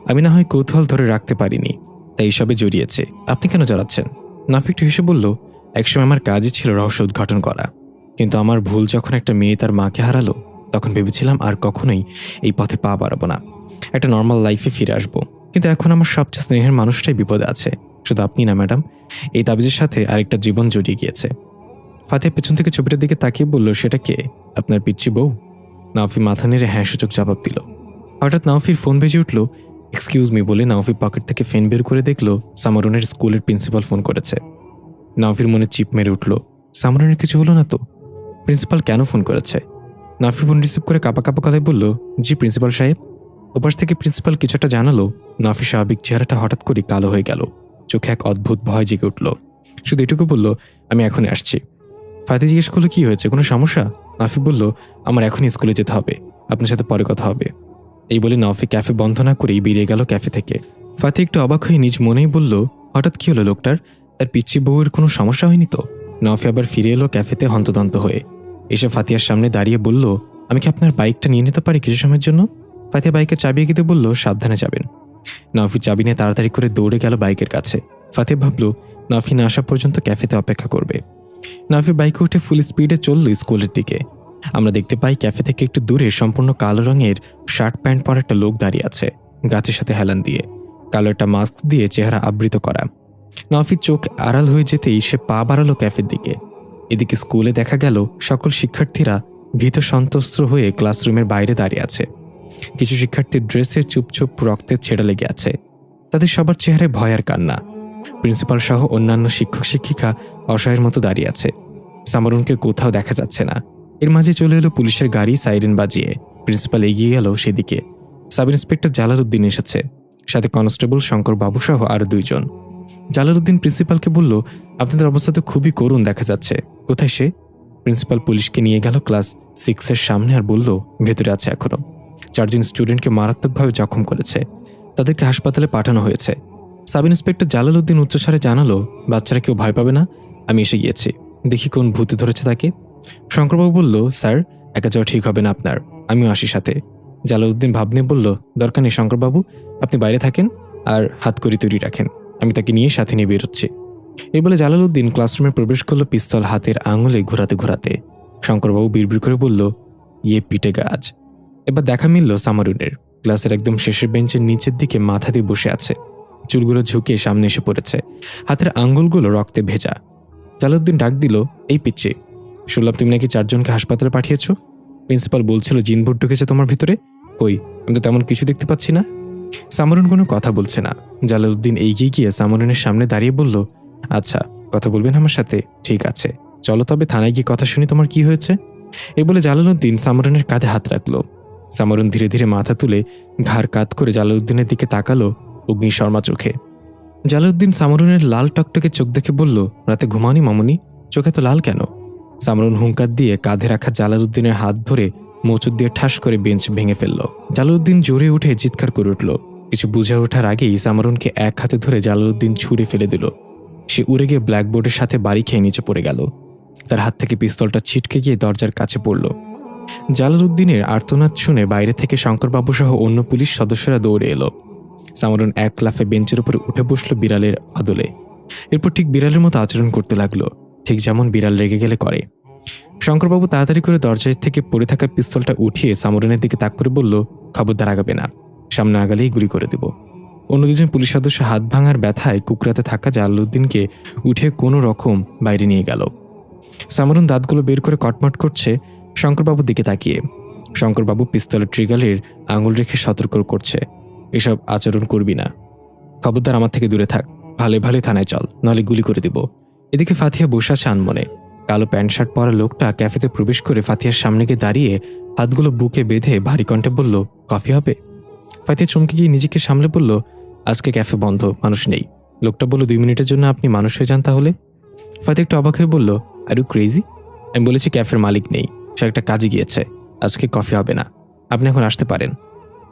আমি না হয় কৌতূহল ধরে রাখতে পারিনি তাই এসবে জড়িয়েছে, আপনি কেন জড়াচ্ছেন? নাফি একটু হেসে বলল, একসময় আমার কাজই ছিল রহস্য উদ্ঘাটন করা, কিন্তু আমার ভুল যখন একটা মেয়ে তার মাকে হারালো তখন ভেবেছিলাম আর কখনোই এই পথে পা বাড়াবো না, একটা নর্মাল লাইফে ফিরে আসবো। কিন্তু এখন আমার সবচেয়ে স্নেহের মানুষটাই বিপদে আছে, শুধু আপনি না ম্যাডাম, এই তাবিজের সাথে আরেকটা জীবন জড়িয়ে গিয়েছে। ফাতিহা পেছন থেকে ছবিটার দিকে তাকিয়ে বলল, সেটা কে? আপনার পিচ্চি বউ? নাওফি মাথা নেড়ে হ্যাঁ সূচক জবাব দিল। হঠাৎ নাওফির ফোন বেজে উঠল। এক্সকিউজ মি বলে নাওফি পকেট থেকে ফোন বের করে দেখল সামারুনের স্কুলের প্রিন্সিপাল ফোন করেছে। নাওফির মনে চিপ মেরে উঠল, সামারুনের কিছু হলো না তো? প্রিন্সিপাল কেন ফোন করেছে? নাওফি ফোন রিসিভ করে কাঁপা কাঁপা গলায় বলল, জি প্রিন্সিপাল সাহেব। ওপাশ থেকে প্রিন্সিপাল কিছুটা জানালো। নাওফির স্বাভাবিক চেহারাটা হঠাৎ করে কালো হয়ে গেল, চোখে এক অদ্ভুত ভয় জেগে উঠল। শুধু এটুকু বলল, আমি এখনই আসছি। ফাতিহা জিজ্ঞেস করলো, কি হয়েছে, কোনো সমস্যা? নাফি বলল, আমার এখনই স্কুলে যেতে হবে, আপনার সাথে পরে কথা হবে। এই বলে নাফি ক্যাফে বন্ধ না করেই বেরিয়ে গেল ক্যাফে থেকে। ফাতিহা একটু অবাক হয়ে নিজ মনেই বলল, হঠাৎ কি হলো লোকটার? তার পিচ্চি বউয়ের কোনো সমস্যা হয়নি তো? নাফি আবার ফিরে এলো ক্যাফেতে হন্তদন্ত হয়ে। এসে ফাতিহার সামনে দাঁড়িয়ে বলল, আমি কি আপনার বাইকটা নিয়ে নিতে পারি কিছু সময়ের জন্য? ফাতিহা বাইকে চাবি এগিয়ে দিয়ে বলল, সাবধানে যাবেন। নাফি চাবি নিয়ে তাড়াতাড়ি করে দৌড়ে গেল বাইকের কাছে। ফাতিহা ভাবল নাফি না আসা পর্যন্ত ক্যাফেতে অপেক্ষা করবে। নাফি বাইকে উঠে ফুল স্পিডে চলল স্কুলের দিকে। আমরা দেখতে পাই ক্যাফে থেকে একটু দূরে সম্পূর্ণ কালো রঙের শার্ট প্যান্ট পরা একটা লোক দাঁড়িয়ে আছে, গাছের সাথে হেলান দিয়ে, কালো একটা মাস্ক দিয়ে চেহারা আবৃত করা। নাফির চোখ আড়াল হয়ে যেতেই সে পা বাড়ালো ক্যাফের দিকে। এদিকে স্কুলে দেখা গেল সকল শিক্ষার্থীরা ভীত সন্ত্রস্ত হয়ে ক্লাসরুমের বাইরে দাঁড়িয়ে আছে। কিছু শিক্ষার্থীর ড্রেসে চুপচুপ রক্তের ছেঁড়া লেগে আছে, তাদের সবার চেহারায় ভয় আর কান্না। প্রিন্সিপাল সহ অন্যান্য শিক্ষক শিক্ষিকা অসহায়ের মতো দাঁড়িয়ে আছে। সামারুনকে কোথাও দেখা যাচ্ছে না। এর মাঝে চলে এলো পুলিশের গাড়ি সাইরেন বাজিয়ে। প্রিন্সিপাল এগিয়ে গেল সেদিকে। সাব ইন্সপেক্টর জালালউদ্দিন এসেছে, সাথে কনস্টেবল শঙ্কর বাবু সহ আরো 2 জন। জালালউদ্দিন প্রিন্সিপালকে বলল, আপনাদের অবস্থা তো খুবই করুণ দেখা যাচ্ছে, কোথায় সে? প্রিন্সিপাল পুলিশকে নিয়ে গেল ক্লাস 6-এর সামনে আর বলল, ভেতরে আছে এখনো। 4 জন স্টুডেন্টকে মারাত্মকভাবে জখম করেছে, তাদেরকে হাসপাতালে পাঠানো হয়েছে। সাব ইন্সপেক্টর জালালউদ্দিন উচ্চস্বরে জানালো, বাচ্চারা কেউ ভয় পাবে না, আমি এসে গিয়েছি, দেখি কোন ভূতে ধরেছে তাকে। শঙ্করবাবু বলল, স্যার একা যাওয়া ঠিক হবে না আপনার, আমিও আসি সাথে। জালালউদ্দিন ভাব নিয়ে বলল, দরকার নেই শঙ্করবাবু, আপনি বাইরে থাকেন আর হাতকড়ি তৈরি রাখেন, আমি তাকে নিয়ে সাথে নিয়ে বেরোচ্ছি। এই বলে জালালউদ্দিন ক্লাসরুমে প্রবেশ করলো পিস্তল হাতের আঙুলে ঘোরাতে ঘোরাতে। শঙ্করবাবু বিড়বিড় করে বলল, ইয়ে পিটে গাছ। এবার দেখা মিলল সামারুনের। ক্লাসের একদম শেষের বেঞ্চের নিচের দিকে মাথা দিয়ে বসে আছে, চুলগুলো ঝুঁকে সামনে এসে পড়েছে, হাতের আঙ্গুলগুলো রক্তে ভেজা। জালালউদ্দিন ডাক দিল, এই পিচ্ছি, শুনলাম তুমি নাকি 4 জনকে হাসপাতালে পাঠিয়েছ। প্রিন্সিপাল বলছিল জিনভূত ঢুকেছে তোমার ভিতরে, কই আমি তো তেমন কিছু দেখতে পাচ্ছি না। সামারুন কোনো কথা বলছে না। জালালউদ্দিন এগিয়ে গিয়ে সামারুনের সামনে দাঁড়িয়ে বলল, আচ্ছা কথা বলবেন আমার সাথে, ঠিক আছে চলো তবে থানায় গিয়ে কথা শুনি তোমার কি হয়েছে। এই বলে জালালউদ্দিন সামারুনের কাঁধে হাত রাখলো। সামারুন ধীরে ধীরে মাথা তুলে ঘাড় কাত করে জালালউদ্দিনের দিকে তাকালো অগ্নিশর্মা চোখে। জালালউদ্দিন সামারুনের লাল টকটকে চোখ দেখে বলল, রাতে ঘুমাওনি মামুনি, চোখে তো লাল কেন? সামারুন হুঙ্কার দিয়ে কাঁধে রাখা জালালউদ্দিনের হাত ধরে মোচড় দিয়ে ঠাস করে বেঞ্চ ভেঙে ফেলল। জালালউদ্দিন জোরে উঠে চিৎকার করে উঠল। কিছু বুঝে ওঠার আগেই সামরুনকে এক হাতে ধরে জালালউদ্দিন ছুঁড়ে ফেলে দিল। সে উড়ে গিয়ে ব্ল্যাকবোর্ডের সাথে বাড়ি খেয়ে নিচে পড়ে গেল। তার হাত থেকে পিস্তলটা ছিটকে গিয়ে দরজার কাছে পড়ল। জালালউদ্দিনের আর্তনাদ শুনে বাইরে থেকে শঙ্করবাবু সহ অন্য পুলিশ সদস্যরা দৌড়ে এলো। সামরুন এক লাফে বেঞ্চের উপরে উঠে বসল বিড়ালের আদলে। এরপর ঠিক বিড়ালের মতো আচরণ করতে লাগলো, ঠিক যেমন বিড়াল রেগে গেলে করে। শঙ্করবাবু তাড়াতাড়ি করে দরজায় থেকে পড়ে থাকা পিস্তলটা উঠিয়ে সামরুনের দিকে তাক করে বলল, খবরদার আগাবে না, সামনে আগালেই গুলি করে দেব। অন্য দুজন পুলিশ সদস্য হাত ভাঙার ব্যথায় কুকরাতে থাকা জালালউদ্দিনকে উঠে কোনো রকম বাইরে নিয়ে গেল। সামরুন দাঁতগুলো বের করে কটমট করছে শঙ্করবাবুর দিকে তাকিয়ে। শঙ্করবাবু পিস্তলের ট্রিগারের আঙুল রেখে সতর্ক করছে, এসব আচরণ করবি না, খবরদার আমার থেকে দূরে থাক, ভালো ভালো থানায় চল, নাহলে গুলি করে দেব। এদিকে ফাতিহা বসে আছে আনমনে। কালো প্যান্ট শার্ট পরা লোকটা ক্যাফেতে প্রবেশ করে ফাতিহার সামনে গিয়ে দাঁড়িয়ে হাতগুলো বুকে বেঁধে ভারী কণ্ঠে বলল, কফি হবে? ফাতিহা চমকে গিয়ে নিজেকে সামলে বলল, আজকে ক্যাফে বন্ধ, মানুষ নেই। লোকটা বলল, 2 মিনিটের জন্য আপনি মানুষ হয়ে যান তাহলে। ফাতিহা একটু অবাক হয়ে বলল, আর ইউ ক্রেজি? আমি বলেছি ক্যাফের মালিক নেই, সে একটা কাজে গিয়েছে, আজকে কফি হবে না, আপনি এখন আসতে পারেন।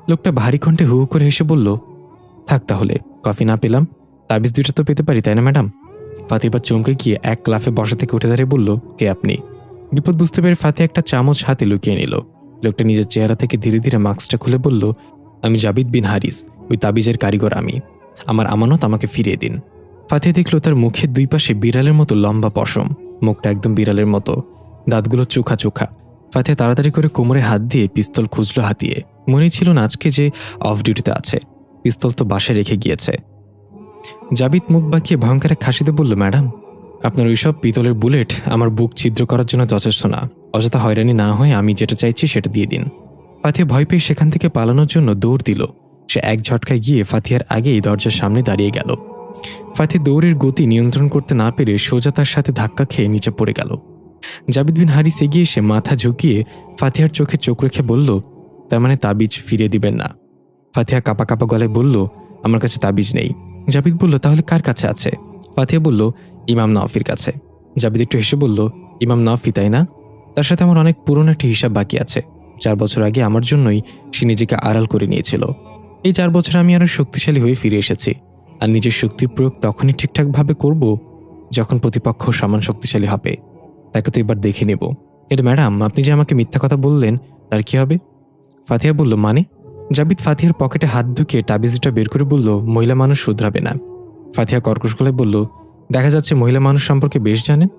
লোকটা ভারী কণ্ঠে হু হু করে হেসে বলল, থাক তাহলে, কফি না পেলাম তাবিজ 2টা তো পেতে পারি, তাই না ম্যাডাম? ফাতিহা এবার চমকে গিয়ে এক লাফে বসা থেকে উঠে দাঁড়িয়ে বলল, কে আপনি? বিপদ বুঝতে পেরে ফাতিহা একটা চামচ হাতে লুকিয়ে নিল। লোকটা নিজের চেহারা থেকে ধীরে ধীরে মাস্কটা খুলে বলল, আমি জাবিদ বিন হারিস, ওই তাবিজের কারিগর আমি, আমার আমানত আমাকে ফিরিয়ে দিন। ফাতিহা দেখল তার মুখের দুই পাশে বিড়ালের মতো লম্বা পশম, মুখটা একদম বিড়ালের মতো, দাঁতগুলো চোখা চোখা। ফাতিহা তাড়াতাড়ি করে কোমরে হাত দিয়ে পিস্তল খুঁজলো হাতিয়ে। মনেই ছিল না আজকে যে অফ ডিউটিতে আছে, পিস্তল তো বাসায় রেখে গিয়েছে। জাবিদ মুখ বাঁকিয়ে ভয়ঙ্কর এক হাসিতে বলল, ম্যাডাম, আপনার ওইসব পিতলের বুলেট আমার বুক ছিদ্র করার জন্য যথেষ্ট না, অযথা হয়রানি না হয়ে আমি যেটা চাইছি সেটা দিয়ে দিন। ফাতিহা ভয় পেয়ে সেখান থেকে পালানোর জন্য দৌড় দিল। সে এক ঝটকায় গিয়ে ফাতিহার আগেই দরজার সামনে দাঁড়িয়ে গেল। ফাতিহা দৌড়ের গতি নিয়ন্ত্রণ করতে না পেরে সোজা তার সাথে ধাক্কা খেয়ে নিচে পড়ে গেল। জাবিদ বিন হারিস এগিয়ে এসে মাথা ঝুঁকিয়ে ফাতিহার চোখে চোখ রেখে বলল, তার মানে তাবিজ ফিরিয়ে দিবেন না? ফাতিহা কাঁপা কাঁপা গলায় বলল, আমার কাছে তাবিজ নেই। জাবিদ বলল, তাহলে কার কাছে আছে? ফাতিহা বলল, ইমাম নাওফির কাছে। জাবিদ একটু হেসে বলল, ইমাম নাওফি তাই না? তার সাথে আমার অনেক পুরনো একটা হিসাব বাকি আছে। 4 বছর আগে আমার জন্যই সে নিজেকে আড়াল করে নিয়েছিল। এই 4 বছর আমি আরো শক্তিশালী হয়ে ফিরে এসেছি, আর নিজের শক্তির প্রয়োগ তখনই ঠিকঠাকভাবে করব যখন প্রতিপক্ষ সমান শক্তিশালী হবে। তাকে তো এবার দেখে নেব। এটা ম্যাডাম, আপনি যে আমাকে মিথ্যা কথা বললেন তার কি হবে? ফাতিহা বলল, মানে? জাবিদ ফাতিহার পকেটে হাত ঢুকিয়ে তাবিজটা বের করে বলল, মহিলা মানুষ শুধরাবে না। ফাতিহা কর্কশ গলায় বলল, দেখা যাচ্ছে মহিলা মানুষ সম্পর্কে বেশ জানেন।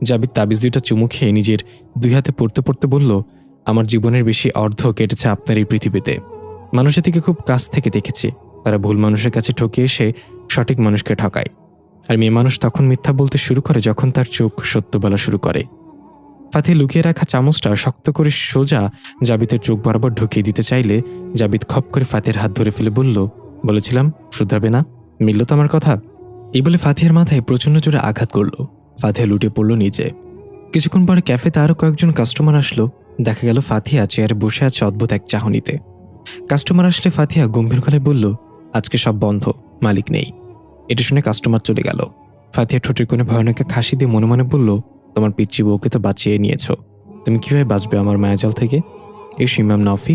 জাবিদ তাবিজ 2টা চুমু খেয়ে নিজের 2 হাতে পড়তে পড়তে বলল, আমার জীবনের বেশি অর্ধ কেটেছে আপনার এই পৃথিবীতে। মানুষজাতিকে খুব কাছ থেকে দেখেছি, তারা ভুল মানুষের কাছে ঠকে এসে সঠিক মানুষকে ঠকায়। আর মেয়ে মানুষ তখন মিথ্যা বলতে শুরু করে যখন তার চোখ সত্য বলা শুরু করে। ফাতিহা লুকিয়ে রাখা চামচটা শক্ত করে সোজা জাবিদের চোখ বরাবর ঢুকিয়ে দিতে চাইলে জাবিদ খপ করে ফাতিহার হাত ধরে ফেলে বলল, বলেছিলাম শুধরাবে না, মিলল তো আমার কথা? এই বলে ফাতিহার মাথায় প্রচণ্ড জোরে আঘাত করল। ফাতিহা লুটে পড়ল নিচে। কিছুক্ষণ পরে ক্যাফেতে আরও কয়েকজন কাস্টমার আসলো। দেখা গেল ফাতিহা চেয়ারে বসে আছে অদ্ভুত এক চাহনিতে। কাস্টমার আসলে ফাতিহা গম্ভীর গলায় বলল, আজকে সব বন্ধ, মালিক নেই। এটা শুনে কাস্টমার চলে গেল। ফাতিহা ঠোঁটের কোণে ভয়ানক এক হাসি দিয়ে মনে মনে বলল, তোমার পিচ্চি বউকে তো বাঁচিয়ে নিয়েছ, তুমি কিভাবে বাঁচবে আমার মায়াজাল থেকে? এই ইমাম নাওফি,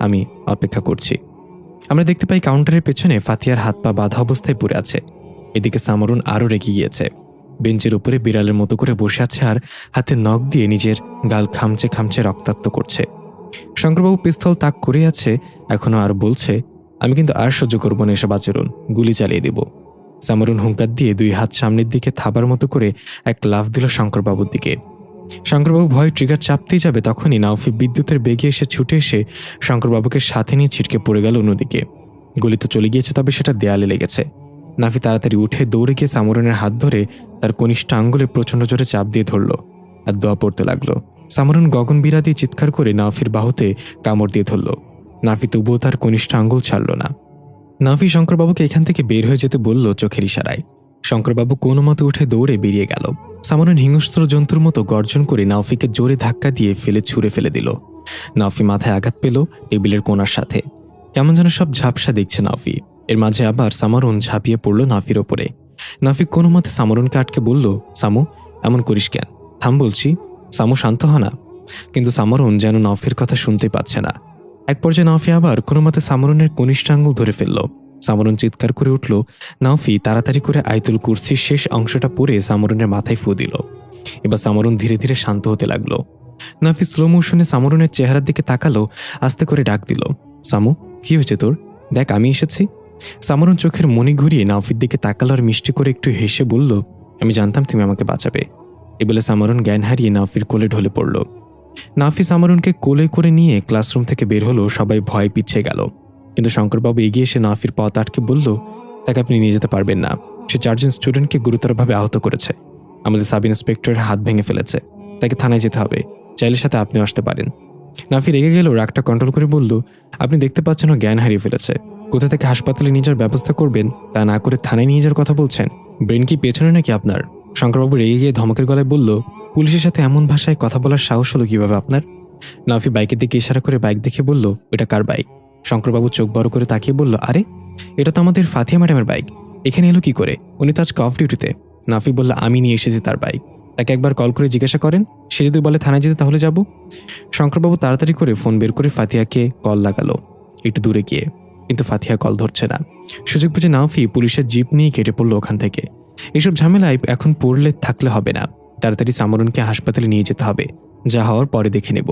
আমি অপেক্ষা করছি। আমরা দেখতে পাই কাউন্টারের পেছনে ফাতিহার হাত পা বাঁধা অবস্থায় পড়ে আছে। এদিকে সামরুন আরও রেগে গিয়েছে। বেঞ্চের উপরে বিড়ালের মতো করে বসে আছে আর হাতে নখ দিয়ে নিজের গাল খামচে খামচে রক্তাক্ত করছে। শঙ্করবাবু পিস্তল তাক করে আছে এখনো, আর বলছে, আমি কিন্তু আর সহ্য করবো না এসব আচরণ, গুলি চালিয়ে দেব। সামরুন হুঙ্কার দিয়ে 2 হাত সামনের দিকে থাবার মতো করে এক লাফ দিল শঙ্করবাবুর দিকে। শঙ্করবাবু ভয় ট্রিগার চাপতেই যাবে, তখনই নাওফি বিদ্যুতের বেগে এসে ছুটে এসে শঙ্করবাবুকে সাথে নিয়ে ছিটকে পড়ে গেল অন্যদিকে। গুলি তো চলে গিয়েছে, তবে সেটা দেয়ালে লেগেছে। নাফি তাড়াতাড়ি উঠে দৌড়ে গিয়ে সামরুনের হাত ধরে তার কনিষ্ঠ আঙ্গুলে প্রচণ্ড জোরে চাপ দিয়ে ধরল আর দোয়া পড়তে লাগলো। সামরুন গগনবিড়া দিয়ে চিৎকার করে নাফির বাহুতে কামড় দিয়ে ধরল। নাফি তবুও তার কনিষ্ঠ আঙ্গুল ছাড়ল না। নাফি শঙ্করবাবুকে এখান থেকে বের হয়ে যেতে বলল চোখের ইশারায়। শঙ্করবাবু কোনো মতে উঠে দৌড়ে বেরিয়ে গেল। সামরুন হিংস্র জন্তুর মতো গর্জন করে নাফিকে জোরে ধাক্কা দিয়ে ছুঁড়ে ফেলে দিল। নাফি মাথায় আঘাত পেল টেবিলের কোণার সাথে। কেমন যেন সব ঝাপসা দেখছে নাফি। এর মাঝে আবার সামরুন ঝাঁপিয়ে পড়ল নাফির ওপরে। নাফি কোনো মতে সামরুনকে আটকে বলল, সামু, এমন করিস কেন? থাম বলছি। সামু, শান্ত হ না। কিন্তু সামরুন যেন নওফির কথা শুনতেই পাচ্ছে না। এক পর্যায়ে নওফি আবার কোনো মতে সামরুনের কনিষ্ঠ আঙুল ধরে ফেলল। সামরুন চিৎকার করে উঠল। নওফি তাড়াতাড়ি করে আয়াতুল কুরসির শেষ অংশটা পড়ে সামরুনের মাথায় ফু দিল। এবার সামরুন ধীরে ধীরে শান্ত হতে লাগলো। নওফি স্লো মোশনে সামরুনের চেহারার দিকে তাকালো, আস্তে করে ডাক দিল, সামু, কি হয়েছে তোর? দেখ, আমি এসেছি। সামরুন চোখের মনি ঘুরিয়ে নওফির দিকে তাকালো আর মিষ্টি করে একটু হেসে বলল, আমি জানতাম তুমি আমাকে বাঁচাবে। এ বলে সামরুন জ্ঞান হারিয়ে নওফির কোলে ঢলে পড়ল। নওফি সামরুনকে কোলে করে নিয়ে ক্লাসরুম থেকে বের হলো। সবাই ভয় পিছিয়ে গেল, কিন্তু শঙ্করবাবু এগিয়ে এসে নওফির পথ আটকে বলল, তাকে আপনি নিয়ে যেতে পারবেন না। সে 4 জন স্টুডেন্টকে গুরুতরভাবে আহত করেছে। আমাদের সাব ইন্সপেক্টরের হাত ভেঙে ফেলেছে। তাকে থানায় যেতে হবে। চাইলে সাথে আপনিও আসতে পারেন। নওফি রেগে গেল, রাগটা কন্ট্রোল করে বলল, আপনি দেখতে পাচ্ছেন ও জ্ঞান হারিয়ে ফেলেছে। কোথা থেকে হাসপাতালে নিয়ে যাওয়ার ব্যবস্থা করবেন তা না করে থানায় নিয়ে যাওয়ার কথা বলছেন। ব্রেন কি পেছনে নাকি আপনার? শঙ্করবাবু রেগে গিয়ে ধমকের গলায় বলল, পুলিশের সাথে এমন ভাষায় কথা বলার সাহস হলো কিভাবে আপনার? নওফি বাইকের দিকে ইশারা করে বাইক দেখে বলল, এটা কার বাইক? শঙ্করবাবু চোখ বড় করে তাকিয়ে বলল, আরে, এটা তো আমাদের ফাতিহা ম্যাডামের বাইক। এখানে এলো কি করে? উনি তো আজকে অফ ডিউটিতে। নওফি বলল, আমি নিয়ে এসেছি তার বাইক। তাকে একবার কল করে জিজ্ঞাসা করেন, সে যদি বলে থানায় যেতে তাহলে যাব। শঙ্করবাবু তাড়াতাড়ি করে ফোন বের করে ফাতিহাকে কল লাগালো একটু দূরে গিয়ে, কিন্তু ফাতিহা কল ধরছে না। সুযোগ বুঝে নওফি পুলিশের জিপ নিয়ে কেটে পড়লো ওখান থেকে। এসব ঝামেলায় এখন পড়লে থাকলে হবে না, তাড়াতাড়ি সামরুনকে হাসপাতালে নিয়ে যেতে হবে। যা হওয়ার পরে দেখে নেব।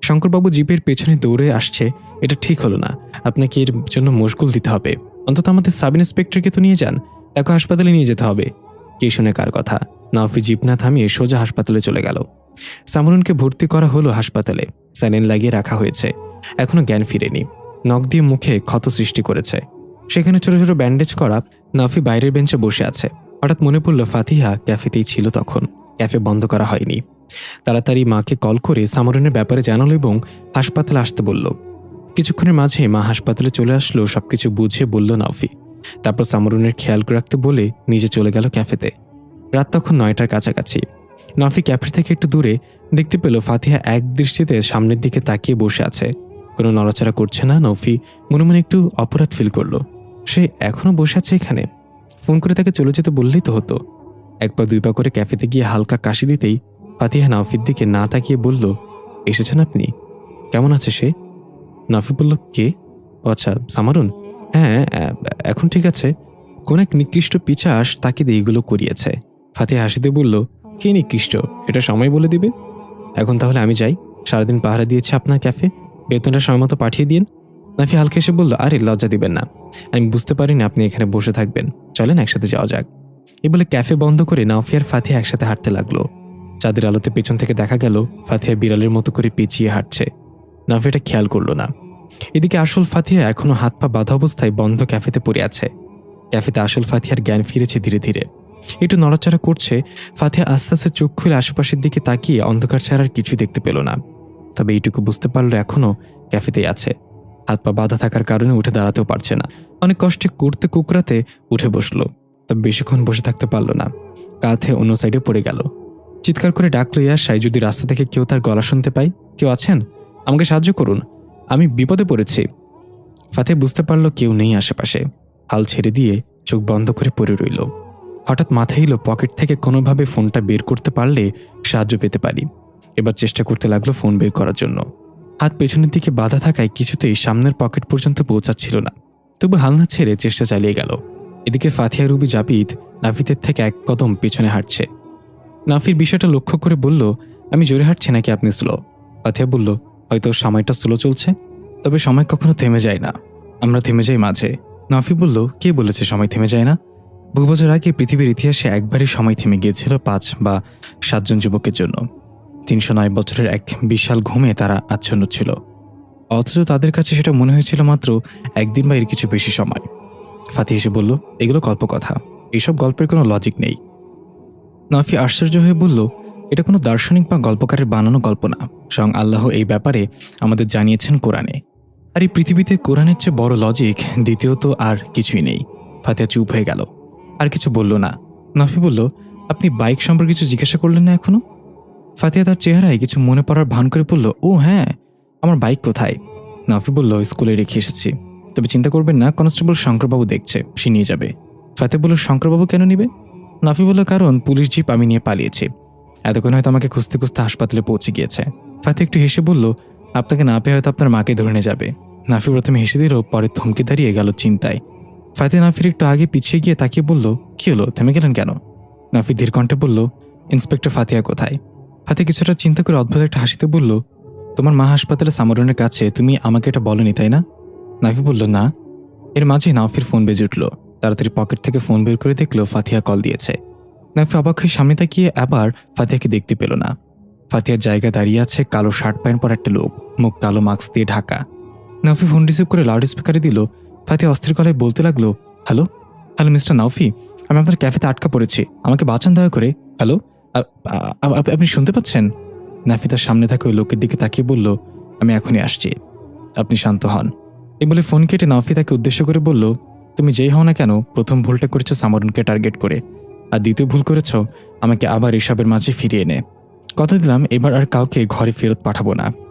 শঙ্করবাবু জিপের পেছনে দৌড়ে আসছে, এটা ঠিক হলো না। আপনাকে এর জন্য মশগুল দিতে হবে। অন্তত আমাদের সাব ইন্সপেক্টরকে তো নিয়ে যান, তাকে হাসপাতালে নিয়ে যেতে হবে। কে শুনে কার কথা? নওফি জিপ না থামিয়ে সোজা হাসপাতালে চলে গেল। সামরুনকে ভর্তি করা হলো হাসপাতালে। স্যালাইন লাগিয়ে রাখা হয়েছে। এখনো জ্ঞান ফিরেনি। নখ দিয়ে মুখে ক্ষত সৃষ্টি করেছে। সেখানে ছোট ছোট ব্যান্ডেজ করা। নওফি বাইরের বেঞ্চে বসে আছে। হঠাৎ মনে পড়ল ফাতিহা ক্যাফেতেই ছিল তখন। ক্যাফে বন্ধ করা হয়নি। তাড়াতাড়ি মাকে কল করে সামরুনের ব্যাপারে জানালো এবং হাসপাতালে আসতে বলল। কিছুক্ষণের মাঝে মা হাসপাতালে চলে আসলো। সবকিছু বুঝে বলল নওফি। তারপর সামরুনের খেয়াল রাখতে বলে নিজে চলে গেল ক্যাফেতে। রাত তখন 9টার কাছাকাছি। নওফি ক্যাফে থেকে একটু দূরে দেখতে পেল ফাতিহা এক দৃষ্টিতে সামনের দিকে তাকিয়ে বসে আছে। কোনো নড়াচড়া করছে না। নওফি মনে মনে একটু অপরাধ ফিল করলো। সে এখনো বসে আছে এখানে। ফোন করে তাকে চলে যেতে বললেই তো হতো। 1 পা 2 পা করে ক্যাফেতে গিয়ে হালকা কাশি দিতেই ফাতিহা নওফির দিকে না তাকিয়ে বলল, এসেছেন আপনি? কেমন আছে সে? নওফি বলল, কে? ও আচ্ছা, সামরুন। হ্যাঁ, এখন ঠিক আছে। কোন এক নিকৃষ্ট পিশাচ তাকে দিয়ে এইগুলো করিয়েছে। ফাতিহা হাসিতে বলল, কে নিকৃষ্ট সেটা সময় বলে দিবে। এখন তাহলে আমি যাই। সারাদিন পাহারা দিয়েছি আপনার ক্যাফে, বেতনটা সময় মতো পাঠিয়ে দিন। নওফি হালকা এসে বলল, আরে লজ্জা দিবেন না। আমি বুঝতে পারিনি আপনি এখানে বসে থাকবেন। চলেন একসাথে যাওয়া যাক। এ বলে ক্যাফে বন্ধ করে নওফি আর ফাতিহা একসাথে হাঁটতে লাগলো। চাঁদের আলোতে পেছন থেকে দেখা গেল ফাতিহা বিড়ালের মতো করে পেঁচিয়ে হাঁটছে। নওফি এটা খেয়াল করল না। এদিকে আসল ফাতিহা এখনো হাত পা বাঁধা অবস্থায় বন্ধ ক্যাফেতে পড়ে আছে। ক্যাফেতে আসল ফাতিহার জ্ঞান ফিরেছে ধীরে ধীরে। একটু নড়াচড়া করছে। ফাতিহা আস্তে আস্তে চোখ খুলে আশেপাশের দিকে তাকিয়ে অন্ধকার ছাড়া আর কিছুই দেখতে পেল না। তবে এইটুকু বুঝতে পারলো এখনো ক্যাফেতেই আছে। হাত পা বাঁধা থাকার কারণে উঠে দাঁড়াতেও পারছে না। অনেক কষ্টে করতে কুকরাতে উঠে বসলো। তবে বেশিক্ষণ বসে থাকতে পারল না। কাঁধে অন্য সাইডে পড়ে গেল। চিৎকার করে ডাকলো, ইয়াশাই, যদি রাস্তা থেকে কেউ তার গলা শুনতে পাই। কেউ আছেন? আমাকে সাহায্য করুন, আমি বিপদে পড়েছি। ফাতিহা বুঝতে পারল কেউ নেই আশেপাশে। হাল ছেড়ে দিয়ে চোখ বন্ধ করে পড়ে রইল। হঠাৎ মাথায় এলো পকেট থেকে কোনোভাবে ফোনটা বের করতে পারলে সাহায্য পেতে পারি। এবার চেষ্টা করতে লাগলো ফোন বের করার জন্য। হাত পেছনের দিকে বাধা থাকায় কিছুতেই সামনের পকেট পর্যন্ত পৌঁছাচ্ছিল না। তবু হাল না ছেড়ে চেষ্টা চালিয়ে গেল। এদিকে ফাতিহা রুবি জাবিদ নাফিদের থেকে 1 কদম পিছনে হাঁটছে। নাফির বিষয়টা লক্ষ্য করে বলল, আমি জোরে হাঁটছি নাকি আপনি স্লো? ফাতিহা বলল, হয়তো সময়টা স্লো চলছে, তবে সময় কখনো থেমে যায় না, আমরা থেমে যাই মাঝে। নাফি বলল, কে বলেছে সময় থেমে যায় না? বহু বছর আগে পৃথিবীর ইতিহাসে একবারই সময় থেমে গিয়েছিল 5 বা 7 জন যুবকের জন্য। 309 বছরের এক বিশাল ঘুমে তারা আচ্ছন্ন ছিল। অথচ তাদের কাছে সেটা মনে হয়েছিল মাত্র 1 দিন বা এর কিছু বেশি সময়। ফাতিহা এসে বলল, এগুলো কল্পকথা, এইসব গল্পের কোনো লজিক নেই। নাফি আশ্চর্য হয়ে বলল, এটা কোনো দার্শনিক বা গল্পকারের বানানো গল্প না। স্বয়ং আল্লাহ এই ব্যাপারে আমাদের জানিয়েছেন কোরআনে। আর এই পৃথিবীতে কোরআনের চেয়ে বড় লজিক দ্বিতীয়ত আর কিছুই নেই। ফাতিহা চুপ হয়ে গেল, আর কিছু বলল না। নাফি বলল, আপনি বাইক সম্পর্কে কিছু জিজ্ঞাসা করলেন না এখনো? ফাতিহা তার চেহারায় কিছু মনে পড়ার ভান করে বলল, ও হ্যাঁ, আমার বাইক কোথায়? নাফি বলল, স্কুলে রেখে এসেছি। তবে চিন্তা করবেন না, কনস্টেবল শঙ্করবাবু দেখছে, সে নিয়ে যাবে। ফাতিহা বলল, শঙ্করবাবু কেন নিবে? নাফি বলল, কারণ পুলিশ জিপ আমি নিয়ে পালিয়েছি। এতক্ষণ হয়তো আমাকে খুঁজতে খুঁজতে হাসপাতালে পৌঁছে গিয়েছে। ফাতে একটু হেসে বলল, আপনাকে না পেয়ে হয়তো আপনার মাকে ধরে নিয়ে যাবে। নাফি প্রথমে হেসে দিল, পরে থমকে দাঁড়িয়ে গেল চিন্তায়। ফাতে নাফির একটু আগে পিছিয়ে গিয়ে তাকিয়ে বলল, কি হলো, থেমে গেলেন কেন? নাফি ধীর কণ্ঠে বলল, ইন্সপেক্টর ফাতিহা কোথায়? ফাতে কিছুটা চিন্তা করে অদ্ভুত একটা হাসিতে বলল, তোমার মা হাসপাতালে সামারনের কাছে, তুমি আমাকে এটা বলনি তাই না? নাফি বলল, না। এর মাঝে নাফির ফোন বেজে উঠল। তাড়াতাড়ি পকেট থেকে ফোন বের করে দেখলো ফাতিহা কল দিয়েছে। নাফি অবাক হয়ে সামনে তাকিয়ে আবার ফাতিহাকে দেখতে পেল না। ফাতিহার জায়গায় দাঁড়িয়ে আছে কালো শার্ট প্যান্ট পরা একটা লোক, মুখ কালো মাস্ক দিয়ে ঢাকা। নাফি ফোন রিসিভ করে লাউড স্পিকারে দিল। ফাতিহা অস্থির গলায় বলতে লাগলো, হ্যালো হ্যালো মিস্টার নাফি, আমি আপনার ক্যাফেতে আটকা পড়েছি, আমাকে বাঁচান দয়া করে। হ্যালো, আপনি শুনতে পাচ্ছেন? নাফি তার সামনে থাকা ওই লোকের দিকে তাকিয়ে বলল, আমি এখনই আসছি, আপনি শান্ত হন। এই বলে ফোন কেটে নাফি তাকে উদ্দেশ্য করে বলল, তুমি যেই হও না কেন, প্রথম ভুলটা করেছো সামারনকে টার্গেট করে, আর দ্বিতীয় ভুল করেছো আমাকে আবার এসবের মাঝে ফিরিয়ে এনে। কথা দিলাম এবার আর কাউকে ঘরে ফেরত পাঠাবো না।